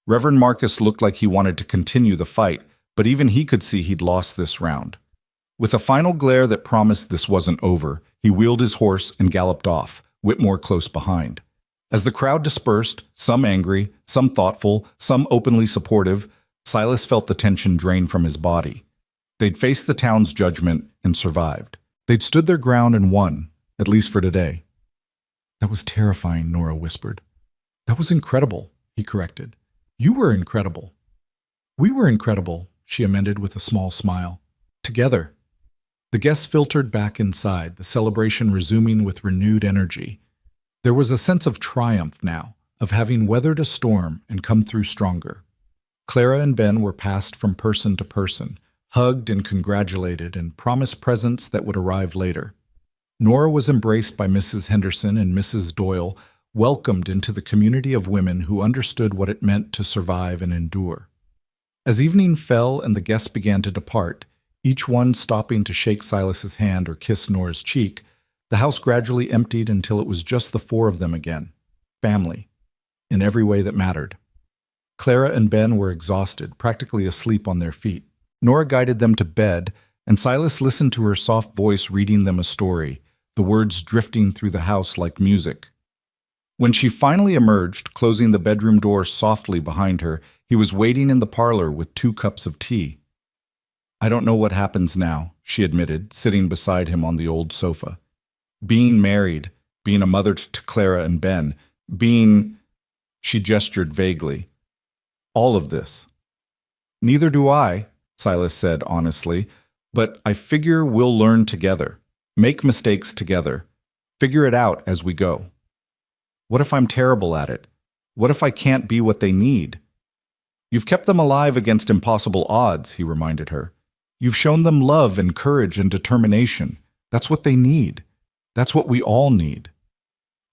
Reverend Marcus looked like he wanted to continue the fight, but even he could see he'd lost this round. With a final glare that promised this wasn't over, he wheeled his horse and galloped off, Whitmore close behind. As the crowd dispersed, some angry, some thoughtful, some openly supportive, Silas felt the tension drain from his body. They'd faced the town's judgment and survived. They'd stood their ground and won, at least for today. That was terrifying, Nora whispered. That was incredible, he corrected. You were incredible. We were incredible, she amended with a small smile. Together. The guests filtered back inside, the celebration resuming with renewed energy. There was a sense of triumph now, of having weathered a storm and come through stronger. Clara and Ben were passed from person to person, hugged and congratulated, and promised presents that would arrive later. Nora was embraced by Mrs. Henderson and Mrs. Doyle, welcomed into the community of women who understood what it meant to survive and endure. As evening fell and the guests began to depart, each one stopping to shake Silas's hand or kiss Nora's cheek, the house gradually emptied until it was just the four of them again. Family, in every way that mattered. Clara and Ben were exhausted, practically asleep on their feet. Nora guided them to bed, and Silas listened to her soft voice reading them a story, the words drifting through the house like music. When she finally emerged, closing the bedroom door softly behind her, he was waiting in the parlor with 2 cups of tea. "I don't know what happens now," she admitted, sitting beside him on the old sofa. "Being married, being a mother to Clara and Ben, being—" she gestured vaguely. "All of this." "Neither do I," Silas said honestly, "but I figure we'll learn together, make mistakes together, figure it out as we go. What if I'm terrible at it? What if I can't be what they need?" "You've kept them alive against impossible odds," he reminded her. "You've shown them love and courage and determination. That's what they need. That's what we all need."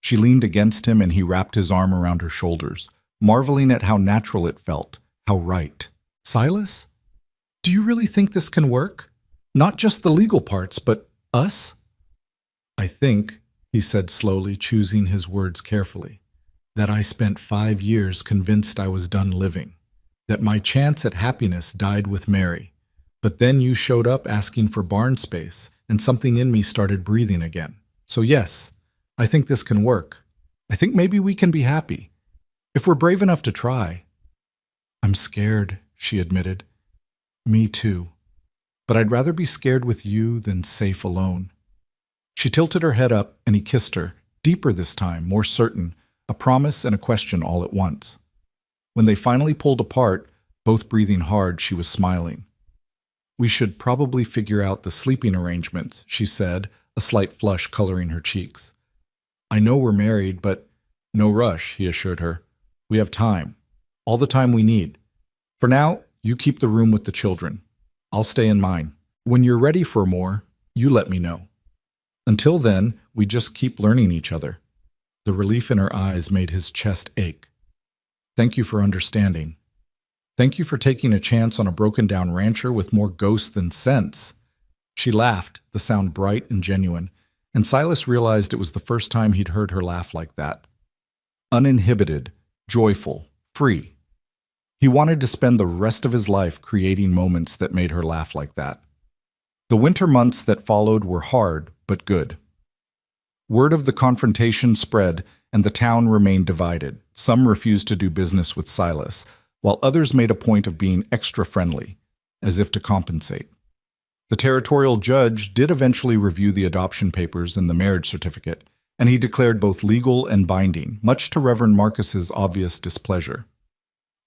She leaned against him and he wrapped his arm around her shoulders, marveling at how natural it felt, how right. "Silas, do you really think this can work? Not just the legal parts, but us?" "I think," he said slowly, choosing his words carefully, "that I spent 5 years convinced I was done living, that my chance at happiness died with Mary. But then you showed up asking for barn space, and something in me started breathing again. So yes, I think this can work. I think maybe we can be happy, if we're brave enough to try." "I'm scared," she admitted. "Me too. But I'd rather be scared with you than safe alone." She tilted her head up and he kissed her, deeper this time, more certain, a promise and a question all at once. When they finally pulled apart, both breathing hard, she was smiling. "We should probably figure out the sleeping arrangements," she said, a slight flush coloring her cheeks. "I know we're married, but—" "No rush," he assured her. "We have time. All the time we need. For now, you keep the room with the children. I'll stay in mine. When you're ready for more, you let me know. Until then, we just keep learning each other." The relief in her eyes made his chest ache. "Thank you for understanding. Thank you for taking a chance on a broken-down rancher with more ghosts than sense." She laughed, the sound bright and genuine, and Silas realized it was the first time he'd heard her laugh like that. Uninhibited, joyful, free. He wanted to spend the rest of his life creating moments that made her laugh like that. The winter months that followed were hard, but good. Word of the confrontation spread, and the town remained divided. Some refused to do business with Silas, while others made a point of being extra friendly, as if to compensate. The territorial judge did eventually review the adoption papers and the marriage certificate, and he declared both legal and binding, much to Reverend Marcus's obvious displeasure.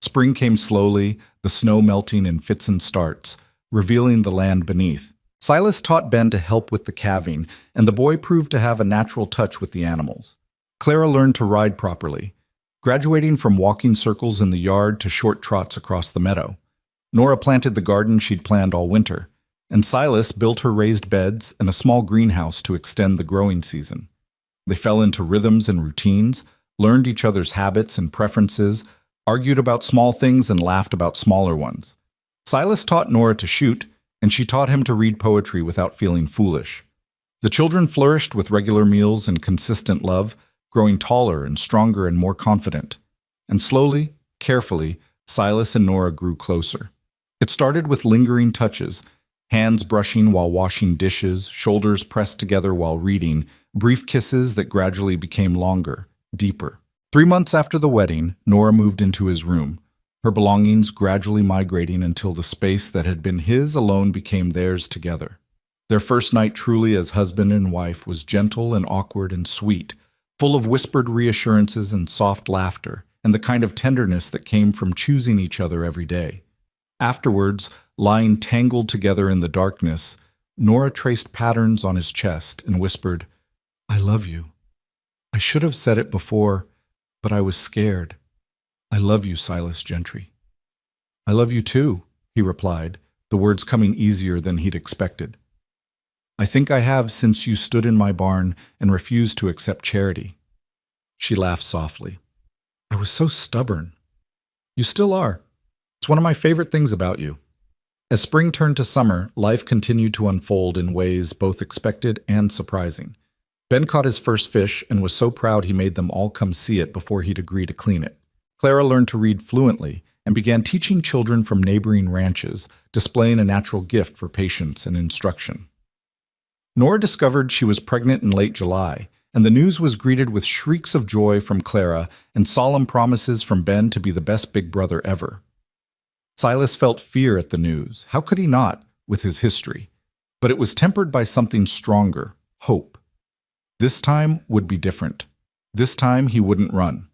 Spring came slowly, the snow melting in fits and starts, revealing the land beneath. Silas taught Ben to help with the calving, and the boy proved to have a natural touch with the animals. Clara learned to ride properly, graduating from walking circles in the yard to short trots across the meadow. Nora planted the garden she'd planned all winter, and Silas built her raised beds and a small greenhouse to extend the growing season. They fell into rhythms and routines, learned each other's habits and preferences, argued about small things and laughed about smaller ones. Silas taught Nora to shoot, and she taught him to read poetry without feeling foolish. The children flourished with regular meals and consistent love, growing taller and stronger and more confident. And slowly, carefully, Silas and Nora grew closer. It started with lingering touches, hands brushing while washing dishes, shoulders pressed together while reading, brief kisses that gradually became longer, deeper. 3 months after the wedding, Nora moved into his room, her belongings gradually migrating until the space that had been his alone became theirs together. Their first night truly as husband and wife was gentle and awkward and sweet, full of whispered reassurances and soft laughter, and the kind of tenderness that came from choosing each other every day. Afterwards, lying tangled together in the darkness, Nora traced patterns on his chest and whispered, "I love you. I should have said it before, but I was scared. I love you, Silas Gentry." "I love you too," he replied, the words coming easier than he'd expected. "I think I have since you stood in my barn and refused to accept charity." She laughed softly. "I was so stubborn." "You still are. It's one of my favorite things about you." As spring turned to summer, life continued to unfold in ways both expected and surprising. Ben caught his first fish and was so proud he made them all come see it before he'd agree to clean it. Clara learned to read fluently and began teaching children from neighboring ranches, displaying a natural gift for patience and instruction. Nora discovered she was pregnant in late July, and the news was greeted with shrieks of joy from Clara and solemn promises from Ben to be the best big brother ever. Silas felt fear at the news. How could he not, with his history? But it was tempered by something stronger, hope. This time would be different. This time he wouldn't run.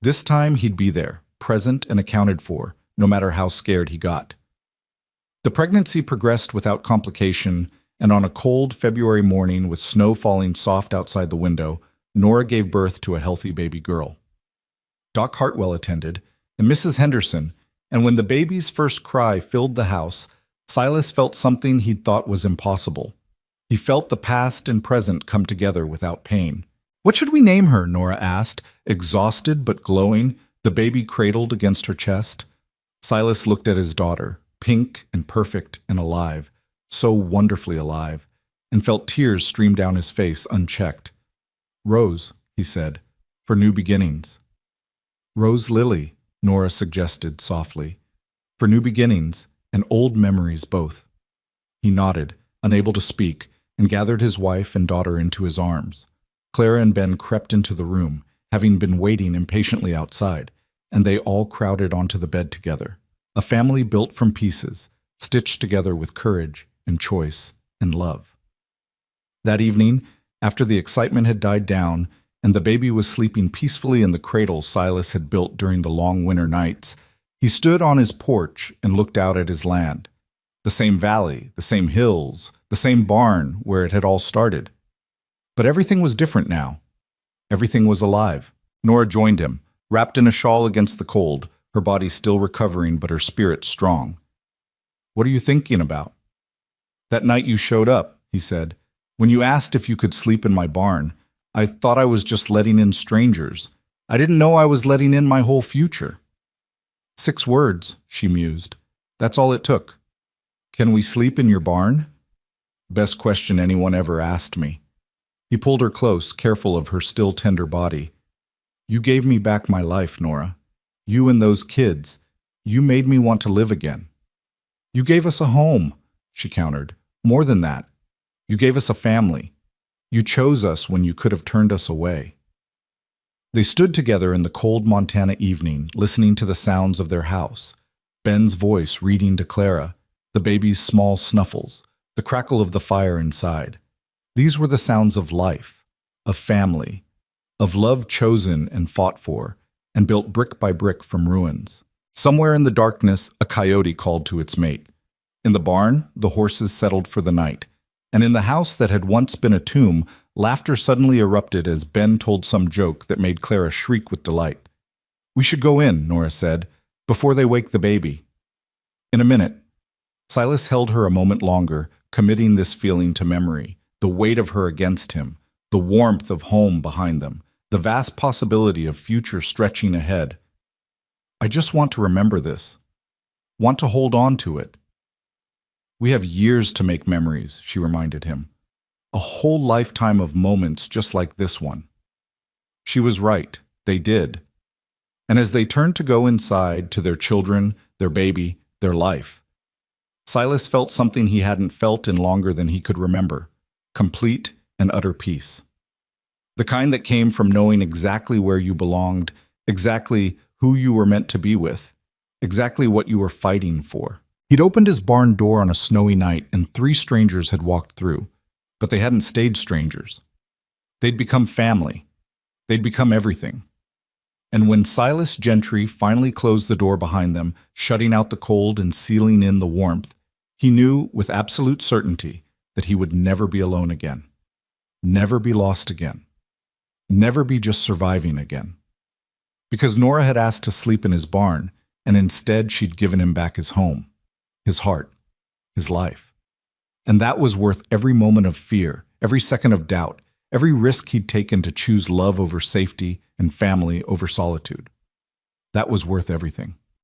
This time he'd be there, present and accounted for, no matter how scared he got. The pregnancy progressed without complication, and on a cold February morning with snow falling soft outside the window, Nora gave birth to a healthy baby girl. Doc Hartwell attended, and Mrs. Henderson, and when the baby's first cry filled the house, Silas felt something he'd thought was impossible. He felt the past and present come together without pain. "What should we name her?" Nora asked, exhausted but glowing, the baby cradled against her chest. Silas looked at his daughter, pink and perfect and alive, so wonderfully alive, and felt tears stream down his face unchecked. "Rose," he said, "for new beginnings." "Rose Lily," Nora suggested softly, "for new beginnings and old memories both." He nodded, unable to speak, and gathered his wife and daughter into his arms. Clara and Ben crept into the room, having been waiting impatiently outside, and they all crowded onto the bed together. A family built from pieces, stitched together with courage and choice and love. That evening, after the excitement had died down and the baby was sleeping peacefully in the cradle Silas had built during the long winter nights, he stood on his porch and looked out at his land. The same valley, the same hills, the same barn where it had all started. But everything was different now. Everything was alive. Nora joined him, wrapped in a shawl against the cold, her body still recovering but her spirit strong. "What are you thinking about?" "That night you showed up," he said. "When you asked if you could sleep in my barn, I thought I was just letting in strangers. I didn't know I was letting in my whole future." 6 words, she mused. "That's all it took." "Can we sleep in your barn?" Best question anyone ever asked me. He pulled her close, careful of her still tender body. "You gave me back my life, Nora. You and those kids. You made me want to live again." "You gave us a home," she countered. "More than that. You gave us a family. You chose us when you could have turned us away." They stood together in the cold Montana evening, listening to the sounds of their house. Ben's voice reading to Clara, the baby's small snuffles, the crackle of the fire inside. These were the sounds of life, of family, of love chosen and fought for, and built brick by brick from ruins. Somewhere in the darkness, a coyote called to its mate. In the barn, the horses settled for the night. And in the house that had once been a tomb, laughter suddenly erupted as Ben told some joke that made Clara shriek with delight. "We should go in," Nora said, "before they wake the baby." "In a minute." Silas held her a moment longer, committing this feeling to memory, the weight of her against him, the warmth of home behind them, the vast possibility of future stretching ahead. "I just want to remember this. Want to hold on to it." "We have years to make memories," she reminded him. "A whole lifetime of moments just like this one." She was right. They did. And as they turned to go inside to their children, their baby, their life, Silas felt something he hadn't felt in longer than he could remember. Complete and utter peace. The kind that came from knowing exactly where you belonged, exactly who you were meant to be with, exactly what you were fighting for. He'd opened his barn door on a snowy night and 3 strangers had walked through, but they hadn't stayed strangers. They'd become family. They'd become everything. And when Silas Gentry finally closed the door behind them, shutting out the cold and sealing in the warmth, he knew with absolute certainty that he would never be alone again. Never be lost again. Never be just surviving again. Because Nora had asked to sleep in his barn, and instead she'd given him back his home, his heart, his life. And that was worth every moment of fear, every second of doubt, every risk he'd taken to choose love over safety and family over solitude. That was worth everything.